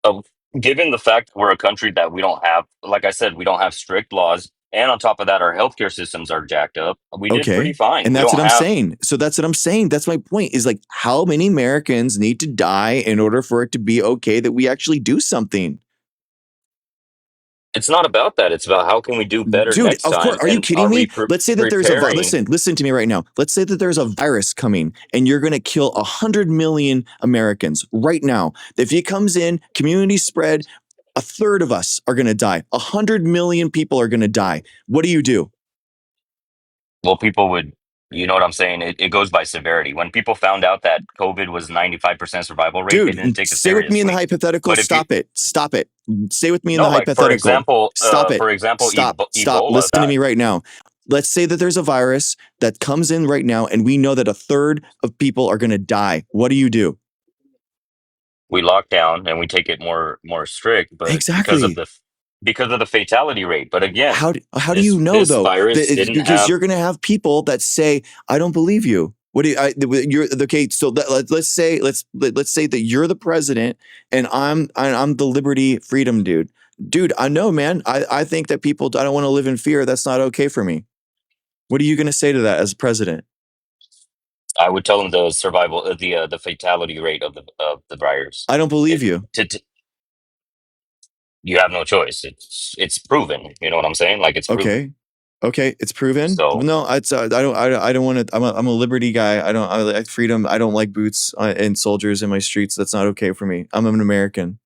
Of given the fact we're a country that we don't have, like I said, we don't have strict laws, and on top of that, our healthcare systems are jacked up. We did pretty Okay. fine. And We that's don't what I'm have. saying. So that's what I'm saying. That's my point is like, how many Americans need to die in order for it to be okay that we actually do something? It's not about that. It's about how can we do better Dude, next of course. time, Are you and kidding are we me? Let's say that there's preparing? listen to me right now. Let's say that there's a virus coming and you're going to kill 100 million Americans right now. If it comes in, community spread, a third of us are going to die. 100 million people are going to die. What do you do? Well, people would, you know what I'm saying? It goes by severity. When people found out that COVID was 95% survival rate, they didn't Dude, take it stay with me in the seriously. hypothetical. But if you Stop it. Stop it. Stay with me in the no, like hypothetical. Stop it. for example, Stop. Ebola. Listen to me right now. Let's say that there's a virus that comes in right now and we know that a third of people are going to die. What do? We lock down and we take it more strict, but Exactly. because of the fatality rate. But again, How do you know this though? virus didn't Because have. you're going to have people that say, "I don't believe you." What do you're okay? So let's say that you're the president and I'm the liberty freedom dude. Dude, I know, man. I think that people. I don't want to live in fear. That's not okay for me. What are you going to say to that as president? I would tell them the survival, the fatality rate of the virus. I don't believe you. To you have no choice. It's proven. You know what I'm saying? Like it's proven. Okay, it's proven. So No, it's I don't want to. I'm a liberty guy. I like freedom. I don't like boots and soldiers in my streets. That's not okay for me. I'm an American.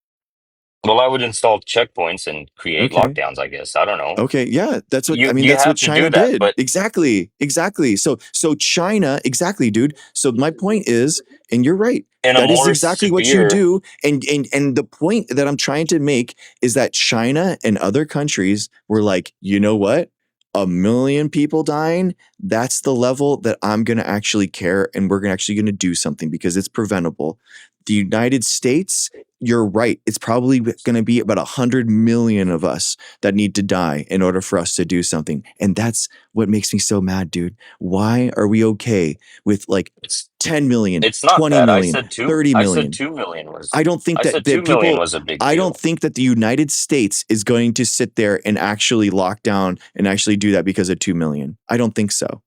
well, I would install checkpoints and create Okay. lockdowns, I guess. I don't know. Okay, yeah, that's what I mean. You That's what have to China do that, did. but Exactly. So China, exactly, dude. So my point is, and you're right. in a That is more exactly what you severe. do. And the point that I'm trying to make is that China and other countries were like, you know what? 1 million people dying. That's the level that I'm gonna actually care, and we're actually gonna do something because it's preventable. The United States, you're right. It's probably going to be about 100 million of us that need to die in order for us to do something. And that's what makes me so mad, dude. Why are we okay with like It's 10 million, it's not 20 that. million, 30 I said million? 2 million was. I don't think I said that 2 million people, was a big I don't deal. think that the United States is going to sit there and actually lock down and actually do that because of 2 million. I don't think so.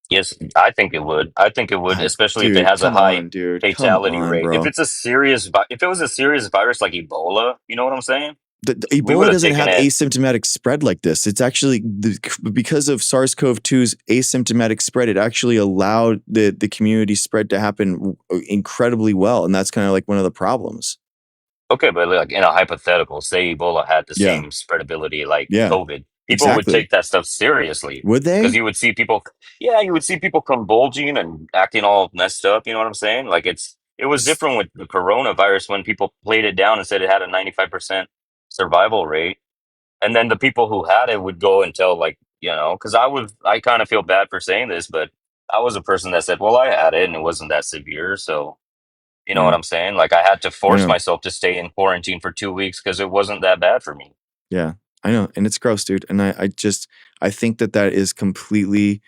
Yes, I think it would. I think it would, especially if it Dude, has a come high on, dude. Come fatality on, rate. If bro. it's a serious, if it was a serious virus like Ebola, you know what I'm saying? The We would Ebola have doesn't taken have it. asymptomatic spread like this. It's actually because of SARS-CoV-2's asymptomatic spread. It actually allowed the community spread to happen incredibly well, and that's kind of like one of the problems. Okay, but like in a hypothetical, say Ebola had the Yeah, same spreadability like yeah, COVID, people would exactly. take that stuff seriously Would because they? you would see people, yeah, you would see people convulsing and acting all messed up. You know what I'm saying? Like it was S- different with the coronavirus when people played it down and said it had a 95% survival rate, and then the people who had it would go and tell like because I kind of feel bad for saying this, but I was a person that said, well, I had it and it wasn't that severe, so. You know what Yeah, I'm saying? Like I had to I force know. myself to stay in quarantine for 2 weeks because it wasn't that bad for me. Yeah, I know, and it's gross, dude. And I think that is completely.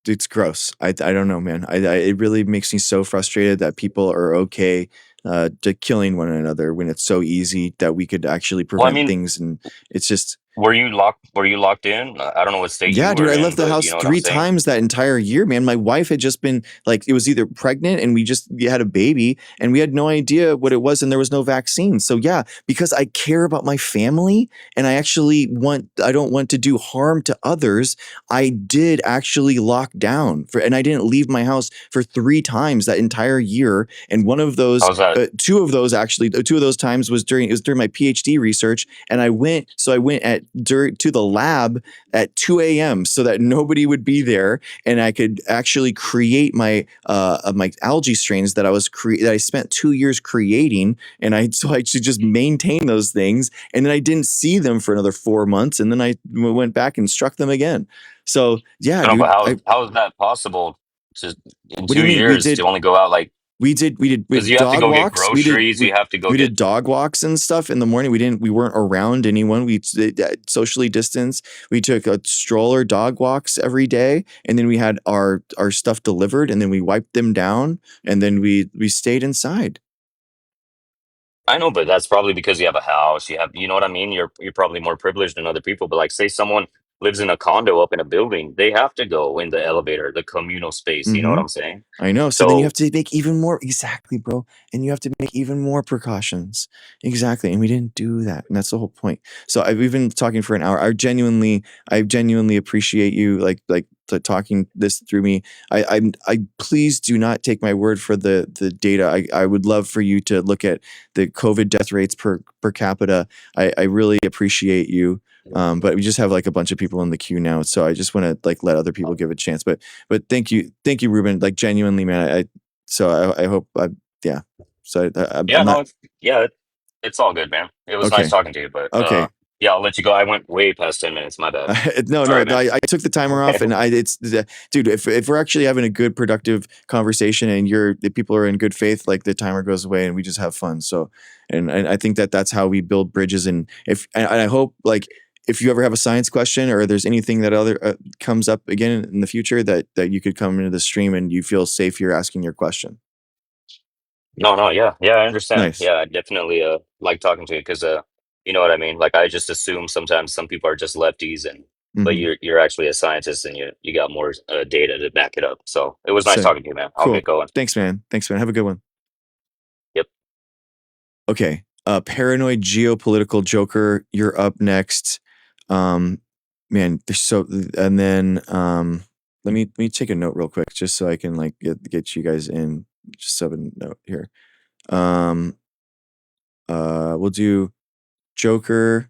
It's gross. I don't know, man. It really makes me so frustrated that people are okay to killing one another when it's so easy that we could actually Well, I prevent mean, things, and it's just. were you locked? Were you locked in? I don't know what state you Yeah, dude, were I in, left the but you house know what I'm 3 saying. times that entire year, man. My wife had just been like, it was either pregnant and we had a baby and we had no idea what it was and there was no vaccine. So yeah, because I care about my family and I don't want to do harm to others. I did actually lock down and I didn't leave my house for 3 times that entire year. And one of those, How's that? two of those times was during my PhD research. And I went to the lab at 2 a.m. so that nobody would be there and I could actually create my algae strains that I spent 2 years creating, and I should just maintain those things, and then I didn't see them for another 4 months, and then I went back and struck them again. So yeah, I don't know, dude. but how is that possible? To in What do you two mean? years to only go out like We because did you have to dog go get walks. groceries. You have to go We get. did dog walks and stuff in the morning. We weren't around anyone. We socially distanced. We took a stroller dog walks every day, and then we had our stuff delivered, and then we wiped them down, and then we stayed inside. I know, but that's probably because you have a house. You know what I mean. You're probably more privileged than other people. But like, say someone lives in a condo up in a building, they have to go in the elevator, the communal space. You know what Mm-hmm. I'm saying? I know. So then you have So to make even more, exactly, bro. And you have to make even more precautions. Exactly. And we didn't do that. And that's the whole point. So we've been talking for an hour. I genuinely appreciate you talking this through me. I please do not take my word for the data. I would love for you to look at the COVID death rates per capita. I really appreciate you. But we just have like a bunch of people in the queue now. So I just want to like let other people give a chance. But thank you, Ruben. Like genuinely, man. I hope. Yeah. So yeah, I'm not. no, it's all good, man. It was nice Okay. talking to you, but Okay. yeah, I'll let you go. I went way past 10 minutes. My bad. No, Sorry, man. I took the timer off, and dude. If we're actually having a good, productive conversation, and the people are in good faith, like the timer goes away, and we just have fun. So, and I think that's how we build bridges. And I hope like if you ever have a science question or there's anything that other comes up again in the future that you could come into the stream and you feel safe here asking your question. No, yeah, I understand. Nice. Yeah, I definitely like talking to you because you know what I mean. Like I just assume sometimes some people are just lefties, but Mm-hmm. you're actually a scientist and you got more data to back it up. So it was nice So talking to you, man. I'll cool. get going. Thanks, man. Have a good one. Yep. Okay. Paranoid geopolitical joker, you're up next. Man, there's so, and then let me take a note real quick just so I can like get you guys in. Just so a note here. We'll do Joker,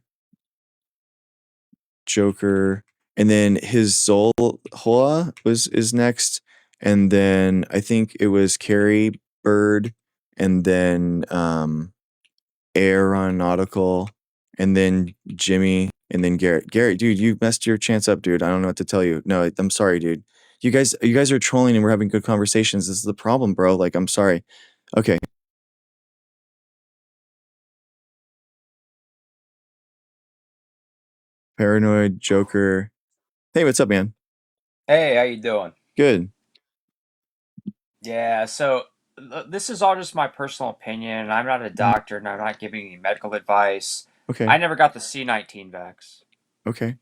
and then his Zol Hoa is next, and then I think it was Carrie Bird, and then Aeronautical, and then Jimmy, and then Garrett. Garrett, dude, you messed your chance up, dude. I don't know what to tell you. No, I'm sorry, dude. You guys are trolling and we're having good conversations. This is the problem, bro. Like, I'm sorry. Okay. Paranoid Joker. Hey, what's up, man? Hey, how you doing? Good. Yeah, so this is all just my personal opinion. I'm not a doctor and I'm not giving you medical advice. Okay. I never got the C19 vax. Okay.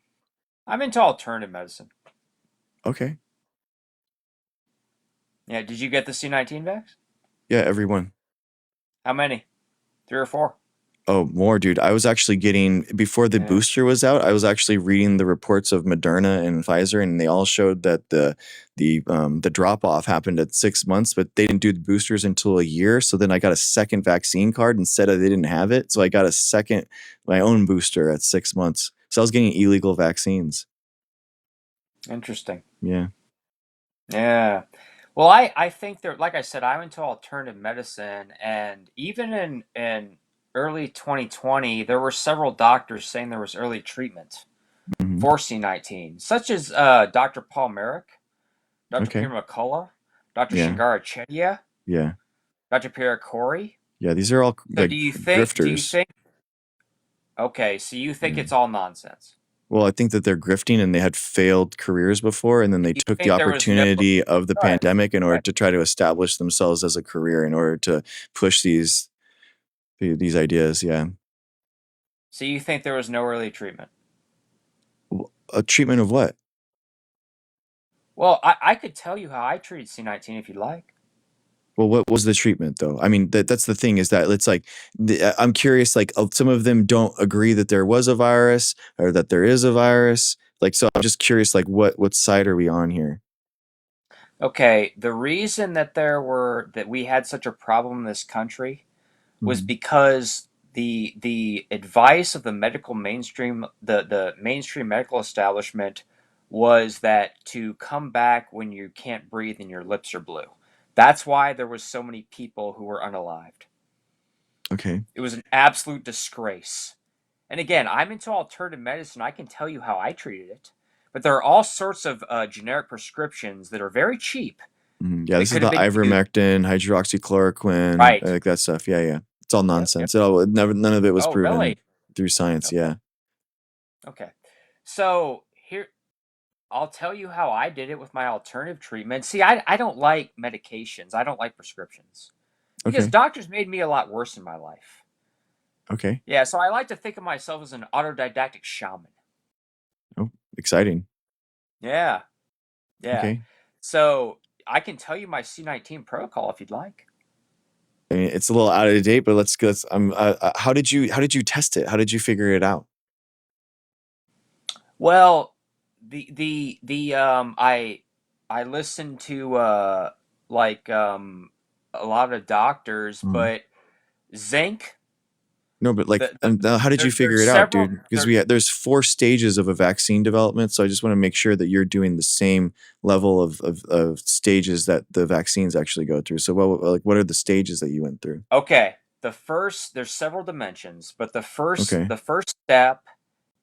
I'm into alternative medicine. Okay. Yeah, did you get the C19 vax? Yeah, everyone. How many? 3 or 4? Oh, more, dude. I was actually getting, before the Yeah. booster was out, I was actually reading the reports of Moderna and Pfizer, and they all showed that the drop off happened at 6 months, but they didn't do the boosters until a year. So then I got a second vaccine card instead of they didn't have it. So I got my own booster at 6 months. So I was getting illegal vaccines. Interesting. Yeah. Yeah. Well, I think there, like I said, I'm into alternative medicine, and even in early 2020, there were several doctors saying there was early treatment Mhm. for C19, such as Dr. Paul Merrick, Dr. Okay. Peter McCullough, Dr. Yeah. Shingara Chetia, Yeah. Dr. Pierre Corey. Yeah. These are all So like do you think? grifters. Okay, so you think Yeah. it's all nonsense? Well, I think that they're grifting and they had failed careers before, and then they You took the think there was no opportunity of the right? pandemic in order Right. to try to establish themselves as a career, in order to push these ideas. Yeah. So you think there was no early treatment? A treatment of what? Well, I could tell you how I treated C19 if you'd like. Well, what was the treatment though? I mean, that's the thing, is that it's like I'm curious. Like, some of them don't agree that there was a virus or that there is a virus. Like, so I'm just curious. Like, what side are we on here? Okay, the reason that we had such a problem in this country was Mhm. because the advice of the medical mainstream, the mainstream medical establishment, was that to come back when you can't breathe and your lips are blue. That's why there was so many people who were unalived. Okay. It was an absolute disgrace. And again, I'm into alternative medicine. I can tell you how I treated it. But there are all sorts of generic prescriptions that are very cheap. Yeah, They this is could have the been used. ivermectin, hydroxychloroquine, Right. like that stuff. Yeah, yeah. It's all Yep, yep. nonsense. None of it was Oh, proven really? through science. Yeah. Okay. So here, I'll tell you how I did it with my alternative treatment. See, I don't like medications. I don't like prescriptions because Okay. doctors made me a lot worse in my life. Okay. Yeah, so I like to think of myself as an autodidactic shaman. Oh, exciting. Yeah, yeah. Okay. So I can tell you my C19 protocol if you'd like. I mean, it's a little out of date, but let's go. How did you test it? How did you figure it out? Well, I listened to a lot of doctors, Mhm. but zinc. No, but like, The how did you figure there's it out, several dude? Because there's 4 stages of a vaccine development, so I just want to make sure that you're doing the same level of stages that the vaccines actually go through. So, what are the stages that you went through? Okay. There's several dimensions, but Okay. the first step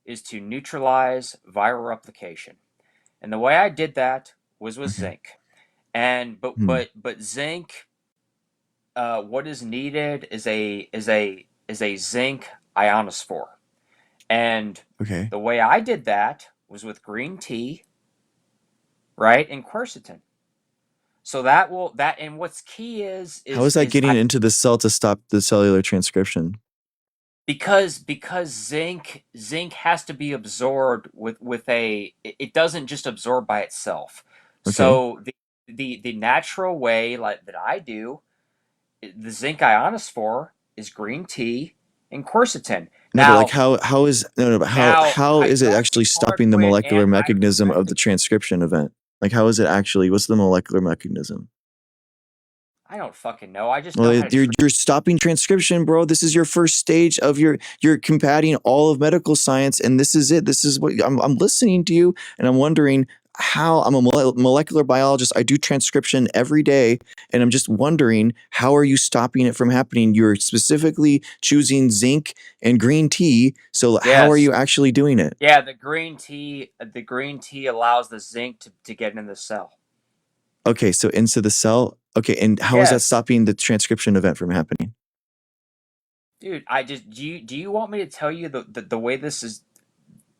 is to neutralize viral replication. And the way I did that was with Okay. zinc. And Hmm. but zinc, what is needed is a zinc ionosphere. And Okay. the way I did that was with green tea, right? And quercetin. So and what's key How is that is getting into the cell to stop the cellular transcription? because zinc has to be absorbed with it doesn't just absorb by itself. Okay. So the natural way like that I do the zinc ionosphere is green tea and quercetin. No, but like Now, how is no no but now how is it actually stopping the hydroxychloroquine molecular and mechanism of the ivermectin. transcription event? Like how is it actually what's the molecular mechanism? I don't fucking know. I just know Well, how to treat. you're stopping transcription, bro. This is your first stage of you're combating all of medical science, and this is it. This is what I'm listening to you, and I'm wondering how I'm a molecular biologist. I do transcription every day, and I'm just wondering how are you stopping it from happening? You're specifically choosing zinc and green tea. So how are Yes. you actually doing it? Yeah, the green tea allows the zinc to get in the cell. Okay, so into the cell. Okay, and how is that Yes. stopping the transcription event from happening? Dude, do you want me to tell you the way this is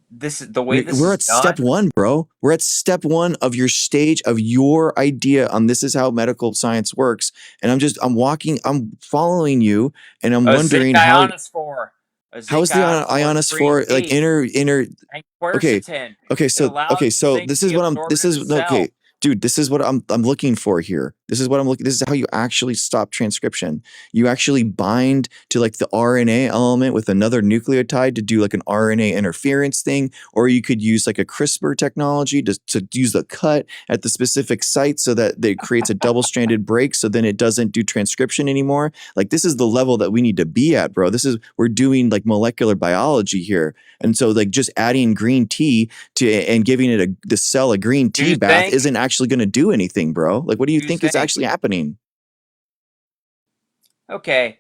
the way this We're is at step done? one, bro. We're at step one of your stage of your idea on this is how medical science works. And I'm following you, and I'm A zinc wondering how ionophore. A how zinc is the ionophore in green ionosphere like tea inner and okay quercetin. It allows okay the so zinc to this is be what I'm absorbed this in the is okay cell. dude, this is what I'm looking for here. This is what I'm looking. This is how you actually stop transcription. You actually bind to like the RNA element with another nucleotide to do like an RNA interference thing, or you could use like a CRISPR technology to use the cut at the specific site so that it creates a double-stranded break, so then it doesn't do transcription anymore. Like this is the level that we need to be at, bro. We're doing like molecular biology here. And so like just adding green tea and giving it the cell a green tea You bath think? isn't actually going to do anything, bro. Like what do you You think is think? actually happening? Okay.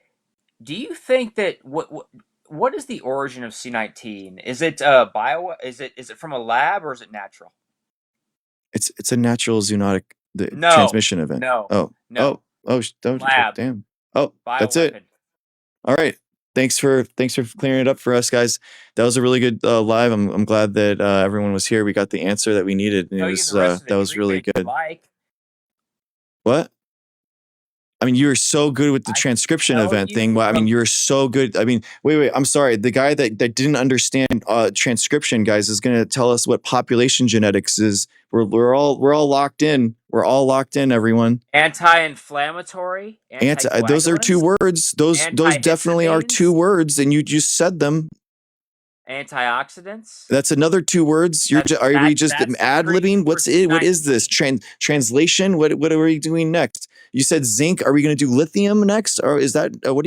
Do you think that what is the origin of C19? Is it bio? Is it from a lab or is it natural? It's a natural zoonotic No, transmission event. no, Oh no. don't Lab damn. Oh, that's it. bioweapon. All right. Thanks for clearing it up for us, guys. That was a really good live. I'm glad that everyone was here. We got the answer that we needed, and it Tell you was the rest of the that was really treatment if you good. like. What? I mean, you're so good with the I can transcription tell event you thing. Well, I mean, from you're so good. I mean, wait. I'm sorry. The guy that didn't understand transcription, guys, is going to tell us what population genetics is. We're all locked in. We're all locked in, everyone. anti-inflammatory, Those are two anticoagulants, words. Those definitely are two antihistamines, words, and you just said them. antioxidants. That's another two words. Are we just That's the ad libbing? treatment for What's it? What is this C19. translation? What are we doing next? You said zinc. Are we going to do lithium next, or is that what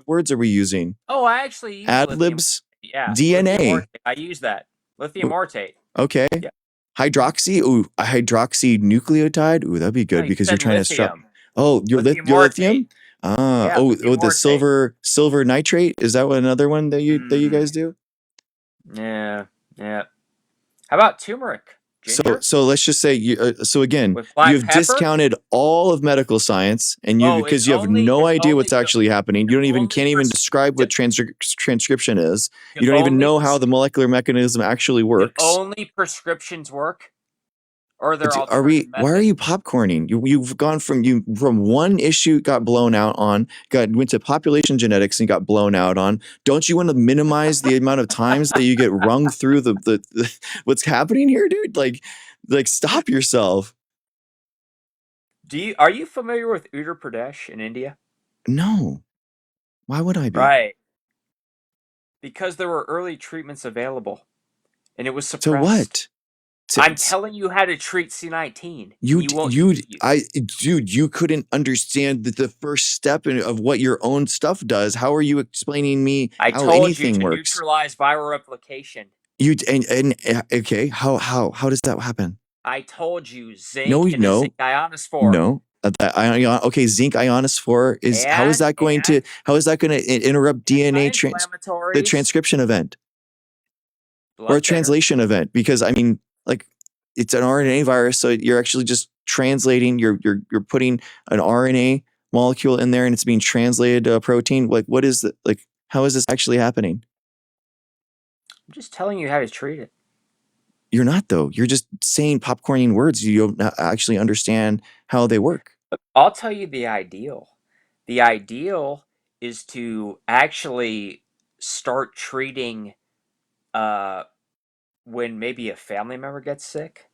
words are we using? Oh, I actually use Ad lithium. libs, Yeah, lithium DNA. ortate. I use that. Lithium ortate. Okay, Yeah. hydroxy. Ooh, a hydroxy nucleotide. Ooh, that'd be No, good you because you're said trying to stop. lithium. Oh, your Lithium lithium. ortate. Yeah, Oh, lithium the ortate. silver nitrate. Is that what another one that you guys do? Yeah, yeah. How about turmeric? Ginger So let's just say so again, with you black have pepper? discounted all of medical science, and Oh, because you have no idea what's actually happening. You can't even describe what transcription is. You don't even know how the molecular mechanism actually do works. only prescriptions work? Or are there alternative methods? Why are you popcorning? You've gone from one issue got blown out on, went to population genetics and got blown out on. Don't you want to minimize the amount of times that you get rung through the what's happening here, dude? Like stop yourself. Are you familiar with Uttar Pradesh in India? No. Why would I be? Right. Because there were early treatments available and it was suppressed. So what? I'm telling you how to treat C19. Dude, you couldn't understand the first step of what your own stuff does. How are you explaining me how anything works? Neutralize viral replication. Okay, how does that happen? I told you zinc and a zinc ionosphere. No. Okay, zinc ionosphere is how is that going to interrupt DNA the transcription event or a translation event? Because I mean, like it's an RNA virus, so you're actually just translating. You're putting an RNA molecule in there, and it's being translated to a protein. Like, what is how is this actually happening? I'm just telling you how to treat it. You're not though. You're just saying popcorning words. You don't actually understand how they work. I'll tell you the ideal. The ideal is to actually start treating when maybe a family member gets sick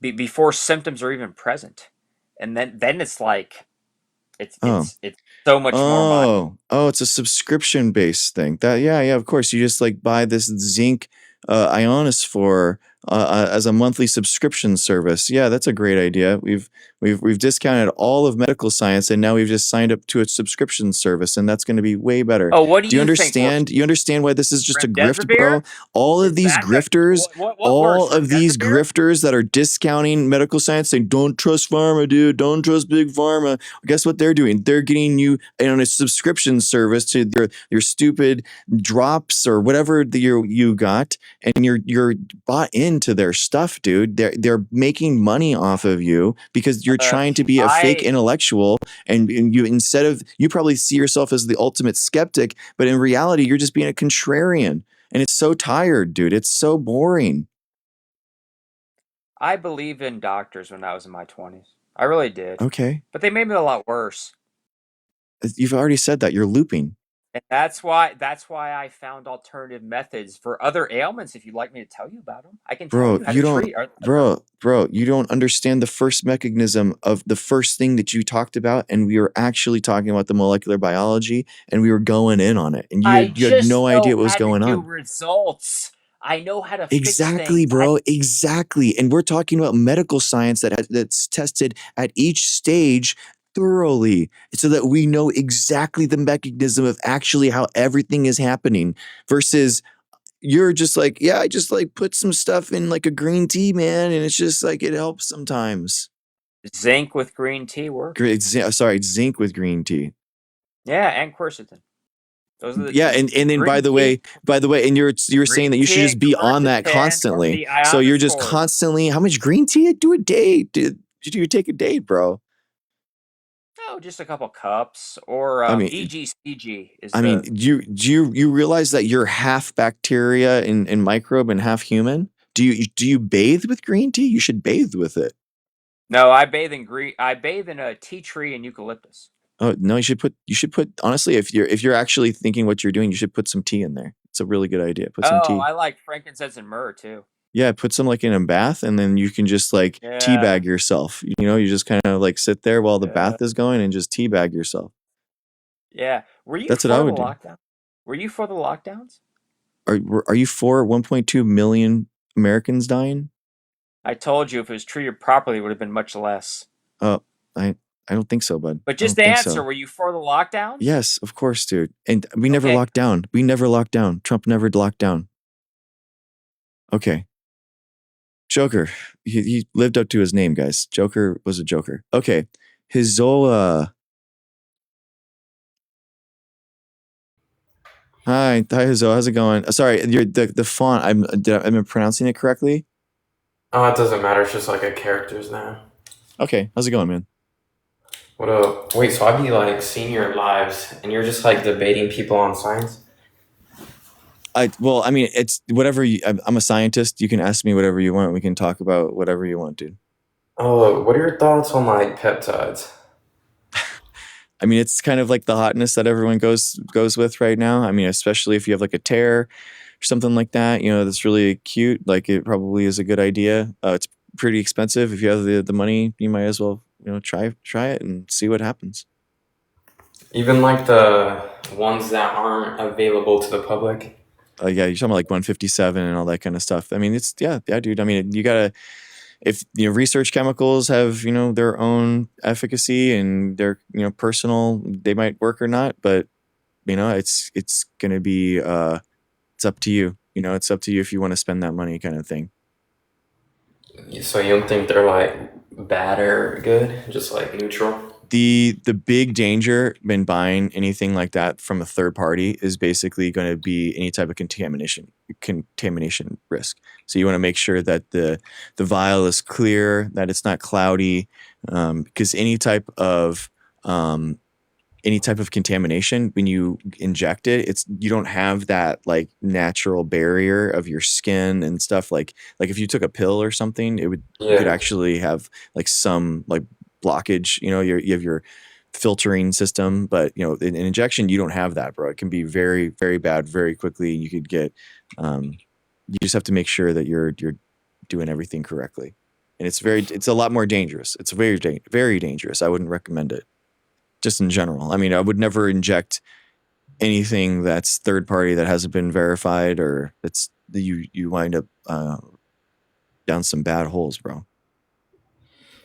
before symptoms are even present. And then it's like It's Oh. it's so much more money. Oh, it's a subscription based thing. Yeah, of course. You just like buy this Zinc ionosphere as a monthly subscription service. Yeah, that's a great idea. We've discounted all of medical science, and now we've just signed up to a subscription service, and that's going to be way better. Oh, what do Do you you think works? understand? You understand why this is just a grift, bro? Remdesivir? All of Is these that the grifters, what works? all of these Remdesivir? grifters that are discounting medical science, saying don't trust pharma, dude, don't trust big pharma. Guess what they're doing? They're getting you on a subscription service to your stupid drops or whatever you got, and you're bought into their stuff, dude. They're making money off of you because you're trying to be a fake intellectual, and you, instead of, you probably see yourself as the ultimate skeptic, but in reality you're just being a contrarian, and it's so tired, dude. It's so boring. I believed in doctors when I was in my 20s. I really did. Okay, But they made me a lot worse. you've already said that. You're looping. And that's why I found alternative methods for other ailments. If you'd like me to tell you about them, I can tell Bro, you how you to don't, treat. bro, you don't understand the first mechanism of the first thing that you talked about, and we were actually talking about the molecular biology, and we were going in on it, and you had no idea what was going on. Results. I know how to fix Exactly, things. bro. Exactly. And we're talking about medical science that's tested at each stage thoroughly, so that we know exactly the mechanism of actually how everything is happening, versus you're just like, yeah, I just like put some stuff in like a green tea, man, and it's just like it helps sometimes. Zinc with green tea works. Sorry, zinc with green tea. Yeah, and quercetin. Those are the Yeah, two. and then by the way, and you're saying that you should just be on that constantly. So you're just constantly, how much green tea do a day? Do you take a day, bro? Oh, just a couple cups, or I mean, EGCG is I mean, do you realize that you're half bacteria and microbe and half human? Do you bathe with green tea? You should bathe with it. No, I bathe in a tea tree and eucalyptus. Oh no, you should put honestly, if you're actually thinking what you're doing, you should put some tea in there. It's a really good idea. Put some tea. I like frankincense and myrrh too. Yeah, put some like in a bath, and then you can just like teabag yourself. You know, you just kind of like sit there while the bath is going and just teabag yourself. Yeah. Were you That's for what I the would do. lockdown? Were you for the lockdowns? Are you for 1.2 million Americans dying? I told you if it was treated properly, it would have been much less. Oh, I don't think so, bud. But just answer, were you for the lockdowns? Yes, of course, dude. And we never locked down. We never locked down. Trump never locked down. Okay. Joker. He lived up to his name, guys. Joker was a joker. Okay. His Zola. Hi, Hizo. How's it going? Sorry, the font. I'm pronouncing it correctly. Oh, it doesn't matter. It's just like a character's name. Okay, how's it going, man? What up? Wait, so I'd be like seeing your lives, and you're just like debating people on science? Well, I mean, it's whatever. I'm a scientist. You can ask me whatever you want. We can talk about whatever you want, dude. Oh, what are your thoughts on like peptides? I mean, it's kind of like the hotness that everyone goes with right now. I mean, especially if you have like a tear or something like that, you know, that's really acute. Like, it probably is a good idea. It's pretty expensive. If you have the money, you might as well, you know, try it and see what happens. Even like the ones that aren't available to the public? Yeah, you're talking about like 157 and all that kind of stuff. I mean, it's yeah, dude. I mean, you gotta, if you know, research chemicals have, you know, their own efficacy and their, you know, personal, they might work or not, but you know, it's gonna be it's up to you. You know, it's up to you if you want to spend that money, kind of thing. So you don't think they're like bad or good, just like neutral? The big danger in buying anything like that from a third party is basically going to be any type of contamination risk. So you want to make sure that the vial is clear, that it's not cloudy, because any type of contamination, when you inject it, you don't have that like natural barrier of your skin and stuff. Like if you took a pill or something, you could actually have like some like blockage. You know, you have your filtering system, but you know, in injection, you don't have that, bro. It can be very, very bad very quickly. You could get, you just have to make sure that you're doing everything correctly. And it's a lot more dangerous. It's very, very dangerous. I wouldn't recommend it. just in general. I mean, I would never inject anything that's third party that hasn't been verified, or that's you wind up down some bad holes, bro.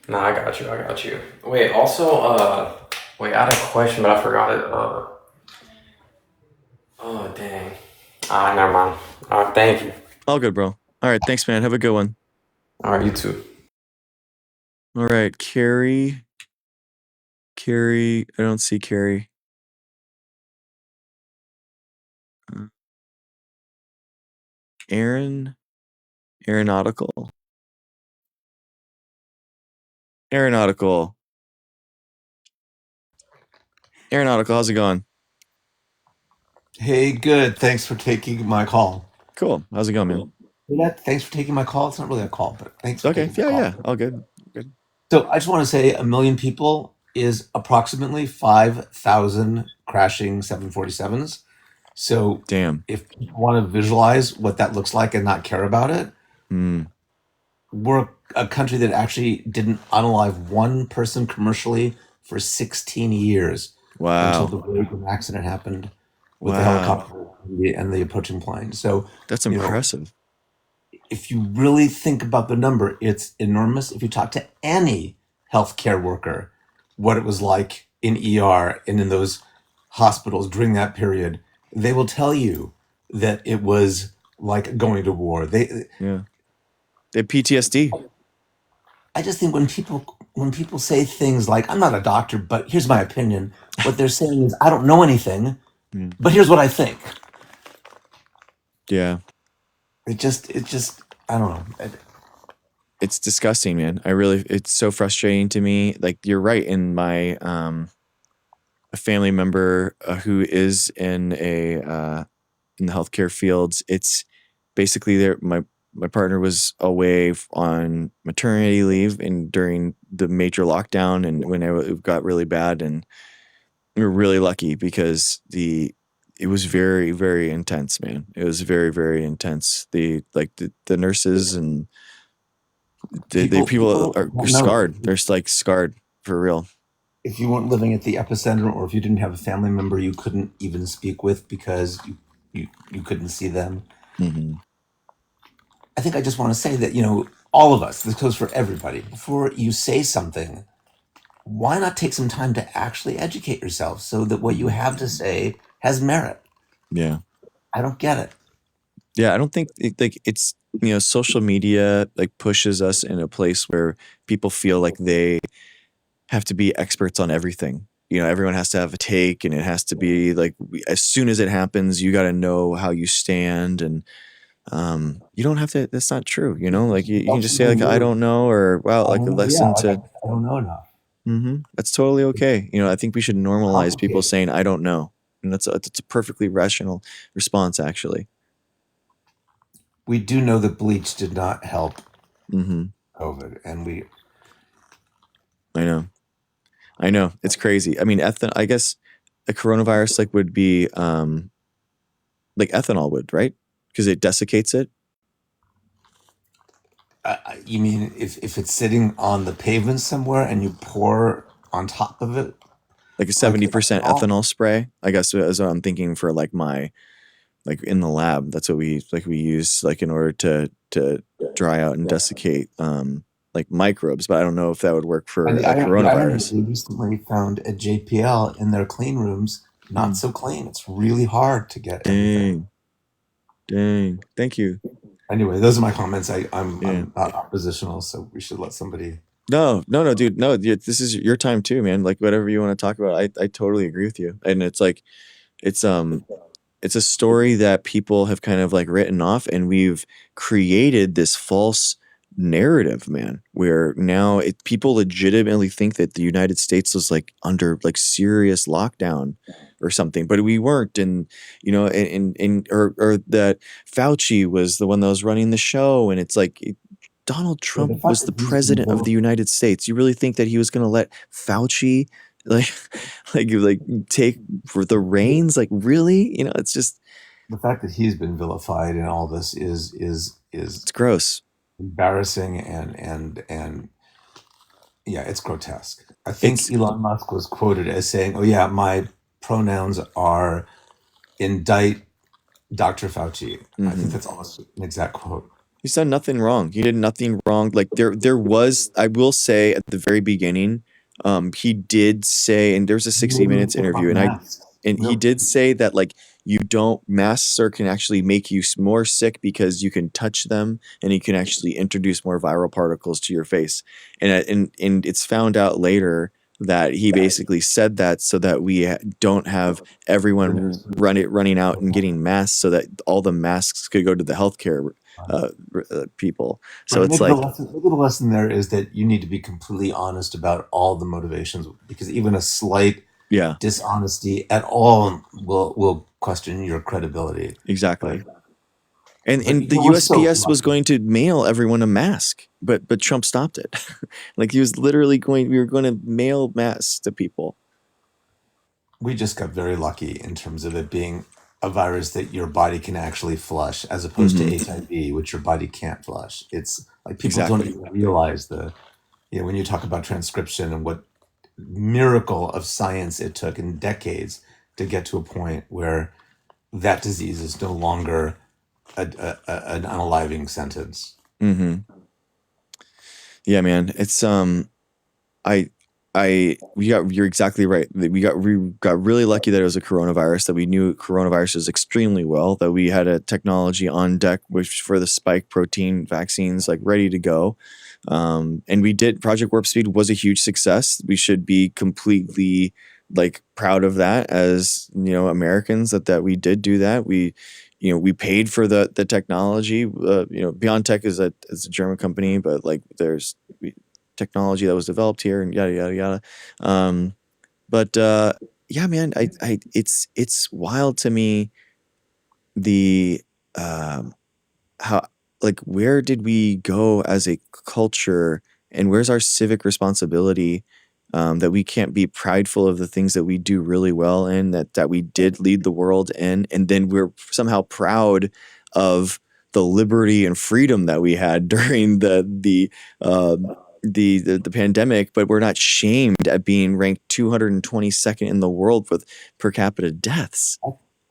No, I got you. Wait, also, wait, I had a question, but I forgot it. Oh, dang. Never mind. Thank you. All good, bro. All right, thanks, man. Have a good one. All right, you too. All right, Carrie, I don't see Carrie. Aeronautical. Aeronautical, how's it going? Hey, good. Thanks for taking my call. Cool. How's it going, man? Thanks for taking my call. It's not really a call, but thanks for Okay. taking my call. Yeah. All good. So I just want to say 1 million people is approximately 5,000 crashing 747s. So Damn. if you want to visualize what that looks like and not care about it, we're a country that actually didn't unalive one person commercially for 16 years until the Reagan accident happened with the helicopter and the approaching plane. So that's impressive. If you really think about the number, it's enormous. If you talk to any healthcare worker, what it was like in ER and in those hospitals during that period, they will tell you that it was like going to war. They have PTSD. I just think when people say things like, I'm not a doctor, but here's my opinion, what they're saying is, I don't know anything, but here's what I think. Yeah. It just, I don't know. It's disgusting, man. It's so frustrating to me. Like, you're right. In my, a family member who is in the healthcare fields, it's basically my partner was away on maternity leave and during the major lockdown, and when it got really bad, and we were really lucky because it was very, very intense, man. It was very, very intense. The nurses and the people are scarred. They're like scarred for real. If you weren't living at the epicenter, or if you didn't have a family member you couldn't even speak with because you couldn't see them. Mm-hmm. I think I just want to say that, all of us, this goes for everybody, before you say something, why not take some time to actually educate yourself so that what you have to say has merit? Yeah. I don't get it. Yeah, I don't think it's social media pushes us in a place where people feel like they have to be experts on everything. Everyone has to have a take, and it has to be like, as soon as it happens, you got to know how you stand, and you don't have to. That's not true. You can just say I don't know, or listen to. I don't know enough. Mm-hmm. That's totally okay. I think we should normalize people saying I don't know, and that's a perfectly rational response, actually. We do know that bleach did not help COVID, and I know it's crazy. I mean, I guess a coronavirus would be like ethanol would, right? Because it desiccates it. You mean if it's sitting on the pavement somewhere and you pour on top of it? Like a 70% ethanol spray, I guess is what I'm thinking for my in the lab. That's what we use in order to dry out and desiccate microbes, but I don't know if that would work for a coronavirus. We recently found at JPL in their clean rooms, not so clean. It's really hard to get anything. Dang. Thank you. Anyway, those are my comments. I'm not oppositional, so we should let somebody. No, dude. No, this is your time too, man. Whatever you want to talk about, I totally agree with you. And it's it's a story that people have kind of written off, and we've created this false narrative, man, where now people legitimately think that the United States was under serious lockdown or something, but we weren't. And or that Fauci was the one that was running the show, and it's Donald Trump was the president of the United States. You really think that he was going to let Fauci take for the reins? Really? It's just the fact that he's been vilified in all this is it's gross, embarrassing, and yeah, it's grotesque. I think It's Elon Musk was quoted as saying, "Oh yeah, my pronouns are indict Dr. Fauci." I think that's almost an exact quote. He's done nothing wrong. He did nothing wrong. Like there was, I will say at the very beginning, he did say, and there was a 60 Minutes interview, and he did say that like masks can actually make you more sick because you can touch them and you can actually introduce more viral particles to your face. And it's found out later that he basically said that so that we don't have everyone running out and getting masks, so that all the masks could go to the healthcare people. So Right. it's Maybe like, the lesson there is that you need to be completely honest about all the motivations, because even a slight yeah, dishonesty at all will question your credibility. exactly. But And the we're so USPS was lucky. going to mail everyone a mask, but Trump stopped it. Like he was literally we were going to mail masks to people. We just got very lucky in terms of it being a virus that your body can actually flush, as opposed to HIV, which your body can't flush. It's like people don't even realize when you talk about transcription and what miracle of science it took in decades to get to a point where that disease is no longer an unaliving sentence. Yeah, man. It's you're exactly right. We got really lucky that it was a coronavirus, that we knew coronaviruses extremely well, that we had a technology on deck which for the spike protein vaccines, like ready to go. And we did. Project Warp Speed was a huge success. We should be completely like proud of that as, Americans, that we did do that. We paid for the technology. BioNTech is a German company, but like there's technology that was developed here and yada yada yada. But yeah, man, it's wild to me the how, like, where did we go as a culture, and where's our civic responsibility, that we can't be prideful of the things that we do really well in, that we did lead the world in, and then we're somehow proud of the liberty and freedom that we had during the pandemic, but we're not shamed at being ranked 222nd in the world with per capita deaths.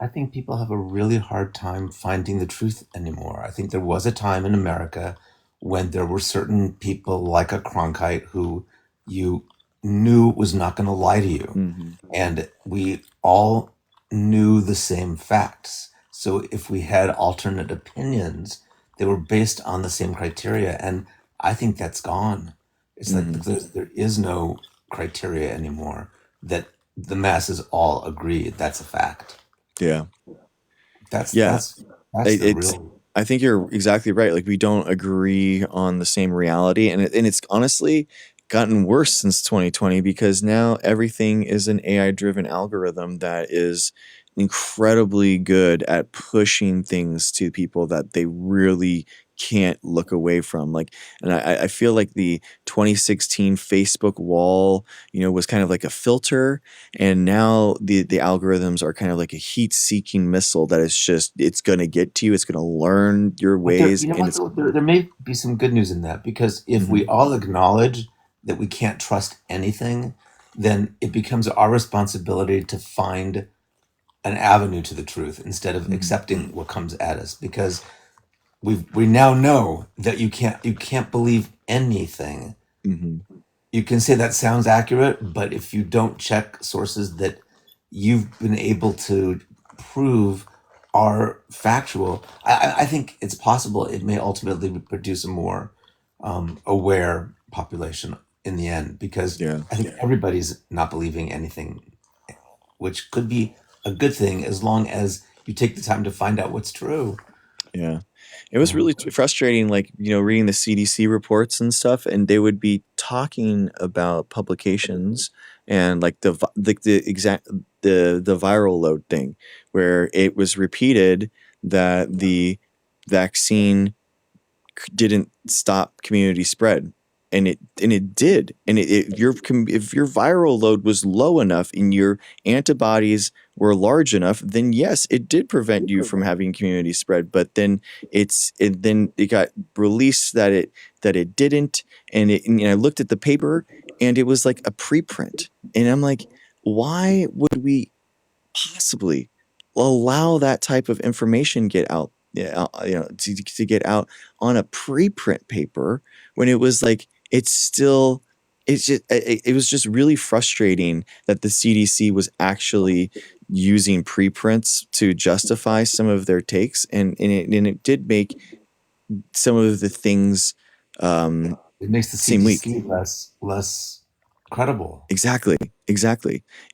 I think people have a really hard time finding the truth anymore. I think there was a time in America when there were certain people like a Cronkite who you knew was not going to lie to you. And we all knew the same facts. So if we had alternate opinions, they were based on the same criteria. And I think that's gone. It's like there is no criteria anymore that the masses all agree that's a fact. Yeah. That's It's I think you're exactly right. Like we don't agree on the same reality, and it's honestly gotten worse since 2020, because now everything is an AI driven algorithm that is incredibly good at pushing things to people that they really can't look away from. Like, and I feel like the 2016 Facebook wall, was kind of like a filter, and now the algorithms are kind of like a heat seeking missile that is just, it's going to get to you. It's going to learn your ways. There may be some good news in that, because if we all acknowledge that we can't trust anything, then it becomes our responsibility to find an avenue to the truth instead of accepting what comes at us, because we now know that you can't believe anything. You can say that sounds accurate, but if you don't check sources that you've been able to prove are factual, I think it's possible it may ultimately produce a more aware population in the end, because I think everybody's not believing anything, which could be a good thing as long as you take the time to find out what's true. Yeah. It was really frustrating, like, reading the CDC reports and stuff, and they would be talking about publications and like the viral load thing, where it was repeated that the vaccine didn't stop community spread, and it did. And if your viral load was low enough and your antibodies were large enough, then yes, it did prevent you from having community spread. But then it got released that it didn't, and I looked at the paper, and it was like a preprint. And I'm like, why would we possibly allow that type of information get out, to get out on a preprint paper when it was like it was just really frustrating that the CDC was actually using preprints to justify some of their takes, and it did make some of the things It makes the seem weak. CDC less credible. Exactly.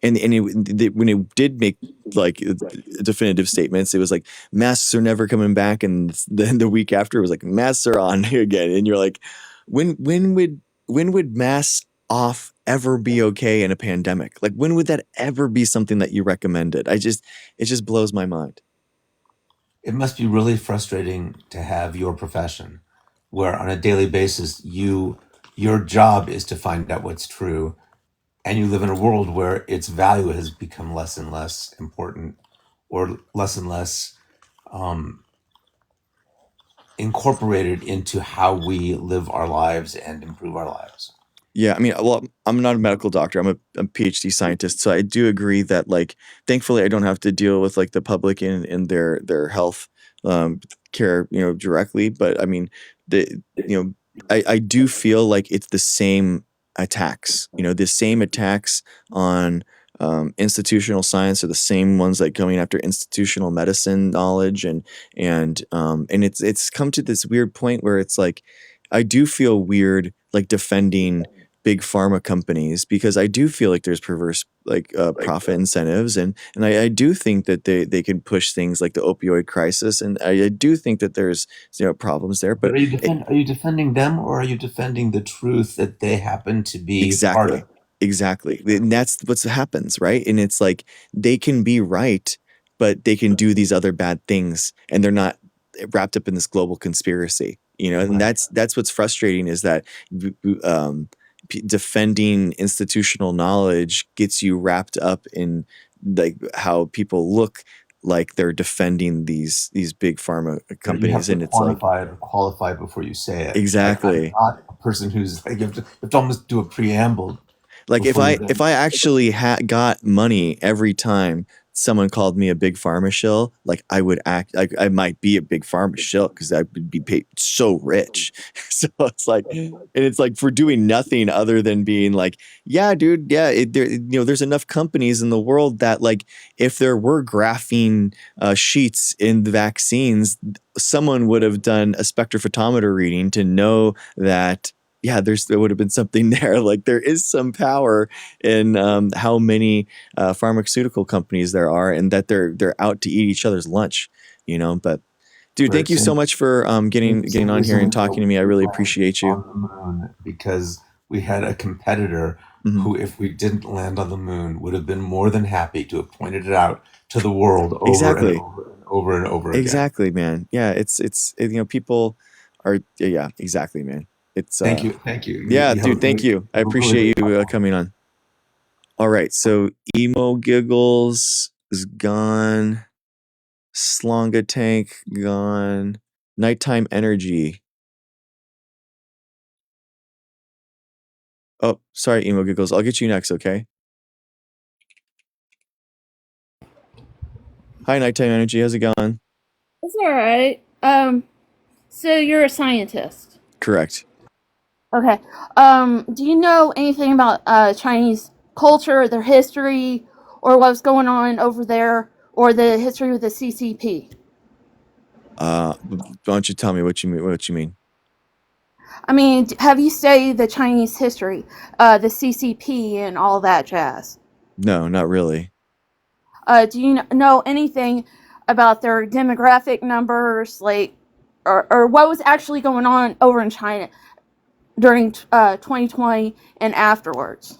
And when it did make like definitive statements, it was like masks are never coming back, and then the week after it was like masks are on again, and you're like, when would masks off ever be okay in a pandemic? Like, when would that ever be something that you recommended? It just blows my mind. It must be really frustrating to have your profession where on a daily basis your job is to find out what's true, and you live in a world where its value has become less and less important, or less and less incorporated into how we live our lives and improve our lives. Yeah, I mean, well, I'm not a medical doctor. I'm a PhD scientist, so I do agree that, like, thankfully, I don't have to deal with like the public and their health care, directly. But I mean, I do feel like it's the same attacks. The same attacks on institutional science are the same ones like going after institutional medicine knowledge, and it's come to this weird point where it's like I do feel weird like defending big pharma companies, because I do feel like there's perverse like profit incentives, and I do think that they can push things like the opioid crisis, and I do think that there's problems there. But are you defending them, or are you defending the truth that they happen to be part of? Exactly. And that's what happens, right? And it's like they can be right, but they can do these other bad things, and they're not wrapped up in this global conspiracy, and that's what's frustrating, is that defending institutional knowledge gets you wrapped up in like how people look like they're defending these big pharma companies, and it's quantify it or qualify it before you say it. Exactly. I'm not a person who's like, you have to almost do a preamble. Like if I actually got money every time someone called me a big pharma shill, like I would act like I might be a big pharma shill because I would be paid so rich. So it's like, and it's like for doing nothing other than being like, yeah, dude, yeah, there's enough companies in the world that like if there were graphene sheets in the vaccines, someone would have done a spectrophotometer reading to know that. Yeah, there would have been something there. Like there is some power in how many pharmaceutical companies there are, and that they're out to eat each other's lunch, But dude, thank you so much for getting on here and talking to me. I really appreciate you. On the moon, because we had a competitor who, if we didn't land on the moon, would have been more than happy to have pointed it out to the world over and over again. Exactly, man. Yeah, it's people are exactly, man. Thank you. Yeah, dude, thank you. I appreciate you coming on. All right, so Emo Giggles is gone. Slonga Tank gone. Nighttime Energy. Oh, sorry, Emo Giggles. I'll get you next, okay? Hi, Nighttime Energy. How's it going? It's all right. So you're a scientist. Correct. Okay. Do you know anything about Chinese culture, their history, or what's going on over there, or the history with the CCP? Why don't you tell me what you mean? I mean, have you studied the Chinese history, the CCP, and all that jazz? No, not really. Do you know anything about their demographic numbers, like, or what was actually going on over in China during 2020 and afterwards?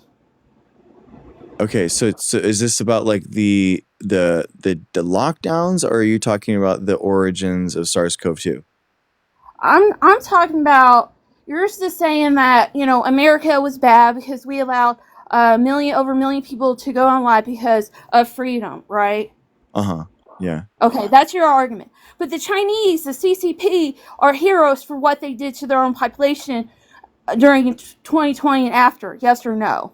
Okay, so is this about like the lockdowns, or are you talking about the origins of SARS-CoV-2? I'm talking about, you're just saying that America was bad because we allowed over a million people to go online because of freedom, right? Yeah. Okay, that's your argument. But the Chinese, the CCP, are heroes for what they did to their own population during 2020 and after? Yes or no?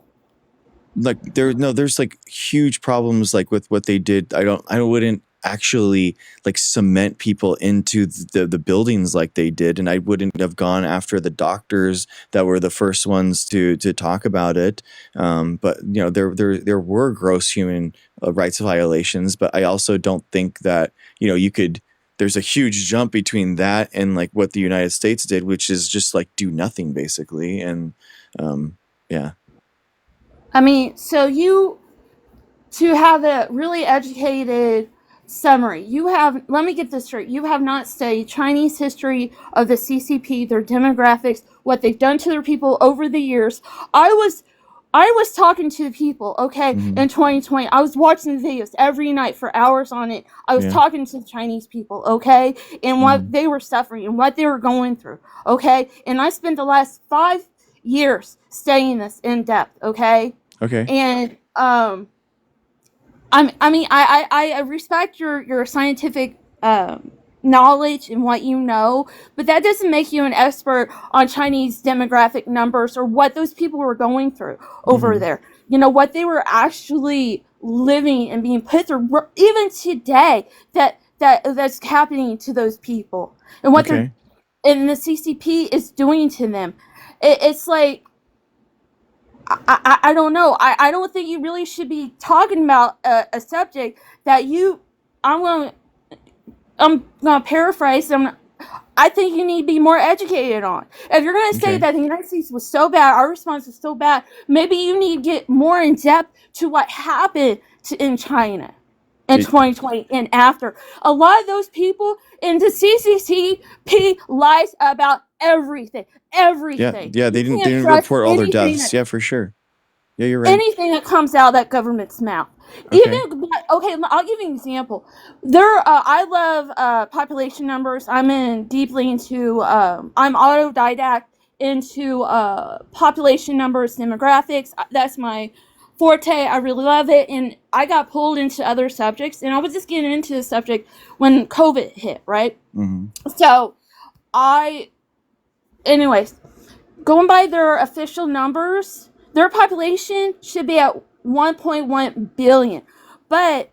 Like there's like huge problems like with what they did. I wouldn't actually like cement people into the buildings like they did, and I wouldn't have gone after the doctors that were the first ones to talk about it. But there were gross human rights violations, but I also don't think that you could. There's a huge jump between that and like what the United States did, which is just like do nothing basically, and yeah. I mean, so to have a really educated summary, let me get this straight, you have not studied Chinese history of the CCP, their demographics, what they've done to their people over the years. I was talking to the people, okay, in 2020. I was watching the videos every night for hours on it. I was talking to the Chinese people, okay, and what they were suffering and what they were going through, okay, and I spent the last 5 years studying this in depth, okay. Okay. And I respect your scientific knowledge and what you know, but that doesn't make you an expert on Chinese demographic numbers or what those people were going through over there. What they were actually living and being put through, even today, that's happening to those people, and what they're and the CCP is doing to them. It's like, I don't know. I don't think you really should be talking about a subject that I'm gonna paraphrase. I think you need to be more educated on. If you're gonna say that the United States was so bad, our response was so bad, maybe you need to get more in depth to what happened in China in 2020 and after. A lot of those people in the CCP lies about everything. Yeah, they didn't report all their deaths. Yeah, for sure. Yeah, you're right. Anything that comes out of that government's mouth. Okay, I'll give you an example. I love population numbers. I'm deeply into. I'm autodidact into population numbers, demographics. That's my forte. I really love it, and I got pulled into other subjects, and I was just getting into the subject when COVID hit, right? So, anyways, going by their official numbers, their population should be at 1.1 billion. But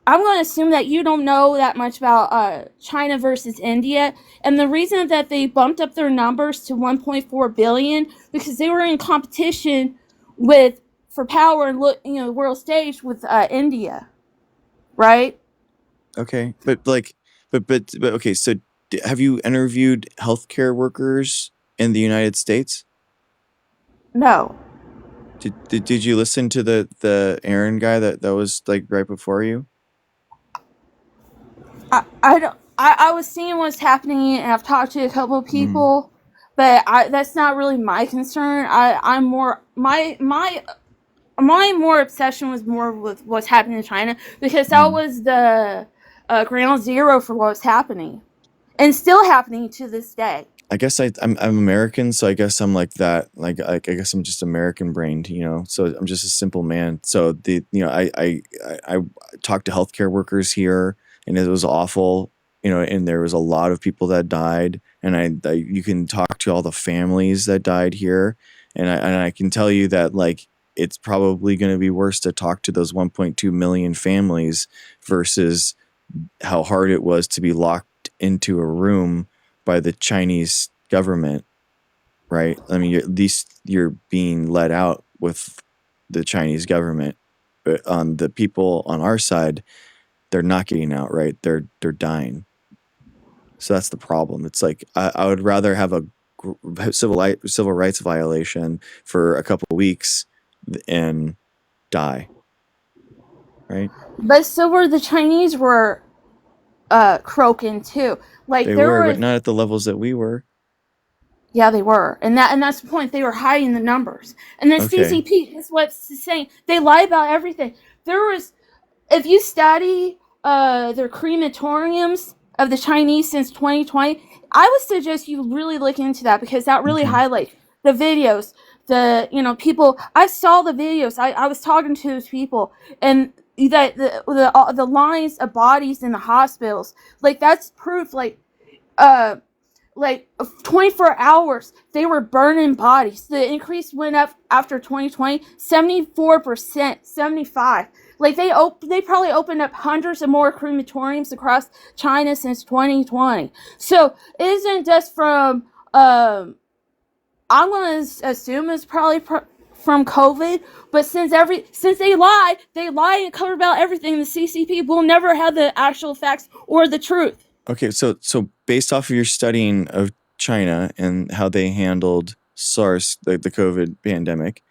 I'm going to assume that you don't know that much about China versus India. And the reason that they bumped up their numbers to 1.4 billion, because they were in competition for power and the world stage with India, right? Okay, but okay. So, have you interviewed healthcare workers in the United States? No. Did you listen to the Aaron guy that was like right before you? I was seeing what's happening, and I've talked to a couple of people, but that's not really my concern. I'm more my more obsession was more with what's happening in China, because that was the ground zero for what was happening, and still happening to this day. I guess I'm American, so I guess I'm like that. Like I guess I'm just American brained, So I'm just a simple man. So I talked to healthcare workers here, and it was awful, and there was a lot of people that died, and you can talk to all the families that died here, and I can tell you that like it's probably going to be worse to talk to those 1.2 million families versus how hard it was to be locked into a room by the Chinese government, right? I mean, at least you're being let out with the Chinese government, but on the people on our side, they're not getting out, right? They're dying. So that's the problem. It's like I would rather have a civil rights violation for a couple of weeks and die, right? But so were the Chinese were croaking too. Like they were, but not at the levels that we were. Yeah, they were, and that's the point. They were hiding the numbers, and the CCP is what's saying. They lie about everything. If you study their crematoriums of the Chinese since 2020, I would suggest you really look into that, because that really highlights the videos. People. I saw the videos. I was talking to those people, and the lines of bodies in the hospitals, like that's proof. like 24 hours, they were burning bodies. The increase went up after 2020, 74%, 75. Like they probably opened up hundreds of more crematoriums across China since 2020. So it isn't just from I'm gonna assume it's probably from COVID, but since they lie and cover about everything, the CCP will never have the actual facts or the truth. Okay, so based off of your studying of China and how they handled SARS, the COVID pandemic,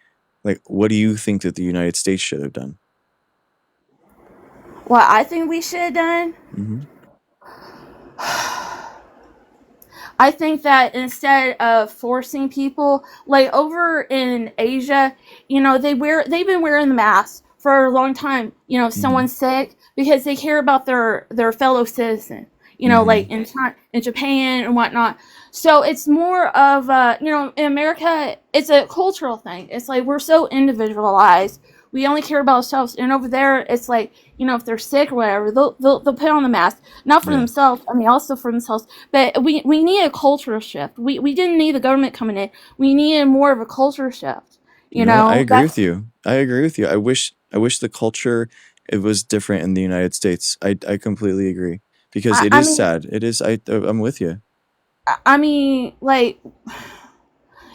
like what do you think that the United States should have done? What I think we should have done? Mm-hmm. I think that instead of forcing people, like over in Asia, they've been wearing the mask for a long time. If someone's sick, because they care about their fellow citizen. Like in China, in Japan and whatnot. So it's more of in America, it's a cultural thing. It's like we're so individualized. We only care about ourselves. And over there, it's like, if they're sick or whatever, they'll put on the mask. Not for themselves, also for themselves. But we need a cultural shift. We didn't need the government coming in. We needed more of a culture shift. I agree with you. I wish the culture, it was different in the United States. I completely agree. Because it is sad. It is. I'm with you. I mean, like,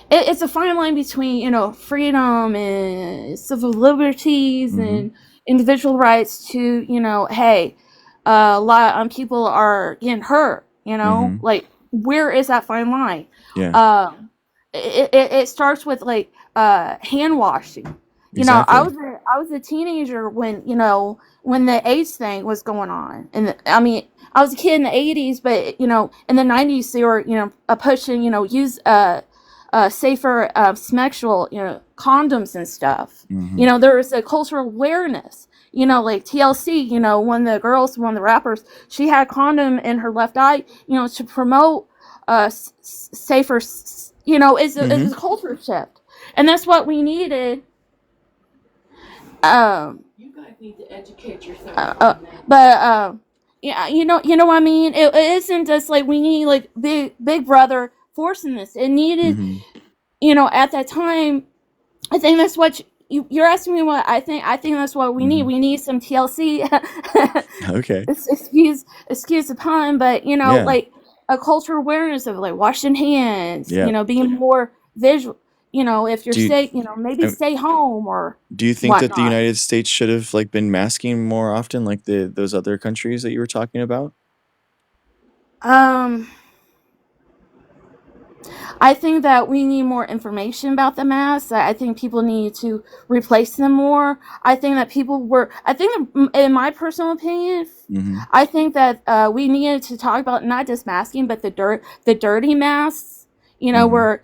it's a fine line between, freedom and civil liberties and individual rights to, hey, a lot of people are getting hurt, like, where is that fine line? Yeah. It starts with, like, hand washing. Exactly. I was a teenager when the AIDS thing was going on. And I was a kid in the 80s, but, in the 90s, they were, pushing, use safer sexual, condoms and stuff. There was a cultural awareness. Like TLC, one of the rappers, she had a condom in her left eye, to promote safer, it's a culture shift. And that's what we needed. You guys need to educate yourself. Yeah, you know what I mean? It isn't just like we need like big brother forcing this. It needed, at that time. I think that's what you're asking me. What I think that's what we need. We need some TLC. Okay. Excuse the pun, but like a cultural awareness of like washing hands. Being more visual. If you're sick, maybe stay home or. Do you think that the whatnot. United States should have like been masking more often, like those other countries that you were talking about? I think that we need more information about the masks. I think people need to replace them more. I think that in my personal opinion, I think that we needed to talk about not just masking, but the dirty masks. Where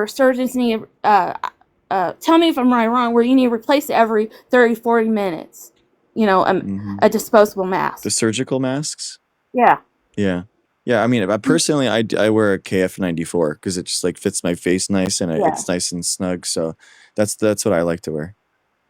surgeons need, tell me if I'm right or wrong, where you need to replace it every 30, 40 minutes, a disposable mask. The surgical masks? Yeah. Yeah. Yeah, I mean, personally, I wear a KF94 because it just like fits my face nice and it's nice and snug. So that's what I like to wear.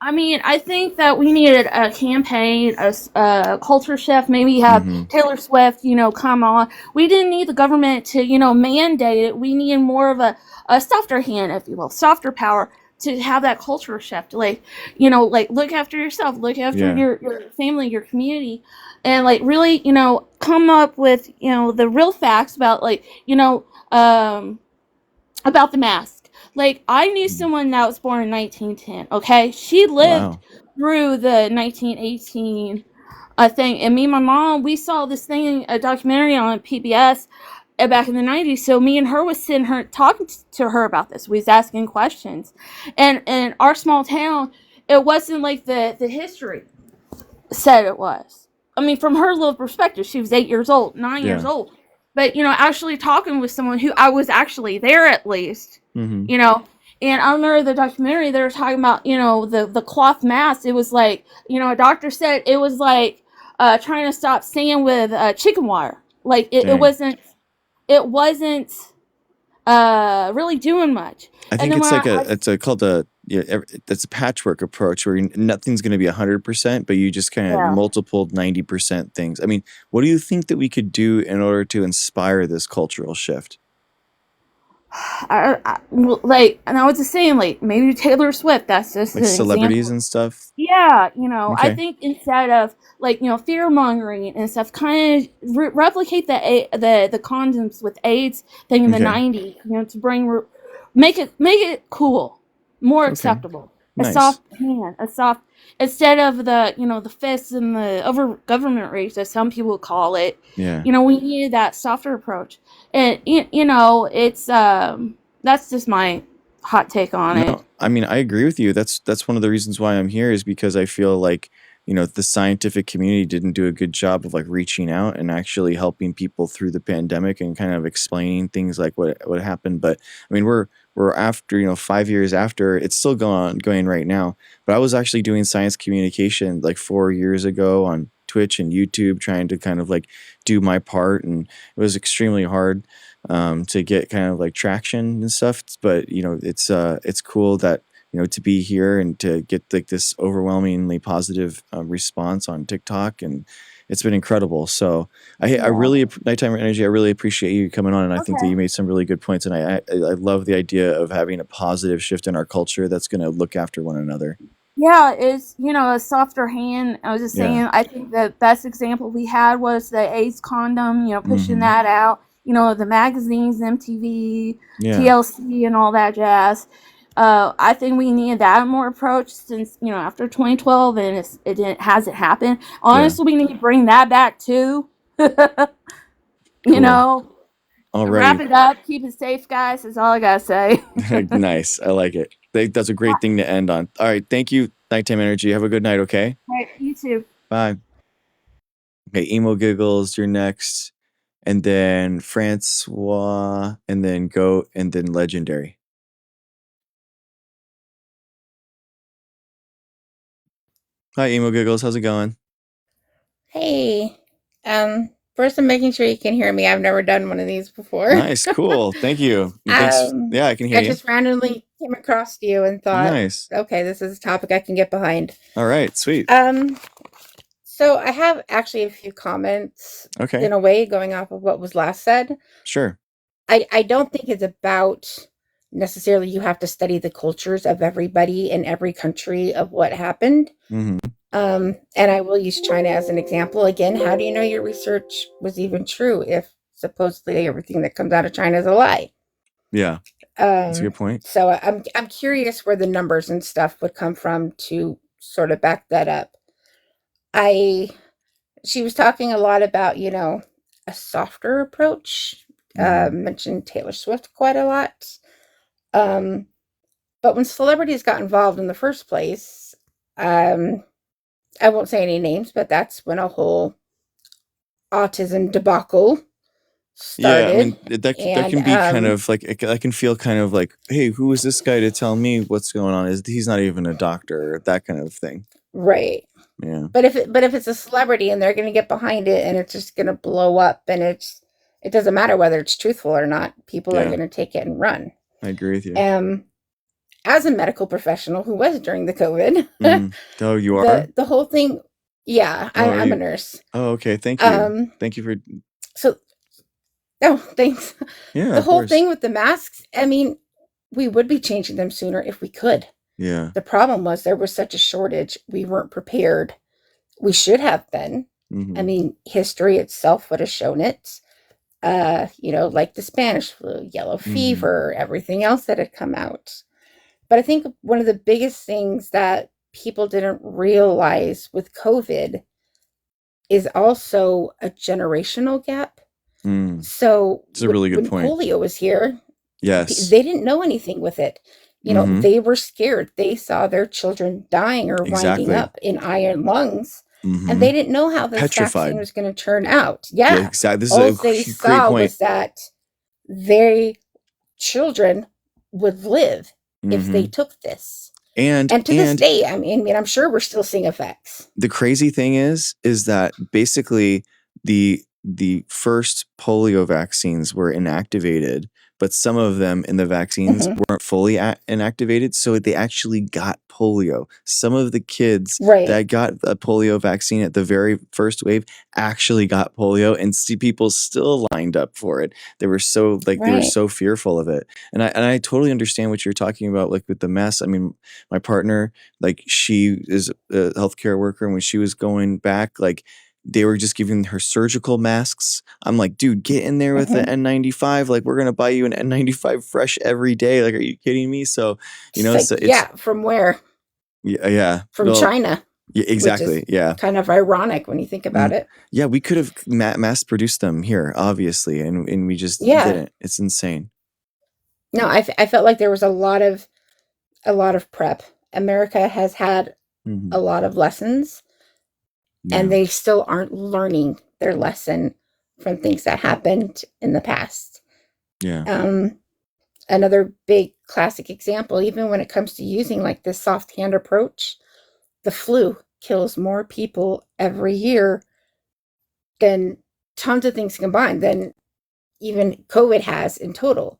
I mean, I think that we needed a campaign, a culture shift. Maybe have Taylor Swift, come on. We didn't need the government to, mandate it. We needed more of a softer hand, if you will, softer power to have that culture shift. Like, like look after yourself, look after your family, your community, and like really, come up with, the real facts about like, about the mask. Like, I knew someone that was born in 1910, okay? She lived through the 1918 thing. And me and my mom, we saw this thing, a documentary on PBS back in the 90s. So me and her was sitting her, talking to her about this. We was asking questions. And in our small town, it wasn't like the history said it was. I mean, from her little perspective, she was 8 years old, 9 years old. But, actually talking with someone who I was actually there at least, and I remember the documentary, they were talking about, the cloth mask. It was like, a doctor said it was like trying to stop sand with chicken wire. Like, it wasn't really doing much. I think it's called that's a patchwork approach where nothing's going to be 100%, but you just kind of multiple 90% things. I mean, what do you think that we could do in order to inspire this cultural shift? Like, and I was just saying, like, maybe Taylor Swift, that's just Like an celebrities example. and stuff. Yeah, I Okay. think instead of, like, fear mongering and stuff, kind of replicate the condoms with AIDS thing in the Okay. 90s, to make it cool, more Okay. acceptable. A Nice. soft hand, instead of the fists and the over government reach, as some people call it. Yeah. We needed that softer approach. And, it's, that's just my hot take on it. No, I mean, I agree with you. That's one of the reasons why I'm here, is because I feel like, the scientific community didn't do a good job of like reaching out and actually helping people through the pandemic and kind of explaining things like what happened. But I mean, we're after, 5 years after, it's still going right now. But I was actually doing science communication like 4 years ago on Twitch and YouTube, trying to kind of like do my part, and it was extremely hard to get kind of like traction and stuff. But it's cool that to be here and to get like this overwhelmingly positive response on TikTok, and it's been incredible. So I really, Nighttime Energy, I really appreciate you coming on, and I think that you made some really good points, and I love the idea of having a positive shift in our culture that's going to look after one another. Yeah, it's, a softer hand. I was just Yeah. saying, I think the best example we had was the AIDS condom, pushing Mhm. that out, the magazines, MTV, Yeah. TLC, and all that jazz. I think we needed that more approach since, after 2012, and it hasn't happened. Honestly, we need to bring that back too. Cool. Wrap Alrighty. it up, keep it safe, guys, is all I gotta say. Nice. I like it. That's a great thing to end on. All right. Thank you, Nighttime Energy. Have a good night, okay? All right, you too. Bye. Okay, Emo Giggles, you're next. And then Francois, and then Goat, and then Legendary. Hi, Emo Giggles. How's it going? Hey, first I'm making sure you can hear me. I've never done one of these before. Nice. Cool. Thank you. And thanks. Yeah, I can hear I you. just randomly came across you and thought, Nice. okay, this is a topic I can get behind. All right. Sweet. So I have actually a few comments, Okay. in a way, going off of what was last said. Sure. I don't think it's about necessarily you have to study the cultures of everybody in every country of what happened. Mm-hmm. And I will use China as an example. Again, how do you know your research was even true if supposedly everything that comes out of China is a lie? Yeah, that's a good point. So I'm curious where the numbers and stuff would come from to sort of back that up. She was talking a lot about, a softer approach. Mentioned Taylor Swift quite a lot. But when celebrities got involved in the first place, I won't say any names, but that's when a whole autism debacle started. Yeah, I mean, that can be kind of like, I can feel kind of like, hey, who is this guy to tell me what's going on? He's not even a doctor, that kind of thing. Right. Yeah. But if it's a celebrity and they're going to get behind it and it's just going to blow up, and it doesn't matter whether it's truthful or not, people are going to take it and run. I agree with you. As a medical professional who was during the COVID, oh, you are the whole thing. Yeah, I'm a nurse. Oh, okay. Thank you. Thank you for. So, oh, thanks. Yeah. The whole thing with the masks. I mean, we would be changing them sooner if we could. Yeah. The problem was there was such a shortage. We weren't prepared. We should have been. Mm-hmm. I mean, history itself would have shown it. Like the Spanish flu, yellow fever, everything else that had come out. But I think one of the biggest things that people didn't realize with COVID is also a generational gap. So it's a really good point. When polio was here, yes, they didn't know anything with it. They were scared. They saw their children dying or winding up in iron lungs, and they didn't know how this vaccine was going to turn out. Yeah, exactly. This all is they great saw point. was that their children would live if they took this. And to this day, I mean, I'm sure we're still seeing effects. The crazy thing is that basically the the first polio vaccines were inactivated, but some of them in the vaccines weren't fully inactivated, so they actually got polio. Some of the kids Right. that got a polio vaccine at the very first wave actually got polio, and see people still lined up for it. They were so they were Right. so fearful of it. And I totally understand what you're talking about, like with the mess. I mean, my partner, like she is a healthcare worker, and when she was going back, like they were just giving her surgical masks. I'm like, dude, get in there with the N95. Like, we're gonna buy you an N95 fresh every day. Like, are you kidding me? So, you know, It's so like, it's yeah, from where? yeah. From Well, China, yeah, which is exactly. Yeah. kind of ironic when you think about it. Yeah, we could have mass produced them here, obviously, and we just Yeah. didn't. It's insane. No, I felt like there was a lot of prep. America has had a lot of lessons, and they still aren't learning their lesson from things that happened in the past. Yeah. Another big classic example, even when it comes to using like this soft hand approach, the flu kills more people every year than tons of things combined, than even COVID has in total.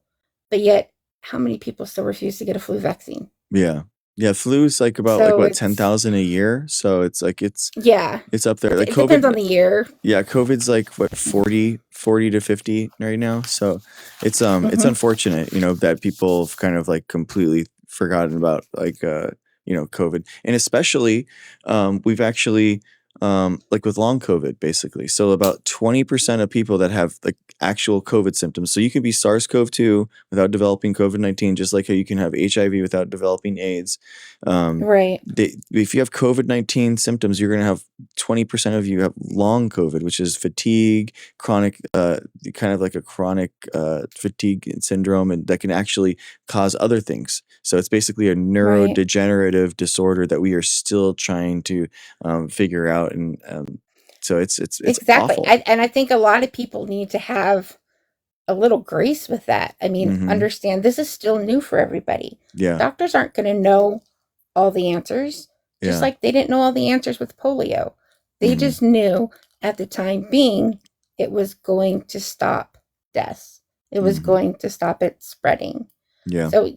But yet, how many people still refuse to get a flu vaccine? Yeah. Yeah, flu is like about like So what it's 10,000 a year, so it's like it's up there. Like it depends on the year. Yeah, COVID's like what 40 to 50 right now. So it's unfortunate, you know, that people have kind of like completely forgotten about like you know, COVID. And especially we've actually like with long COVID basically. So about 20% of people that have like actual COVID symptoms. So you can be SARS-CoV-2 without developing COVID-19, just like how you can have HIV without developing AIDS. Right. If you have COVID-19 symptoms, you're going to have 20% of you have long COVID, which is fatigue, chronic, kind of like a chronic fatigue syndrome, and that can actually cause other things. So it's basically a neurodegenerative disorder that we are still trying to figure out, and so it's exactly. awful. And I think a lot of people need to have a little grace with that. I mean, understand this is still new for everybody. Yeah. Doctors aren't going to know all the answers, just Yeah. like they didn't know all the answers with polio. They just knew at the time being it was going to stop deaths. It was going to stop it spreading. Yeah. So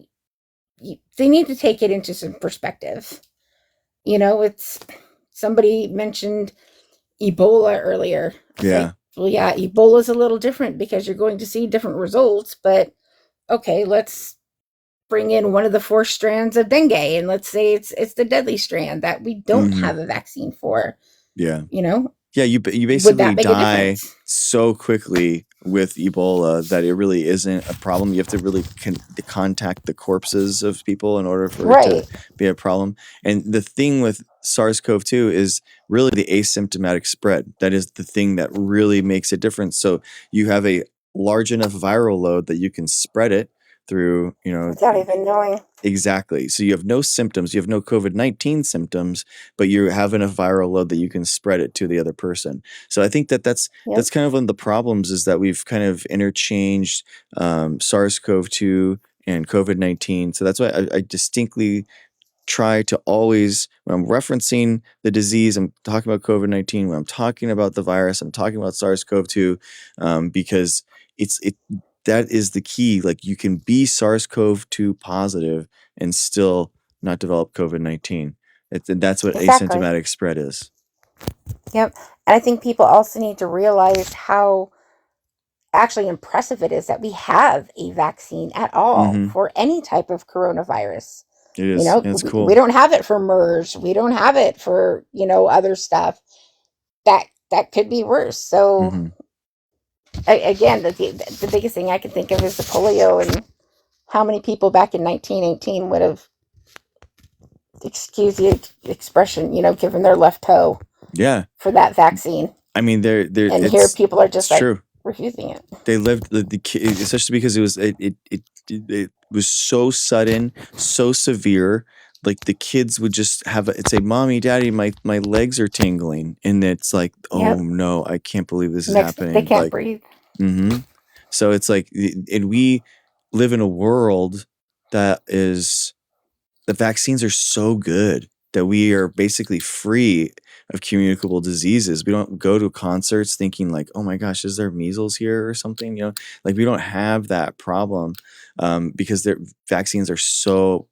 they need to take it into some perspective. You know, it's somebody mentioned Ebola earlier. Yeah. Like, well, yeah, Ebola's a little different because you're going to see different results, but okay, let's bring in one of the 4 strands of dengue, and let's say it's the deadly strand that we don't have a vaccine for. Yeah. You know? Yeah, you Would basically that make a die difference? so quickly with Ebola that it really isn't a problem. You have to really contact the corpses of people in order for it to be a problem. And the thing with SARS-CoV-2 is really the asymptomatic spread. That is the thing that really makes a difference. So you have a large enough viral load that you can spread it through, you know, Without even knowing. exactly. So you have no symptoms, you have no COVID-19 symptoms, but you have enough viral load that you can spread it to the other person. So I think that's kind of one of the problems, is that we've kind of interchanged SARS-CoV-2 and COVID-19. So that's why I distinctly try to always, when I'm referencing the disease, I'm talking about COVID-19. When I'm talking about the virus, I'm talking about SARS-CoV-2, because that is the key. Like, you can be SARS-CoV-2 positive and still not develop COVID-19. That's what asymptomatic spread is. Yep. And I think people also need to realize how actually impressive it is that we have a vaccine at all for any type of coronavirus. It is. You know, it's cool. We don't have it for MERS. We don't have it for, you know, other stuff that could be worse. So again, the biggest thing I can think of is the polio, and how many people back in 1918 would have, excuse the expression, you know, given their left toe for that vaccine. I mean, and here people are just like true. refusing it. They lived the especially because it was so sudden, so severe. Like, the kids would just say, "Mommy, Daddy, my legs are tingling," and it's like, "Oh no, I can't believe this is happening." They can't breathe. So it's like, and we live in a world that is, the vaccines are so good that we are basically free of communicable diseases. We don't go to concerts thinking like, oh my gosh, is there measles here or something? Like we don't have that problem because their vaccines are so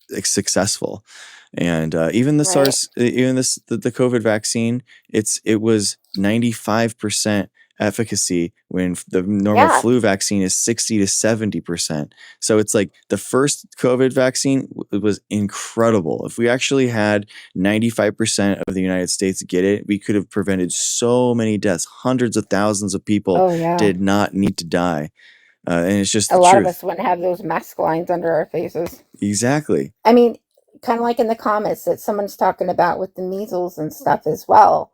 successful. And even the Right. SARS, even the COVID vaccine, it was 95% efficacy when the normal Yeah. flu vaccine is 60 to 70%. So it's like the first COVID vaccine was incredible. If we actually had 95% of the United States get it, we could have prevented so many deaths. Hundreds of thousands of people Oh yeah. did not need to die. And it's just A the lot of truth. us wouldn't have those mask lines under our faces. Exactly. I mean, kind of like in the comments that someone's talking about with the measles and stuff as well,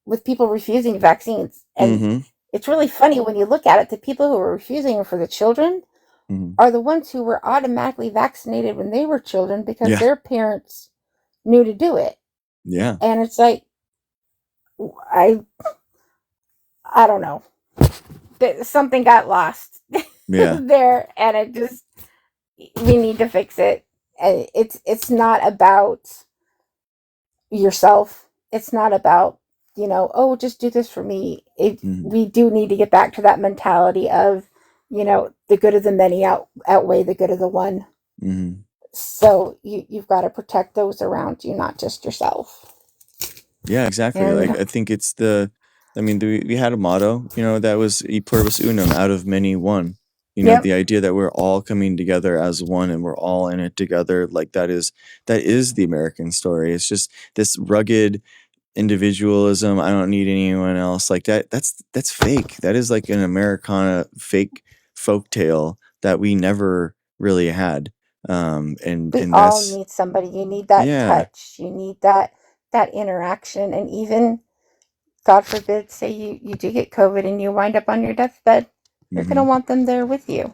with people refusing vaccines. And Mm-hmm. it's really funny when you look at it, the people who are refusing for the children Mm-hmm. are the ones who were automatically vaccinated when they were children because Yeah. their parents knew to do it. Yeah. And it's like, I don't know. Something got lost Yeah. there, and it just, we need to fix it. And it's not about yourself. It's not about, oh, just do this for me. Mm-hmm. We do need to get back to that mentality of, the good of the many outweigh the good of the one. Mm-hmm. So you've got to protect those around you, not just yourself. Yeah, exactly. And Like I think it's we had a motto, that was e pluribus unum, out of many one. Yep. The idea that we're all coming together as one and we're all in it together, like that is the American story. It's just this rugged individualism. I don't need anyone else. Like that's fake. That is like an Americana fake folktale that we never really had. And we all that's need somebody. You need that touch. You need that interaction. And even, God forbid, say you do get COVID and you wind up on your deathbed, you're Mm-hmm. going to want them there with you.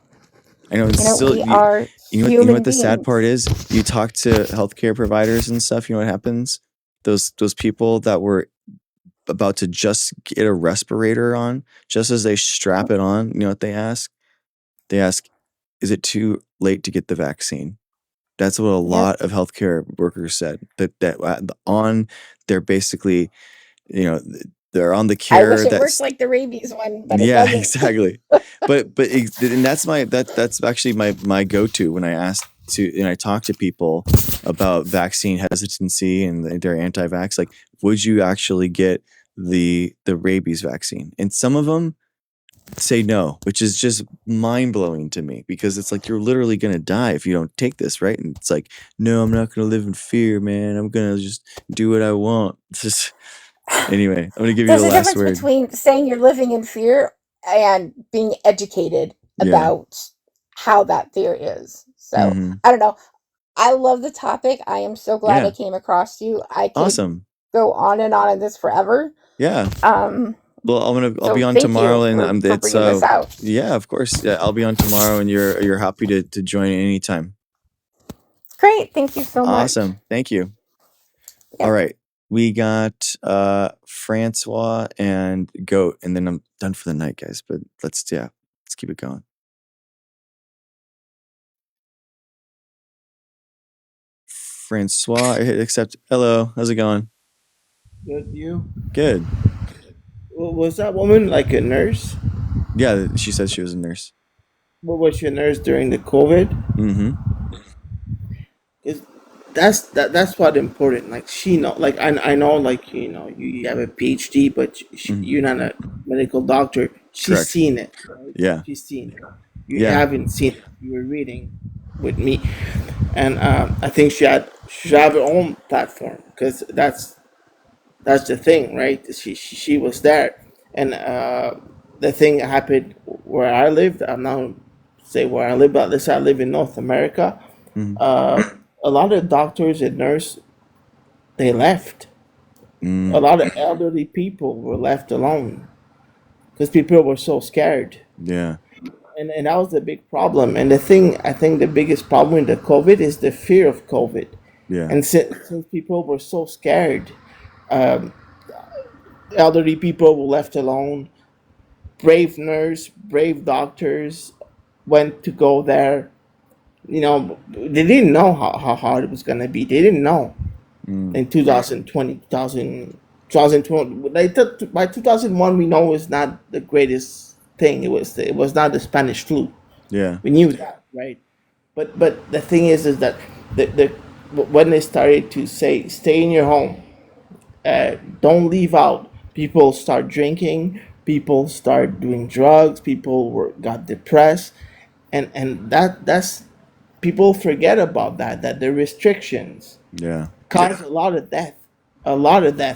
I know. It's still, we are you know human what the sad beings. part is? You talk to healthcare providers and stuff. You know what happens? Those people that were about to just get a respirator on, just as they strap it on, you know what they ask? They ask, "Is it too late to get the vaccine?" That's what a lot of healthcare workers said. They're basically, they're on the I wish care it worked that's like the rabies one, but it yeah, doesn't. exactly. And that's actually my go-to when I talk to people about vaccine hesitancy and they're anti-vax. Like, would you actually get the rabies vaccine? And some of them say no, which is just mind-blowing to me because it's like you're literally gonna die if you don't take this, right? And it's like, no, I'm not gonna live in fear, man. I'm gonna just do what I want. Just anyway, I'm gonna give you There's the a last difference word. between saying you're living in fear and being educated about how that fear is. So, Mm-hmm. I don't know. I love the topic. I am so glad I came across you. I could Awesome. go on and on in this forever. Yeah. Well, I'll be on thank tomorrow, you and for it's bringing this out. yeah, of course. Yeah, I'll be on tomorrow, and you're happy to join anytime. Great, thank you so much. Awesome, thank you. Yeah. All right, we got Francois and Goat, and then I'm done for the night, guys. But let's keep it going. Francois, hit accept. Hello, how's it going? Good, you? Good. Was that woman like a nurse? Yeah, she said she was a nurse. What was she a nurse during the COVID? Mm-hmm. That's what important. Like she know, like I know, like you have a PhD, but you're not a medical doctor. She's Correct. seen it. Right? Yeah. She's seen it. You haven't seen it. You were reading with me, and I think she should have her own platform because that's the thing, right? She was there, and the thing happened where I lived. I'm not say where I live, but let's say I live in North America. Mm-hmm. A lot of doctors and nurses they left. Mm. A lot of elderly people were left alone because people were so scared. Yeah. And that was the big problem. And the thing, I think the biggest problem with the COVID is the fear of COVID. Yeah. And since people were so scared, elderly people were left alone. Brave nurse, brave doctors went to go there They didn't know how hard it was going to be. They didn't know in 2020, 2020. By 2001, we know it's not the greatest thing. It was not the Spanish flu. Yeah. We knew that, right? But the thing is that the when they started to say stay in your home, don't leave out, people start drinking, people start doing drugs, got depressed, and that's people forget about that the restrictions Yeah. cause a lot of death.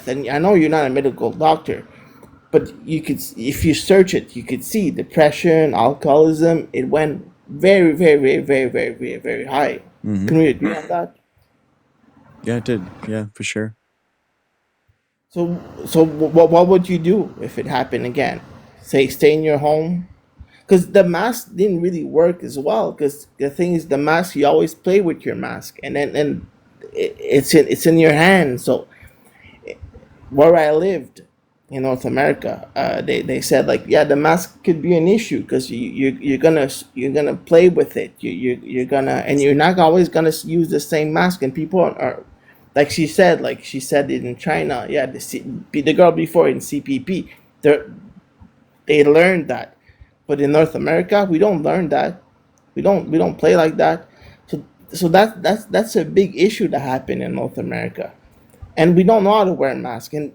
And I know you're not a medical doctor, but if you search it, you could see depression, alcoholism. It went very, very, very, very, very, very, very high. Can we agree on that? Yeah, it did. Yeah, for sure. So what would you do if it happened again? Say stay in your home, because the mask didn't really work as well. Because the thing is, the mask, you always play with your mask, and then it's in your hand. So where I lived in North America, they said like, yeah, the mask could be an issue because you're gonna play with it. You're gonna, and you're not always gonna use the same mask. And people are like she said it in China. Yeah, the girl before in CPP, they learned that, but in North America, we don't learn that. We don't play like that. So that's a big issue that happened in North America, and we don't know how to wear a mask. And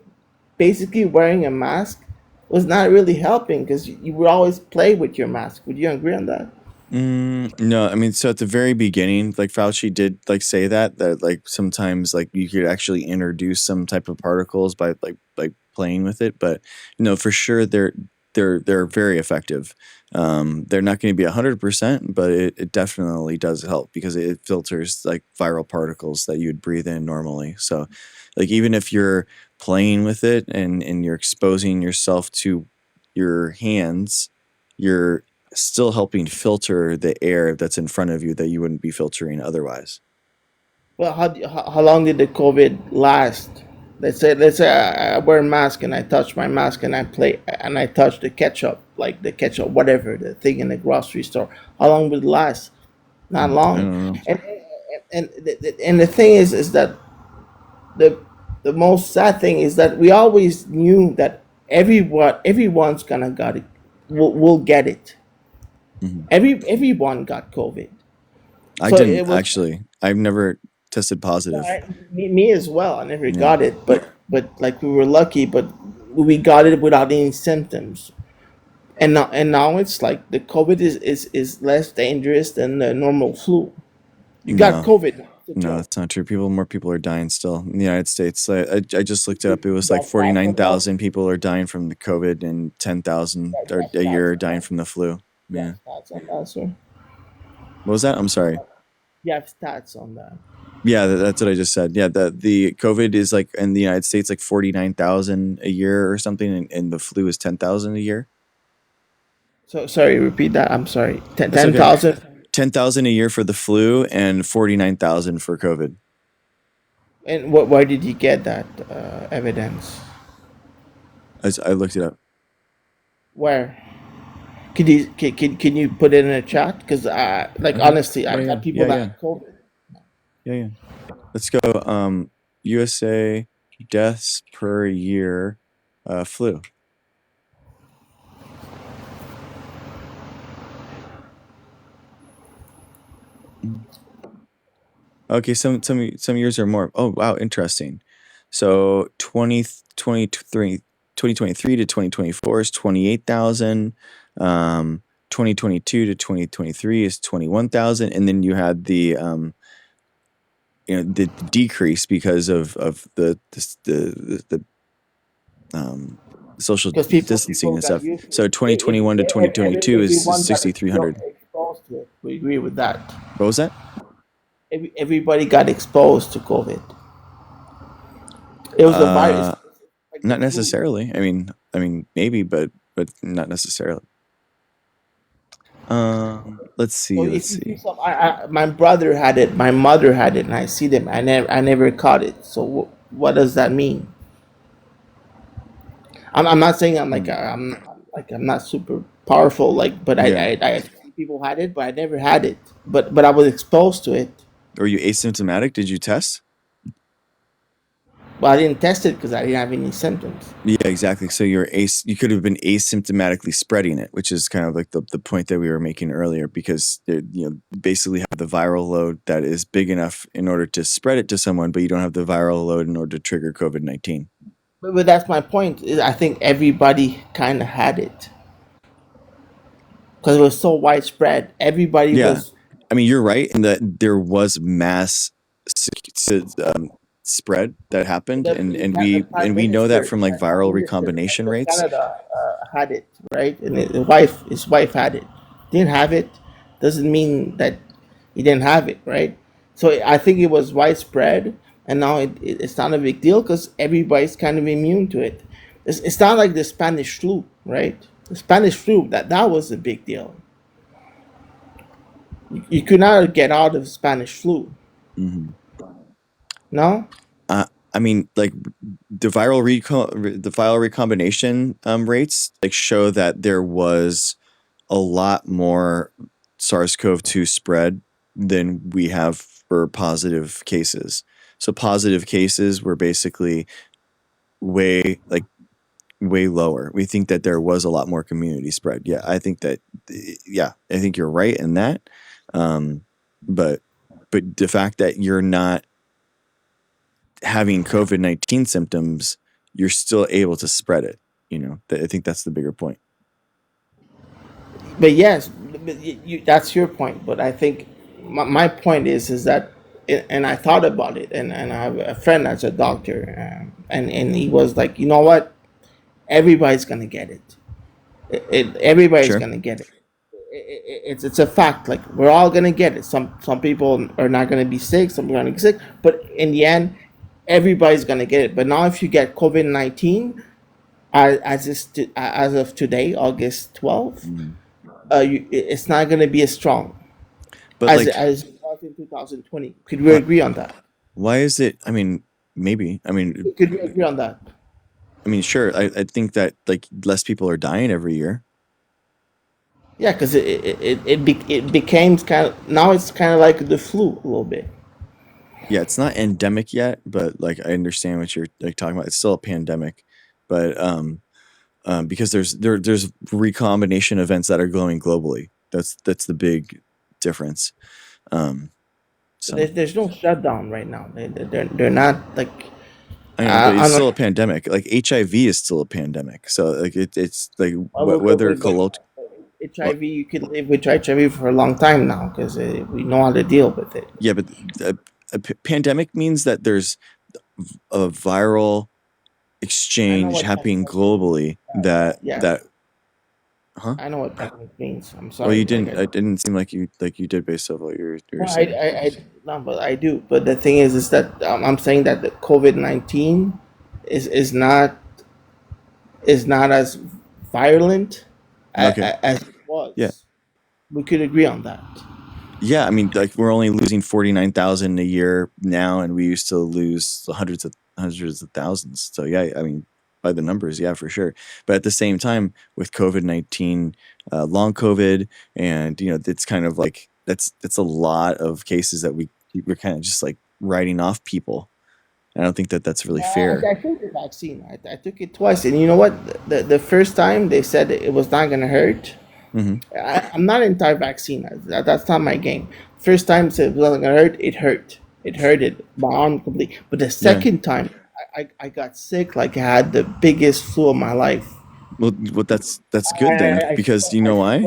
basically, wearing a mask was not really helping because you would always play with your mask. Would you agree on that? No, I mean, so at the very beginning, like Fauci did like say that like sometimes like you could actually introduce some type of particles by like playing with it, but for sure they're very effective. They're not going to be 100%, but it definitely does help because it filters like viral particles that you would breathe in normally. So like even if you're playing with it and you're exposing yourself to your hands, you're still helping filter the air that's in front of you that you wouldn't be filtering otherwise. Well, how long did the COVID last? Let's say I wear a mask and I touch my mask and I touch the ketchup, like the ketchup, whatever the thing in the grocery store. How long would it last? Not I long. don't know. And the thing is that the the most sad thing is that we always knew that everyone's gonna got it, will get it. Mhm. Everyone got COVID. I So didn't it was actually. I've never tested positive. me as well. I never Yeah. got it, but like we were lucky, but we got it without any symptoms. And now it's like the COVID is less dangerous than the normal flu. You got No, COVID. It's a no, joke. that's not true. More people are dying still in the United States. I just looked it up. It was like That's not the most. 49,000 people are dying from the COVID and 10,000 That, or that's a year that's are dying from the flu. Yeah. that's on that, sir. What was that? I'm sorry. You have stats on that. Yeah, that's what I just said. Yeah, the COVID is like in the United States like 49,000 a year or something, and the flu is 10,000 a year. So sorry, repeat that. I'm sorry. That's Ten okay. thousand. 10,000 a year for the flu and 49,000 for COVID. And where did you get that evidence? I looked it up. Where? Can you put it in a chat? Because like Okay. honestly, I Yeah, got people yeah, that yeah. have COVID. Yeah. Let's go. USA deaths per year, flu. Okay, some years are more. Oh wow, interesting. So 2023 to 2024 is 28,000. 2022 to 2023 is 21,000, and then you had the the decrease because of the social Because distancing people and got stuff. used to So it. 2021 to 2022 is Everyone got 6,300. exposed to it. We agree with that. What was that? Everybody got exposed to COVID. It was the virus. Like Not the flu. necessarily. I mean, maybe, but not necessarily. Let's see. So Let's if you do see. some, my brother had it, my mother had it, and I see them. I never caught it. So what does that mean? I'm not saying I'm like I'm not super powerful, like, but Yeah. I people had it, but I never had it. But I was exposed to it. Were you asymptomatic? Did you test? Well, I didn't test it because I didn't have any symptoms. Yeah, exactly. So you could have been asymptomatically spreading it, which is kind of like the point that we were making earlier, because basically have the viral load that is big enough in order to spread it to someone, but you don't have the viral load in order to trigger COVID-19. But that's my point. Is I think everybody kind of had it because it was so widespread. Everybody was. I mean, you're right in that there was mass spread that happened, and we know that from like viral recombination rates. Canada had it, right, and his wife had it. Didn't have it doesn't mean that he didn't have it, right? So I think it was widespread, and now it's not a big deal because everybody's kind of immune to it. It's not like the Spanish flu, right? The Spanish flu that was a big deal. You could not get out of Spanish flu. Mm-hmm. No. I mean, like the viral recombination rates like show that there was a lot more SARS-CoV-2 spread than we have for positive cases. So positive cases were basically way lower. We think that there was a lot more community spread. Yeah, I think you're right in that. But the fact that you're not having COVID-19 symptoms, you're still able to spread it. I think that's the bigger point. But yes, that's your point. But I think my point is that, and I thought about it, and I have a friend that's a doctor, and he was like, you know what, everybody's gonna get it. Everybody's gonna get it. It's a fact. Like we're all gonna get it. Some people are not gonna be sick. Some are gonna be sick. But in the end, everybody's gonna get it. But now, if you get COVID-19, as of today, August 12th, it's not gonna be as strong as it was in 2020. Could we agree on that? Why is it? I mean, maybe. I mean, could we agree on that? I mean, sure. I think that like less people are dying every year. Yeah, because it became kind of, now it's kind of like the flu a little bit. Yeah, it's not endemic yet, but like I understand what you're like talking about. It's still a pandemic, but because there's recombination events that are going globally. That's the big difference. So there's no shutdown right now. They're not like. I know, but it's still a pandemic. Like HIV is still a pandemic. So like it's like whether HIV, you could live with HIV for a long time now because we know how to deal with it. Yeah, but a pandemic means that there's a viral exchange happening globally. I know what pandemic means. I'm sorry. Well, you didn't. It didn't seem like you did based off what you're saying. No, but I do. But the thing is that I'm saying that the COVID-19 is not as violent as it was. Yeah, we could agree on that. Yeah, I mean, like we're only losing 49,000 a year now, and we used to lose hundreds of thousands. So yeah, I mean, by the numbers, yeah, for sure. But at the same time, with COVID-19, long COVID, and it's kind of like that's a lot of cases that we're kind of just like writing off people. I don't think that's really fair. I took the vaccine. I took it twice, and you know what? The first time they said it was not going to hurt. Mm-hmm. I'm not anti-vaccine. That's not my game. First time it said it wasn't going to hurt. It hurt. It hurted my arm completely. But the second time, I got sick like I had the biggest flu of my life. Well, that's good then, because you know why?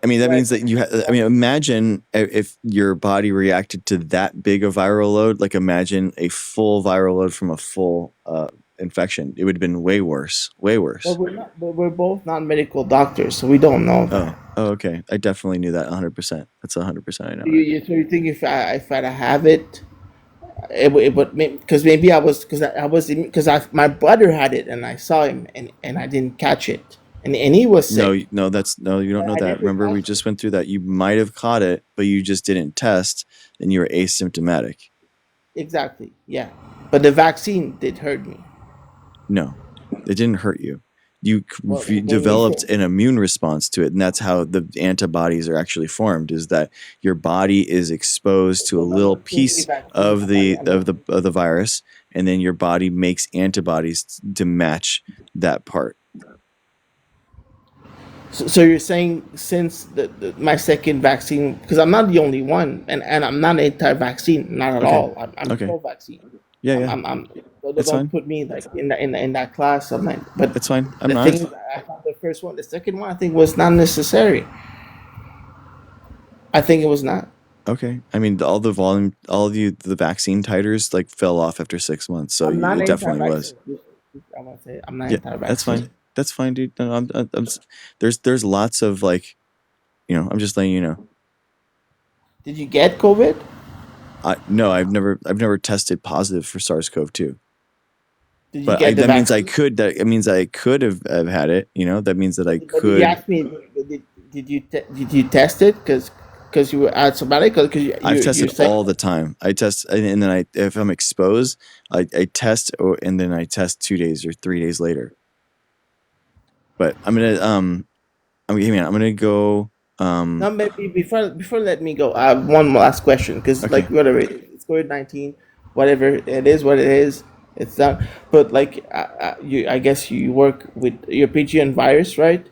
I mean, that means that imagine if your body reacted to that big a viral load. Like, imagine a full viral load from a full infection. It would have been way worse. Way worse. But we're both not medical doctors, so we don't know. Oh, okay. I definitely knew that 100%. That's 100%. I know. So you think if I have it, it would, because maybe my brother had it and I saw him and I didn't catch it. And he was sick. No, you don't know that. Remember, we just went through that. You might have caught it, but you just didn't test, and you were asymptomatic. Exactly. Yeah, but the vaccine did hurt me. No, it didn't hurt you. developed an immune response to it, and that's how the antibodies are actually formed. Is that your body is exposed to a little piece of the virus, and then your body makes antibodies to match that part. So you're saying since my second vaccine, because I'm not the only one, and I'm not anti-vaccine, not at all. I'm pro-vaccine. Yeah. Don't put me like in that class. I'm like, but it's fine. I'm the not. thing is, I thought the first one, the second one, I think was not necessary. I think it was not. Okay. I mean, all the vaccine titers like fell off after 6 months, so it definitely was. I want to say I'm not anti-vaccine. That's fine. That's fine, dude. No, there's lots of like, I'm just letting you know. Did you get COVID? No, I've never tested positive for SARS-CoV-2. Did you But get the that means vaccine? That means I could have had it. That means that I But could. you asked me, did you test it because you were asymptomatic? I've tested all the time. I test, and then if I'm exposed, I test, and then I test 2 days or 3 days later. But I'm gonna go. No, maybe before let me go, I have one last question because like whatever it's COVID-19, whatever it is, what it is, it's done. But like I guess you work with your PG on virus, right?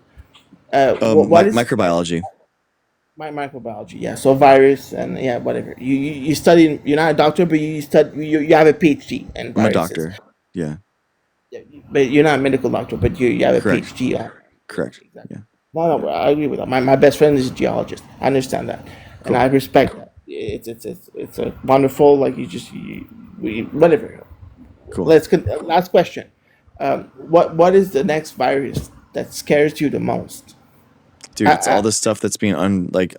What is microbiology? My microbiology, yeah. So virus and whatever. You study. You're not a doctor, but you study. You have a PhD in viruses. I'm a doctor. Yeah. But you're not a medical doctor, but you have a Correct. PhD on. Correct. Exactly. Yeah. No, I agree with that. My best friend is a geologist. I understand that, and I respect that. It's a wonderful, like whatever. Cool. Last question. What is the next virus that scares you the most? Dude, it's all the stuff that's being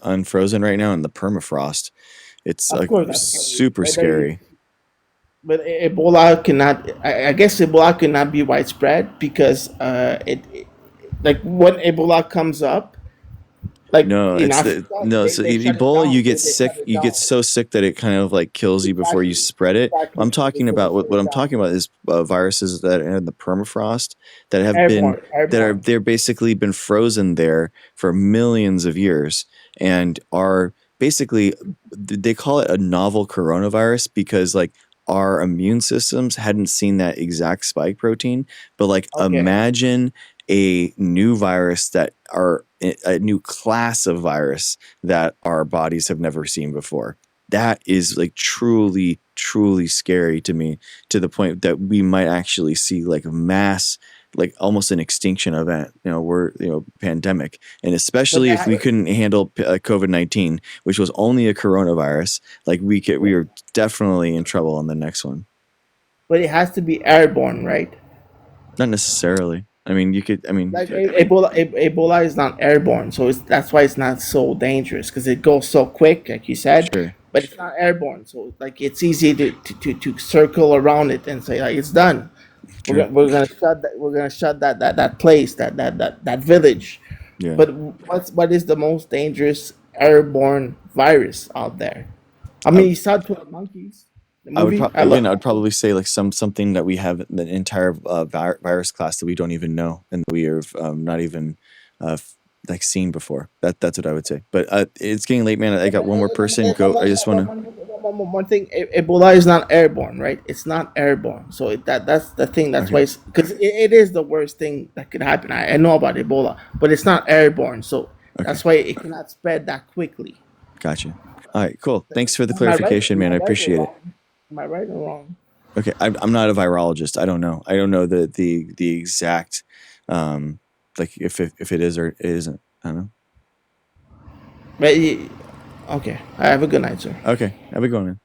unfrozen right now in the permafrost. It's like super scary. But Ebola cannot. I guess Ebola cannot be widespread because like when Ebola comes up, like so Ebola, you get sick. You get down. so sick that it kind of like kills you before you spread it. Exactly. I'm talking about what I'm talking about is viruses that are in the permafrost that have Airborne. they're basically been frozen there for millions of years and are basically, they call it a novel coronavirus because like our immune systems hadn't seen that exact spike protein, but like imagine a new virus a new class of virus that our bodies have never seen before. That is like truly, truly scary to me, to the point that we might actually see like mass, like almost an extinction event, pandemic. And especially if we couldn't handle COVID-19, which was only a coronavirus, like we are definitely in trouble on the next one. But it has to be airborne, right? Not necessarily. I mean, like Ebola is not airborne, so that's why it's not so dangerous because it goes so quick, like you said. Sure. But it's not airborne, so like it's easy to circle around it and say like it's done. We're gonna shut that place, that village. Yeah. But what is the most dangerous airborne virus out there? I mean, you saw 12 Monkeys. I would probably say like something that we have the entire virus class that we don't even know and we have not even like seen before. That's what I would say. But it's getting late, man. I got one more person. Go. I just want to. One thing. Ebola is not airborne, right? It's not airborne. So that's the thing. That's why, because it is the worst thing that could happen. I know about Ebola, but it's not airborne. So that's why it cannot spread that quickly. Gotcha. All right, cool. Thanks for the clarification, man. I appreciate it. Am I right or wrong? Okay, I'm not a virologist. I don't know. I don't know the exact like if it is or it isn't. I don't know. But okay, I have a good night, sir. Okay, have a good one, man.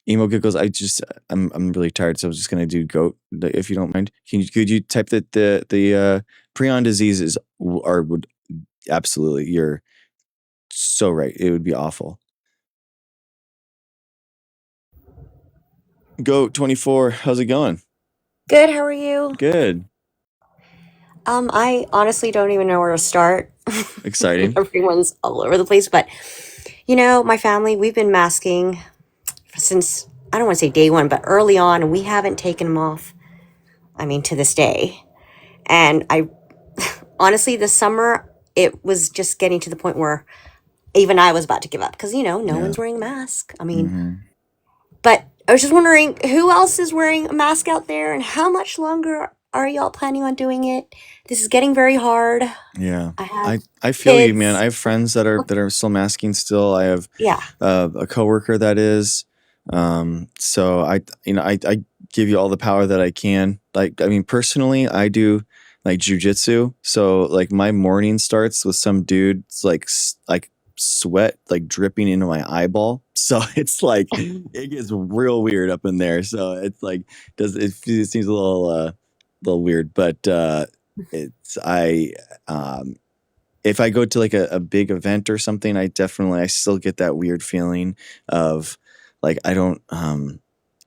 Emo giggles. I'm really tired, so I was just gonna do goat if you don't mind. Could you type that the prion diseases would absolutely. You're so right. It would be awful. Goat 24. How's it going? Good. How are you? Good. I honestly don't even know where to start. Exciting. Everyone's all over the place, but my family, we've been masking since, I don't want to say day one, but early on, and we haven't taken them off. I mean, to this day. And I honestly, this summer, it was just getting to the point where even I was about to give up because, no Yeah. one's wearing a mask. I mean, hmm but I was just wondering who else is wearing a mask out there and how much longer are y'all planning on doing it? This is getting very hard. Yeah. I have I feel you, man. kids. I have friends that are still masking still. I have Yeah. a coworker that is. So I give you all the power that I can. Like, I mean, personally, I do like jujitsu. So like my morning starts with some dude's like sweat like dripping into my eyeball. So it's like it gets real weird up in there. So it's like it seems a little weird, but it's if I go to like a big event or something, I still get that weird feeling of like I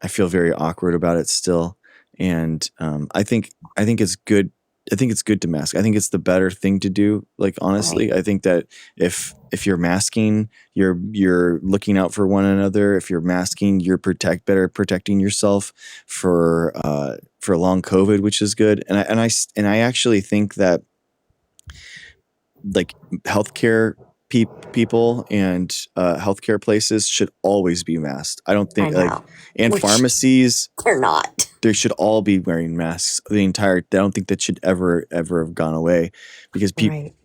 feel very awkward about it still. And I think it's good. I think it's good to mask. I think it's the better thing to do. Like honestly, I think that if you're masking, you're looking out for one another. If you're masking, you're better protecting yourself for long COVID, which is good. And I actually think that like healthcare people and healthcare places should always be masked. I don't think and Which pharmacies, they're not. they should all be wearing masks I don't think that should ever have gone away because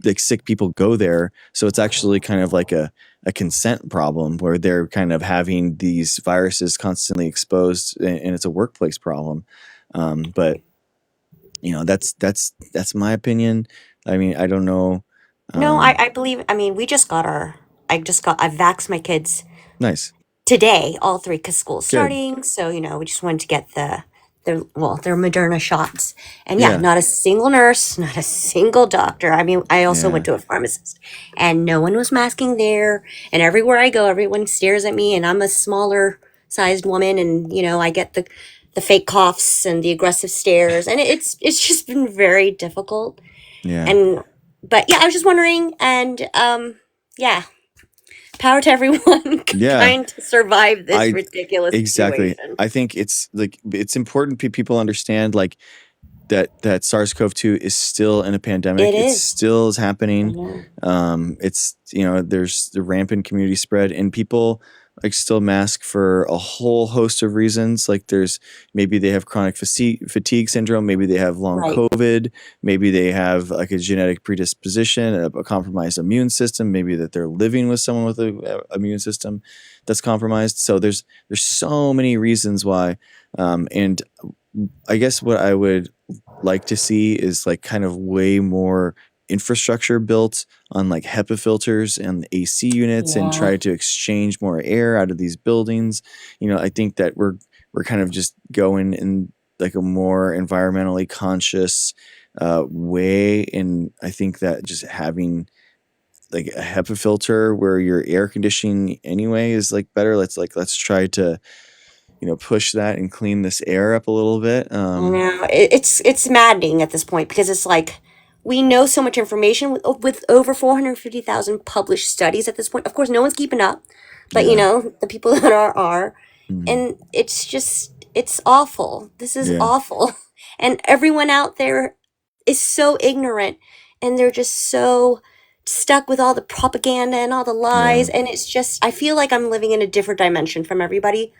like sick people go there. So it's actually kind of like a consent problem where they're kind of having these viruses constantly exposed and it's a workplace problem. But that's my opinion. I mean, I don't know. No, I believe. I mean, I vaxxed my kids Nice. today, all three, because school's Good. starting. So we just wanted to get their Moderna shots, and Yeah. not a single nurse, not a single doctor. I mean, I also went to a pharmacist, and no one was masking there. And everywhere I go, everyone stares at me, and I'm a smaller sized woman, and I get the fake coughs and the aggressive stares, and it's just been very difficult. Yeah. But I was just wondering, and power to everyone trying to survive this ridiculous Exactly. situation. I think it's important people understand like that SARS-CoV-2 is still in a pandemic. It still is happening. It's there's the rampant community spread and people like still mask for a whole host of reasons. Like maybe they have chronic fatigue syndrome, maybe they have long COVID, maybe they have like a genetic predisposition, a compromised immune system, maybe that they're living with someone with a immune system that's compromised. So there's so many reasons why. And I guess what I would like to see is like kind of way more infrastructure built on like HEPA filters and AC units and try to exchange more air out of these buildings. I think that we're kind of just going in like a more environmentally conscious way. And I think that just having like a HEPA filter where your air conditioning anyway is like better. Let's try to push that and clean this air up a little bit. No, it's maddening at this point because it's like we know so much information with over 450,000 published studies at this point. Of course, no one's keeping up, but the people that are, and it's awful. This is awful, and everyone out there is so ignorant, and they're just so stuck with all the propaganda and all the lies, and it's just I feel like I'm living in a different dimension from everybody.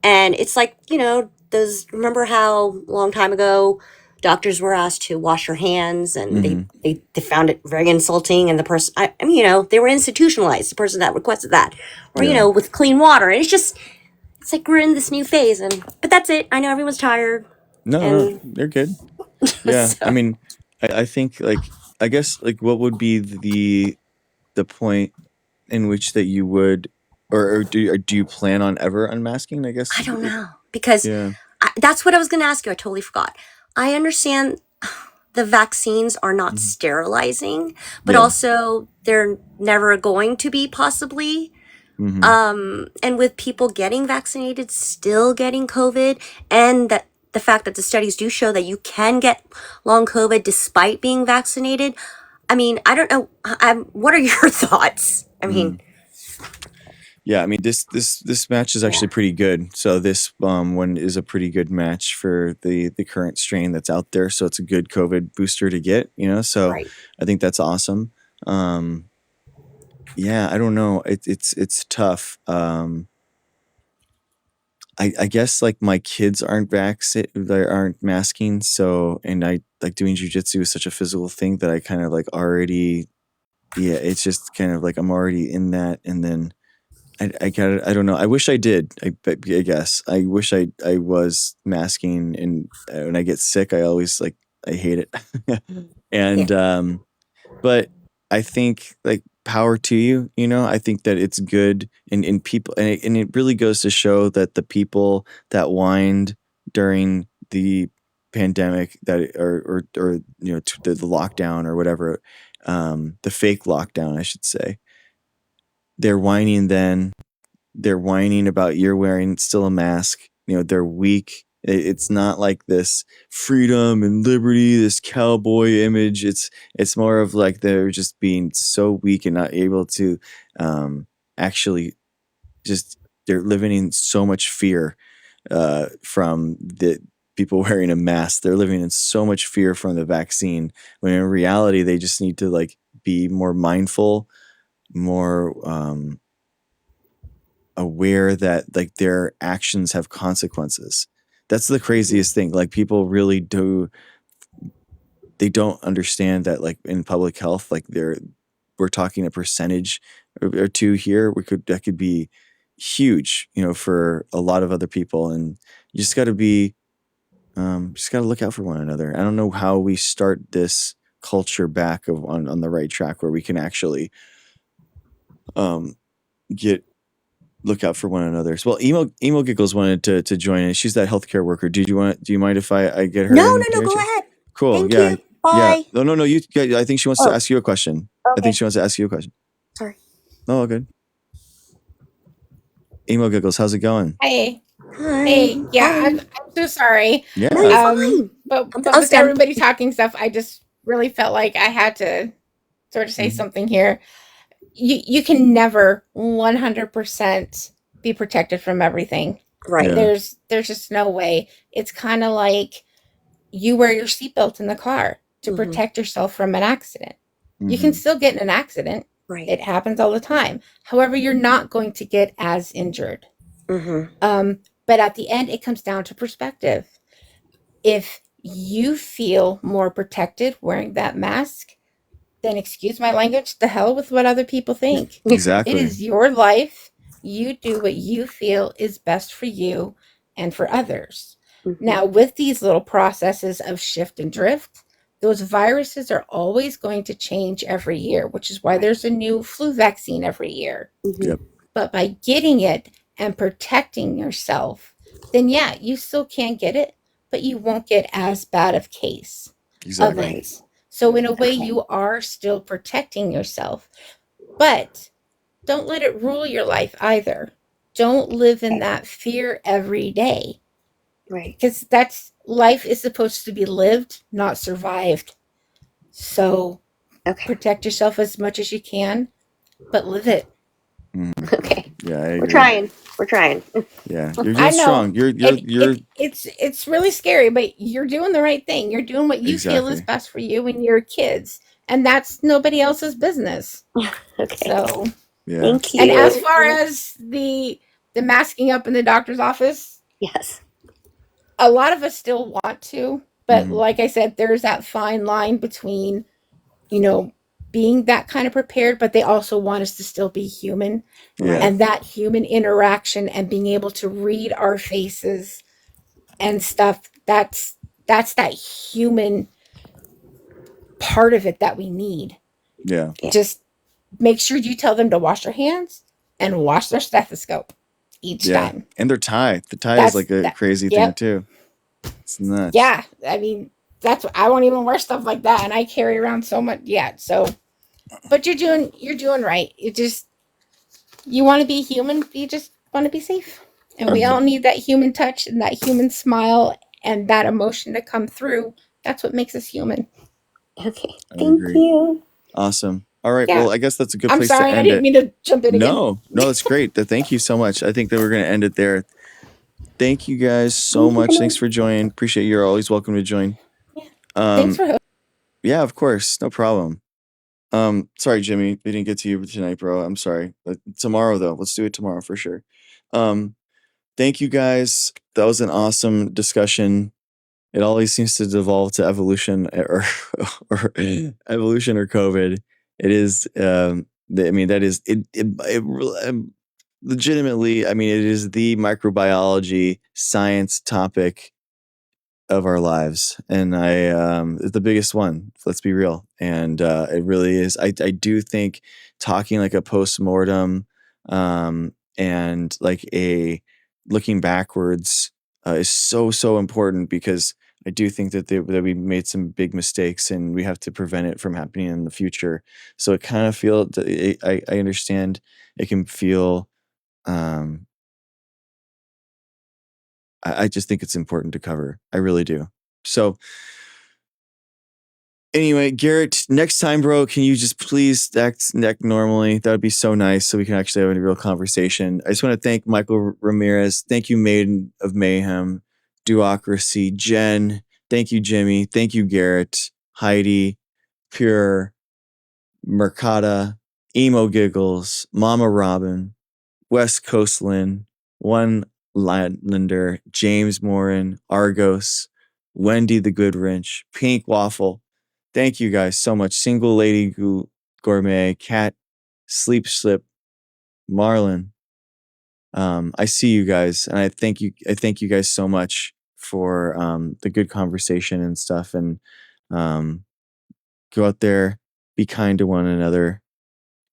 And it's like, remember how a long time ago doctors were asked to wash your hands and they found it very insulting. And the person, I mean, they were institutionalized, the person that requested that, or, with clean water. And it's like we're in this new phase. But that's it. I know everyone's tired. No, they're good. Yeah. I mean, I think like, I guess like what would be the point in which that you would, or do you plan on ever unmasking? I guess I don't know because that's what I was going to ask you. I totally forgot. I understand the vaccines are not sterilizing, but also they're never going to be possibly. And with people getting vaccinated, still getting COVID, and that the fact that the studies do show that you can get long COVID despite being vaccinated. I mean, I don't know. What are your thoughts? I mean. Yeah, I mean this match is actually pretty good. So this one is a pretty good match for the current strain that's out there. So it's a good COVID booster to get, So Right. I think that's awesome. Yeah, I don't know. It's tough. I guess like my kids aren't they aren't masking. So, and I like doing jujitsu is such a physical thing that I kind of like already, it's just kind of like I'm already in that, and then. I don't know. I wish I did. I guess I wish I was masking, and when I get sick, I always I hate it. And but I think like power to you. I think that it's good, and people, and it really goes to show that the people that whined during the pandemic that or the lockdown or whatever, the fake lockdown, I should say, they're whining then. They're whining about you're wearing still a mask. They're weak. It's not like this freedom and liberty, this cowboy image. It's more of like they're just being so weak and not able to actually just, they're living in so much fear from the people wearing a mask. They're living in so much fear from the vaccine, when in reality, they just need to be more mindful, more aware that their actions have consequences. That's the craziest thing. People really they don't understand that in public health, we're talking a percentage or two here. That could be huge, for a lot of other people. And you just got to look out for one another. I don't know how we start this culture back on the right track where we can actually look out for one another. Well, emo giggles wanted to join in. She's that healthcare worker. Do you mind if I get her? No, go ahead. Cool. Thank you. Bye. Yeah. No. I think she wants to ask you a question. Okay. I think she wants to ask you a question. Sorry. No, all good. Emo giggles, how's it going? Hey. Hi. Hey, yeah, I'm so sorry. Yeah. No, you're fine. But with everybody talking stuff, I just really felt like I had to sort of say something here. You can never 100% be protected from everything. Right. Yeah. There's just no way. It's kind of like you wear your seatbelt in the car to protect yourself from an accident. You can still get in an accident. Right. It happens all the time. However, you're not going to get as injured. But at the end, it comes down to perspective. If you feel more protected wearing that mask, then excuse my language, the hell with what other people think. Exactly. It is your life. You do what you feel is best for you and for others. Now, with these little processes of shift and drift, those viruses are always going to change every year, which is why there's a new flu vaccine every year. Yep. But by getting it and protecting yourself, then yeah, you still can get it, but you won't get as bad of case of it. So in a way, you are still protecting yourself, but don't let it rule your life either. Don't live in that fear every day. Right. Because life is supposed to be lived, not survived. So protect yourself as much as you can, but live it. Okay. Yeah, I agree. We're trying. Yeah, you're strong. You're. It's really scary, but you're doing the right thing. You're doing what you feel is best for you and your kids, and that's nobody else's business. Okay. So, yeah. Thank you. And as far as the masking up in the doctor's office, yes, a lot of us still want to, but like I said, there's that fine line between, being that kind of prepared, but they also want us to still be human. Yeah. And that human interaction and being able to read our faces and stuff, that's that human part of it that we need. Yeah. Just make sure you tell them to wash their hands and wash their stethoscope each time. And their tie. The tie is like a crazy thing too. It's nuts. Yeah. I mean, I won't even wear stuff like that, and I carry around so much. Yeah. So, but you're doing right. You want to be human. You just want to be safe, and we all need that human touch and that human smile and that emotion to come through. That's what makes us human. Okay. Thank you. Awesome. All right. Yeah. Well, I guess that's a good I'm place to sorry, I end didn't it. mean to jump in again. No, that's great. Thank you so much. I think that we're going to end it there. Thank you guys so much. Thanks for joining. Appreciate you. You're always welcome to join. Thanks for hosting. Yeah, of course. No problem. Sorry, Jimmy, we didn't get to you tonight, bro. I'm sorry. Tomorrow, though, let's do it tomorrow for sure. Thank you guys. That was an awesome discussion. It always seems to devolve to evolution or evolution or COVID. It is. I mean, that is it. Legitimately, I mean, it is the microbiology science topic of our lives, and it's the biggest one. Let's be real, and it really is. I do think talking like a postmortem, and like a looking backwards is so important, because I do think that that we made some big mistakes and we have to prevent it from happening in the future. So it kind of I understand it can feel. I just think it's important to cover. I really do. So anyway, Garrett, next time, bro, can you just please act normally? That would be so nice, so we can actually have a real conversation. I just want to thank Michael Ramirez. Thank you, Maiden of Mayhem, Duocracy, Jen. Thank you, Jimmy. Thank you, Garrett, Heidi, Pure, Mercata, Emo Giggles, Mama Robin, West Coastland, One Lander, James Morin, Argos, Wendy the Good Wrench, Pink Waffle. Thank you guys so much. Single Lady Gourmet, Cat, Sleep Slip, Marlon. I see you guys, and I thank you guys so much for the good conversation and stuff. And go out there, be kind to one another,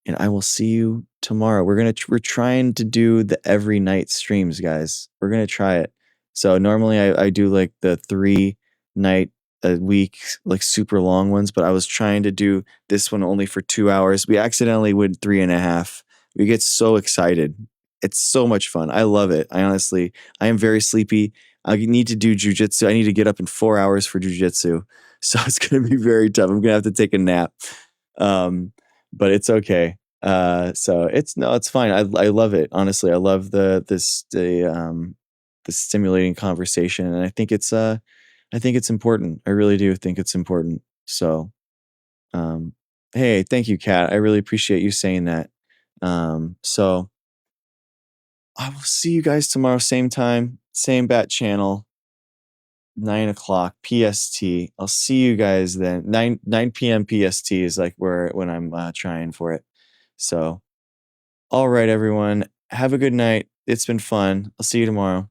and I will see you tomorrow. We're trying to do the every night streams, guys. We're gonna try it. So normally I do like the 3 night a week, like super long ones, but I was trying to do this one only for 2 hours. We accidentally went 3.5. We get so excited. It's so much fun. I love it. I am very sleepy. I need to do jujitsu. I need to get up in 4 hours for jujitsu. So it's going to be very tough. I'm going to have to take a nap. But it's okay. So it's fine. I love it. Honestly, I love the stimulating conversation. And I think it's important. I really do think it's important. So, hey, thank you, Kat. I really appreciate you saying that. So I will see you guys tomorrow, same time, same bat channel, 9:00 PST. I'll see you guys then. 9 p.m. PST is like when I'm trying for it. So, all right, everyone. Have a good night. It's been fun. I'll see you tomorrow.